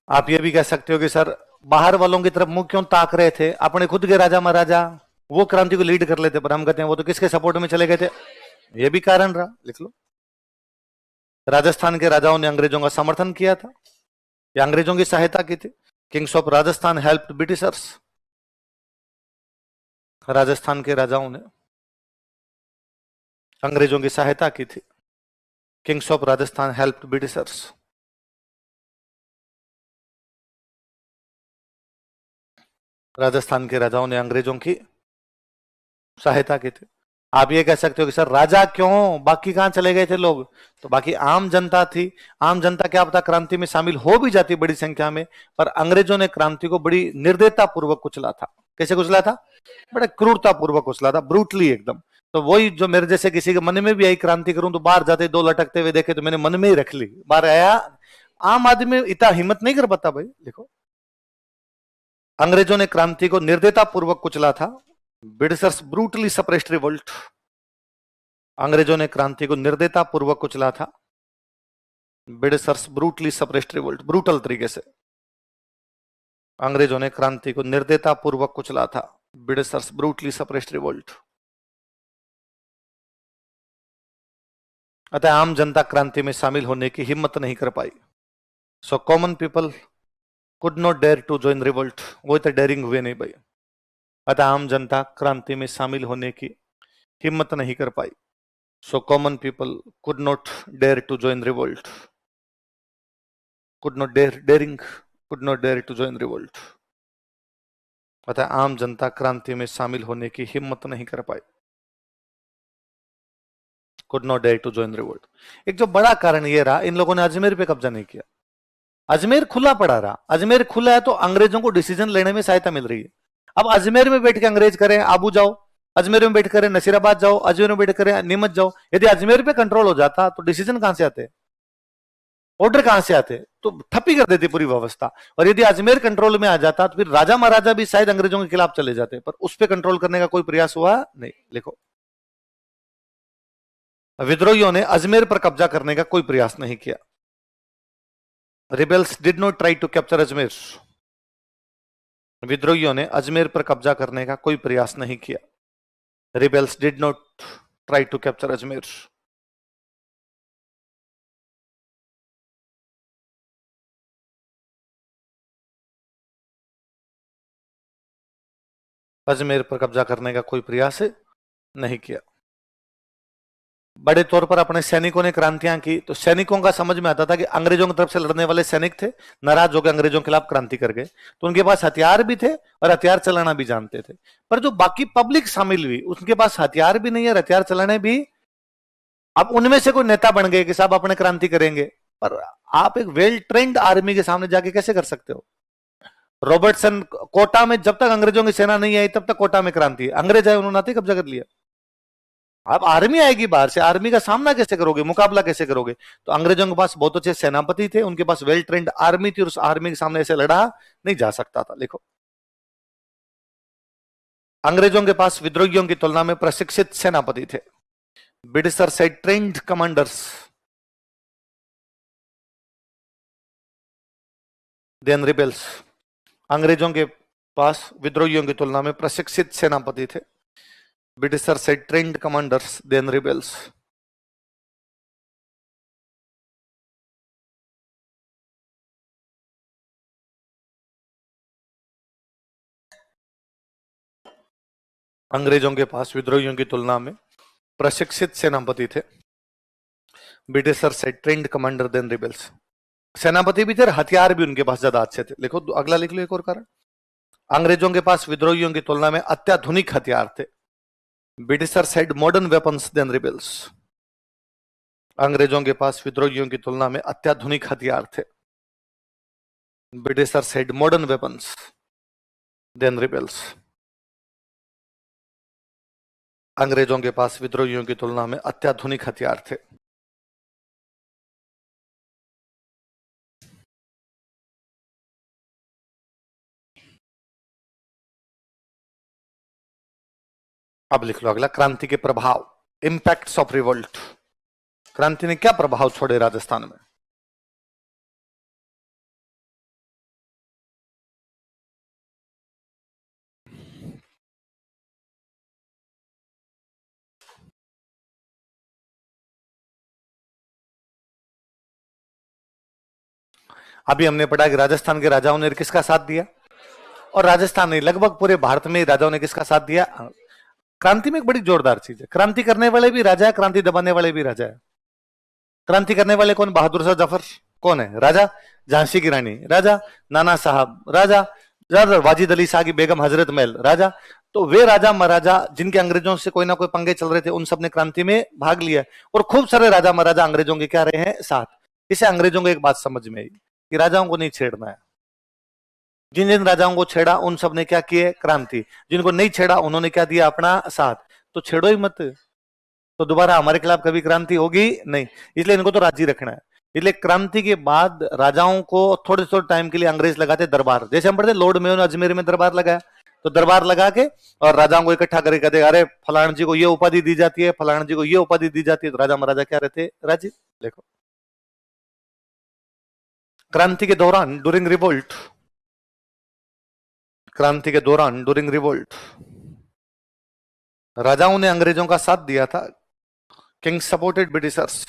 Speaker 1: आप ये भी कह सकते हो कि सर बाहर वालों की तरफ मुंह क्यों ताक रहे थे, अपने खुद के राजा महाराजा वो क्रांति को लीड कर लेते, पर हम कहते हैं वो तो किसके सपोर्ट में चले गए थे। ये भी कारण रहा, लिख लो। राजस्थान के राजाओं ने अंग्रेजों का समर्थन किया था या अंग्रेजों की सहायता की थी। Kings of Rajasthan helped Britishers. Rajasthan के राजाओं ने अंग्रेजों की सहायता की थी। Kings of Rajasthan helped Britishers. Rajasthan के राजाओं ने अंग्रेजों की सहायता की थी। आप ये कह सकते हो कि सर राजा क्यों, बाकी कहां चले गए थे लोग? तो बाकी आम जनता थी। आम जनता क्या पता क्रांति में शामिल हो भी जाती बड़ी संख्या में, पर अंग्रेजों ने क्रांति को बड़ी निर्दयता पूर्वक कुचला था। कैसे कुचला था? बड़े क्रूरता पूर्वक कुचला था, ब्रूटली एकदम। तो वही जो मेरे जैसे किसी के मन में भी आई क्रांति करूं, तो बाहर जाते दो लटकते हुए देखे तो मैंने मन में ही रख ली, बाहर आया। आम आदमी इतना हिम्मत नहीं कर पाता भाई। देखो, अंग्रेजों ने क्रांति को निर्दयता पूर्वक कुचला था। Britishers brutally suppressed revolt. अंग्रेजों ने क्रांति को निर्दयता पूर्वक कुचला था। Britishers brutally suppressed revolt. Brutal तरीके से अंग्रेजों ने क्रांति को निर्दयता पूर्वक कुचला था। Britishers brutally suppressed revolt. अतः आम जनता क्रांति में शामिल होने की हिम्मत नहीं कर पाई। So common people could not dare to join revolt. वो तो डेयरिंग हुए नहीं भाई। अतः आम जनता क्रांति में शामिल होने की हिम्मत नहीं कर पाई। So common people could not dare to join revolt. Could not daring could not dare to join revolt. अतः आम जनता क्रांति में शामिल होने की हिम्मत नहीं कर पाई। Could not dare to join revolt. एक जो बड़ा कारण ये रहा, इन लोगों ने अजमेर पे कब्जा नहीं किया। अजमेर खुला पड़ा रहा। अजमेर खुला है तो अंग्रेजों को डिसीजन लेने में सहायता मिल रही है। अब अजमेर में बैठ के अंग्रेज करें आबू जाओ, अजमेर में बैठ कर नसीराबाद जाओ, अजमेर में बैठ कर नीमच जाओ। यदि अजमेर पे कंट्रोल हो जाता तो डिसीजन कहां से आते, ऑर्डर कहां से आते? तो ठप्पी कर देती पूरी व्यवस्था। और यदि अजमेर कंट्रोल में आ जाता तो फिर राजा महाराजा भी शायद अंग्रेजों के खिलाफ चले जाते, पर उस पर कंट्रोल करने का कोई प्रयास हुआ नहीं। लिखो, विद्रोहियों ने अजमेर पर कब्जा करने का कोई प्रयास नहीं किया। Rebels did not try to capture Ajmer. विद्रोहियों ने अजमेर पर कब्जा करने का कोई प्रयास नहीं किया। Rebels did not try to capture Ajmer. Ajmer पर कब्जा करने का कोई प्रयास नहीं किया। बड़े तौर पर अपने सैनिकों ने क्रांतियां की, तो सैनिकों का समझ में आता था कि अंग्रेजों की तरफ से लड़ने वाले सैनिक थे, नाराज होकर अंग्रेजों के खिलाफ क्रांति कर गए, तो उनके पास हथियार भी थे और हथियार चलाना भी जानते थे। पर जो बाकी पब्लिक शामिल हुई उनके पास हथियार भी नहीं है, हथियार चलाने भी। अब उनमें से कोई नेता बन गए कि साहब अपने क्रांति करेंगे, पर आप एक वेल ट्रेंड आर्मी के सामने जाके कैसे कर सकते हो? रॉबर्टसन कोटा में जब तक अंग्रेजों की सेना नहीं आई तब तक कोटा में क्रांति है, अंग्रेज आए उन्होंने आते कब्जा कर लिया। अब आर्मी आएगी बाहर से, आर्मी का सामना कैसे करोगे, मुकाबला कैसे करोगे? तो अंग्रेजों के पास बहुत अच्छे सेनापति थे, उनके पास वेल ट्रेंड आर्मी थी और उस आर्मी के सामने ऐसे लड़ा नहीं जा सकता था। देखो, अंग्रेजों के पास विद्रोहियों की तुलना में प्रशिक्षित सेनापति थे। ब्रिटिशर से ट्रेंड कमांडर्स देन रिबेल्स। अंग्रेजों के पास विद्रोहियों की तुलना में प्रशिक्षित सेनापति थे। ब्रिटिशर से ट्रेंड कमांडर्स देन रिबेल्स। अंग्रेजों के पास विद्रोहियों की तुलना में प्रशिक्षित सेनापति थे। ब्रिटिशर से ट्रेंड कमांडर देन रिबेल्स। सेनापति भी थे, हथियार भी उनके पास ज्यादा अच्छे थे। लिखो, अगला लिख लो एक और कारण। अंग्रेजों के पास विद्रोहियों की तुलना में अत्याधुनिक हथियार थे। Britisher said modern weapons than rebels. अंग्रेजों के पास विद्रोहियों की तुलना में अत्याधुनिक हथियार थे। Britisher said modern weapons than rebels. अंग्रेजों के पास विद्रोहियों की तुलना में अत्याधुनिक हथियार थे। अब लिख लो अगला, क्रांति के प्रभाव, इंपैक्ट्स ऑफ रिवोल्ट। क्रांति ने क्या प्रभाव छोड़े राजस्थान में? अभी हमने पढ़ा कि राजस्थान के राजाओं ने किसका साथ दिया, और राजस्थान नहीं, लगभग पूरे भारत में राजाओं ने किसका साथ दिया? क्रांति में एक बड़ी जोरदार चीज है, क्रांति करने वाले भी राजा है, क्रांति दबाने वाले भी राजा है। क्रांति करने वाले कौन? बहादुर शाह जफर कौन है? राजा। झांसी की रानी राजा। नाना साहब राजा। वाजिद अली शाह की बेगम हजरत महल राजा। तो वे राजा महाराजा जिनके अंग्रेजों से कोई ना कोई पंगे चल रहे थे, उन सब ने क्रांति में भाग लिया, और खूब सारे राजा महाराजा अंग्रेजों के क्या रहे हैं? साथ। इसे अंग्रेजों को एक बात समझ में आई कि राजाओं को नहीं छेड़ना है। जिन जिन राजाओं को छेड़ा उन सब ने क्या किए? क्रांति। जिनको नहीं छेड़ा उन्होंने क्या दिया? अपना साथ। तो छेड़ो ही मत, तो दोबारा हमारे खिलाफ कभी क्रांति होगी नहीं, इसलिए इनको तो राजी रखना है। इसलिए क्रांति के बाद राजाओं को थोड़े थोड़े टाइम के लिए अंग्रेज लगाते दरबार, जैसे हम पढ़ते लॉर्ड मेयो ने अजमेर में दरबार लगाया, तो दरबार लगा के और राजाओं को इकट्ठा करके कहते अरे फलान जी को ये उपाधि दी जाती है, फलान जी को ये उपाधि दी जाती है, तो राजा महाराजा क्या रहते? राजी। देखो, क्रांति के दौरान ड्यूरिंग रिवोल्ट, क्रांति के दौरान ड्यूरिंग रिवोल्ट राजाओं ने अंग्रेजों का साथ दिया था। Kings supported Britishers.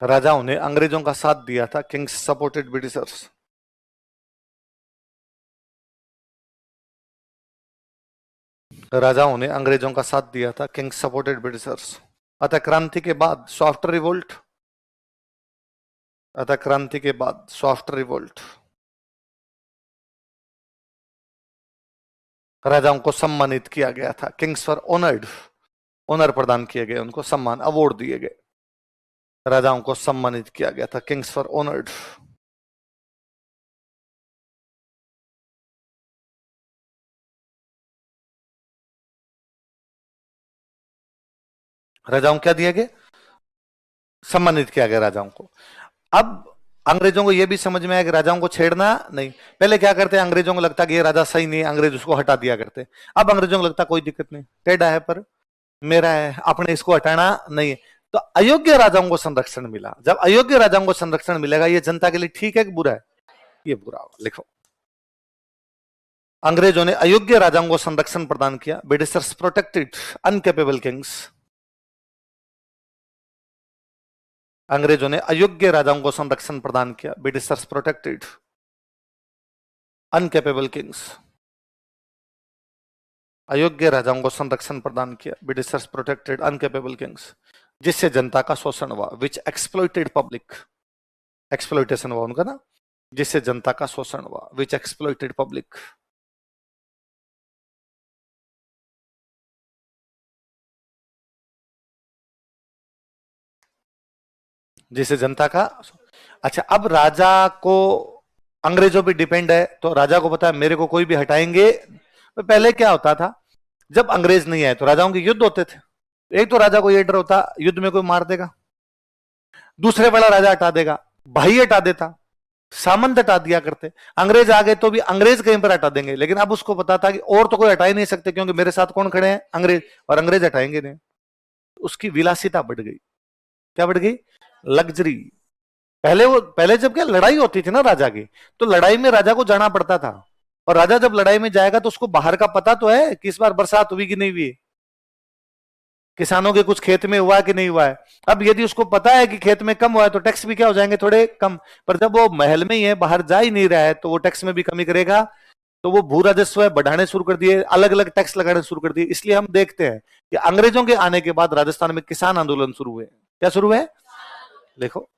Speaker 1: राजाओं ने अंग्रेजों का साथ दिया था। Kings supported Britishers. राजाओं ने अंग्रेजों का साथ दिया था। Kings supported Britishers. अतः क्रांति के बाद सॉफ्ट रिवोल्ट, अतः क्रांति के बाद सॉफ्ट रिवोल्ट, राजाओं को सम्मानित किया गया था। किंग्स वर ऑनर्ड, ऑनर प्रदान किए गए, उनको सम्मान, अवार्ड दिए गए, राजाओं को सम्मानित किया गया था। Kings for honoured. राजाओं क्या दिया गया? सम्मानित किया गया राजाओं को। अब अंग्रेजों को यह भी समझ में आया कि राजाओं को छेड़ना नहीं। पहले क्या करते हैं, अंग्रेजों को लगता कि ये राजा सही नहीं है, अंग्रेज उसको हटा दिया करते। अब अंग्रेजों को लगता कोई दिक्कत नहीं, टेढ़ा है पर मेरा है, अपने इसको हटाना नहीं है। तो अयोग्य राजाओं को संरक्षण मिला। जब अयोग्य राजाओं को संरक्षण मिलेगा, ये जनता के लिए ठीक है कि बुरा है? ये बुरा होगा। लिखो, अंग्रेजों ने अयोग्य राजाओं को संरक्षण प्रदान किया। Britishers protected अनकेपेबल Kings. अंग्रेजों ने अयोग्य राजाओं को संरक्षण प्रदान किया। Britishers protected अनकेपेबल Kings. अयोग्य राजाओं को संरक्षण प्रदान किया। ब्रिटिशर्स प्रोटेक्टेड अनकेपेबल किंग्स, जिससे जनता का शोषण हुआ। विच एक्सप्लॉइटेड पब्लिक, एक्सप्लॉइटेशन हुआ उनका ना, जिससे जनता का शोषण हुआ। विच एक्सप्लॉइटेड पब्लिक। जिससे जनता का। अच्छा, अब राजा को अंग्रेजों पे डिपेंड है, तो राजा को पता है मेरे को कोई भी हटाएंगे। तो पहले क्या होता था, जब अंग्रेज नहीं आए तो राजाओं के युद्ध होते थे। एक तो राजा को ये डर होता युद्ध में कोई मार देगा, दूसरे वाला राजा हटा देगा, भाई हटा देता, सामंत हटा दिया करते। अंग्रेज आ गए तो भी अंग्रेज कहीं पर हटा देंगे, लेकिन अब उसको पता था कि और तो कोई हटा ही नहीं सकते, क्योंकि मेरे साथ कौन खड़े हैं? अंग्रेज, और अंग्रेज हटाएंगे नहीं। उसकी विलासिता बढ़ गई। क्या बढ़ गई? लग्जरी। पहले जब क्या लड़ाई होती थी ना राजा की, तो लड़ाई में राजा को जाना पड़ता था, और राजा जब लड़ाई में जाएगा तो उसको बाहर का पता तो है कि इस बार बरसात हुई कि नहीं हुई, किसानों के कुछ खेत में हुआ कि नहीं हुआ है। अब यदि उसको पता है कि खेत में कम हुआ है तो टैक्स भी क्या हो जाएंगे? थोड़े कम। पर जब वो महल में ही है, बाहर जा ही नहीं रहा है, तो वो टैक्स में भी कमी करेगा तो वो भू राजस्व बढ़ाने शुरू कर दिए, अलग अलग टैक्स लगाने शुरू कर दिए। इसलिए हम देखते हैं कि अंग्रेजों के आने के बाद राजस्थान में किसान आंदोलन शुरू हुए। क्या शुरू है? देखो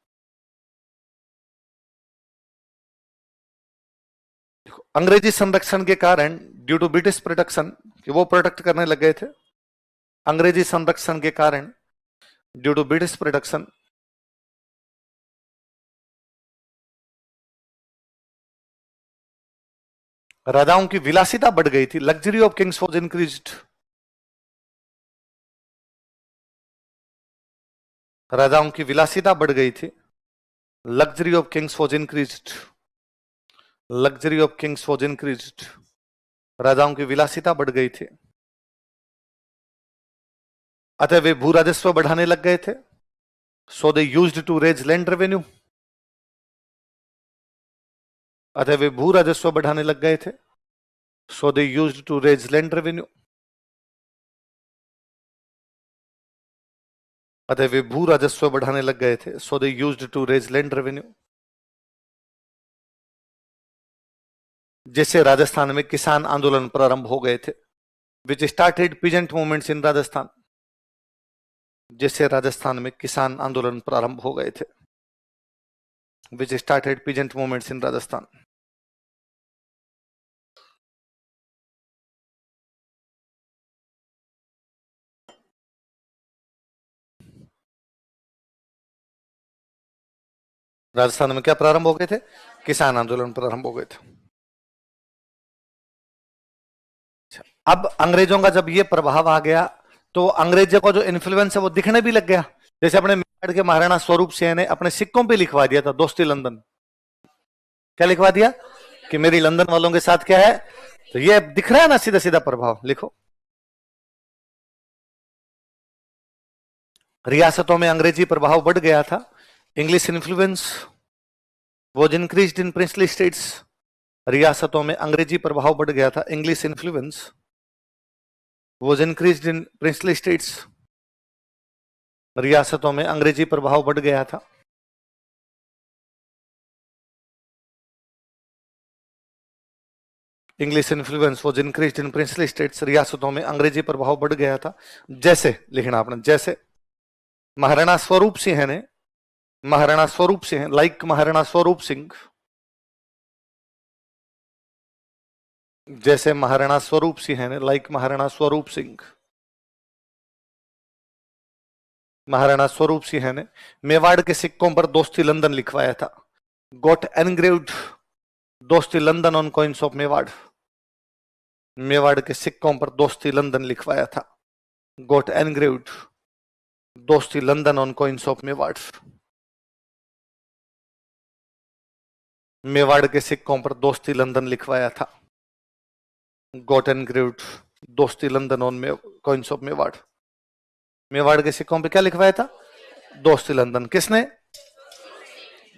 Speaker 1: अंग्रेजी संरक्षण के कारण, ड्यू टू ब्रिटिश प्रोटेक्शन, कि वो प्रोटेक्ट करने लग गए थे। अंग्रेजी संरक्षण के कारण, ड्यू टू ब्रिटिश प्रोटेक्शन, राजाओं की विलासिता बढ़ गई थी। Luxury of Kings was increased. राजाओं की विलासिता बढ़ गई थी। Luxury of Kings was increased. Luxury of Kings was increased. राजाओं की विलासिता बढ़ गई थी, अतः वे भू राजस्व बढ़ाने लग गए थे। So they used to raise land revenue. अतः वे भू राजस्व बढ़ाने लग गए थे। So they used to raise land revenue. अतः वे भू राजस्व बढ़ाने लग गए थे। So they used to raise land revenue. जैसे राजस्थान में किसान आंदोलन प्रारंभ हो गए थे, which started peasant movements in Rajasthan. जैसे राजस्थान में किसान आंदोलन प्रारंभ हो गए थे, which started peasant movements in Rajasthan. Rajasthan में क्या प्रारंभ हो गए थे? किसान आंदोलन प्रारंभ हो गए थे। अब अंग्रेजों का जब ये प्रभाव आ गया, तो अंग्रेजों का जो इन्फ्लुएंस है वो दिखने भी लग गया। जैसे अपने मेवाड़ के महाराणा स्वरूप सिंह ने अपने सिक्कों पे लिखवा दिया था, दोस्ती लंदन। क्या लिखवा दिया? कि मेरी लंदन वालों के साथ क्या है। तो ये दिख रहा है ना, सीधा सीधा प्रभाव। लिखो, रियासतों में अंग्रेजी प्रभाव बढ़ गया था। English influence was increased in princely states. रियासतों में अंग्रेजी प्रभाव बढ़ गया था। English influence was increased in princely states. रियासतों में अंग्रेजी प्रभाव बढ़ गया था। English influence was increased in princely states. रियासतों में अंग्रेजी प्रभाव बढ़ गया था। जैसे लिखना आपने, जैसे महाराणा स्वरूप सिंह ने, महाराणा स्वरूप सिंह, लाइक महाराणा स्वरूप सिंह, जैसे महाराणा स्वरूप सिंह ने, लाइक महाराणा स्वरूप सिंह, महाराणा स्वरूप सिंह ने मेवाड़ के सिक्कों पर दोस्ती लंदन लिखवाया था। गोट एनग्रेव्ड दोस्ती London on coins of Mewar. Mewar के सिक्कों पर दोस्ती लंदन लिखवाया था। गोट एनग्रेव्ड दोस्ती London on coins of Mewar. Mewar के सिक्कों पर दोस्ती लंदन लिखवाया था। गोट एनग्रेव्ड दोस्ती London on coins of Mewar. Mewar के सिक्कों पे क्या लिखवाया था? दोस्ती लंदन। किसने?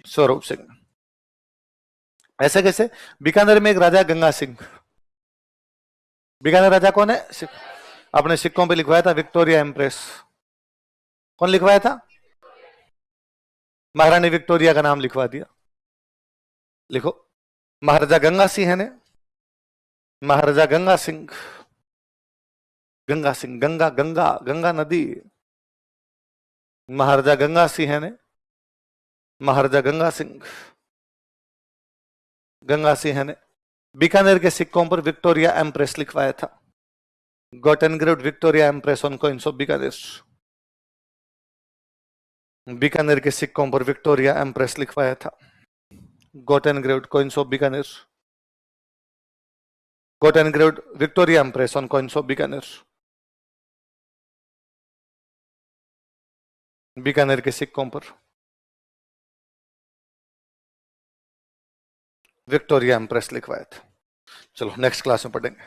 Speaker 1: स्वरूप सिंह। ऐसे कैसे? बीकानेर में एक राजा गंगा सिंह। बीकानेर राजा कौन है? अपने सिक्कों पे लिखवाया था विक्टोरिया एम्प्रेस। कौन लिखवाया था? महारानी विक्टोरिया का नाम लिखवा दिया। लिखो, महाराजा गंगा सिंह ने, महाराजा गंगा सिंह, गंगा सिंह, गंगा गंगा गंगा नदी, महाराजा गंगा सिंह ने, महाराजा गंगा सिंह, गंगा सिंह ने बीकानेर के सिक्कों पर विक्टोरिया एम्प्रेस लिखवाया था। Got engraved Victoria empress on coins of Bikaner. Bikaner के सिक्कों पर विक्टोरिया एम्प्रेस लिखवाया था। Got engraved coins of Bikaner. Got engraved Victoria empress on coins of Bikaner. Bikaner के सिक्कों पर विक्टोरिया एम्प्रेस लिखवाया था। चलो नेक्स्ट क्लास में पढ़ेंगे।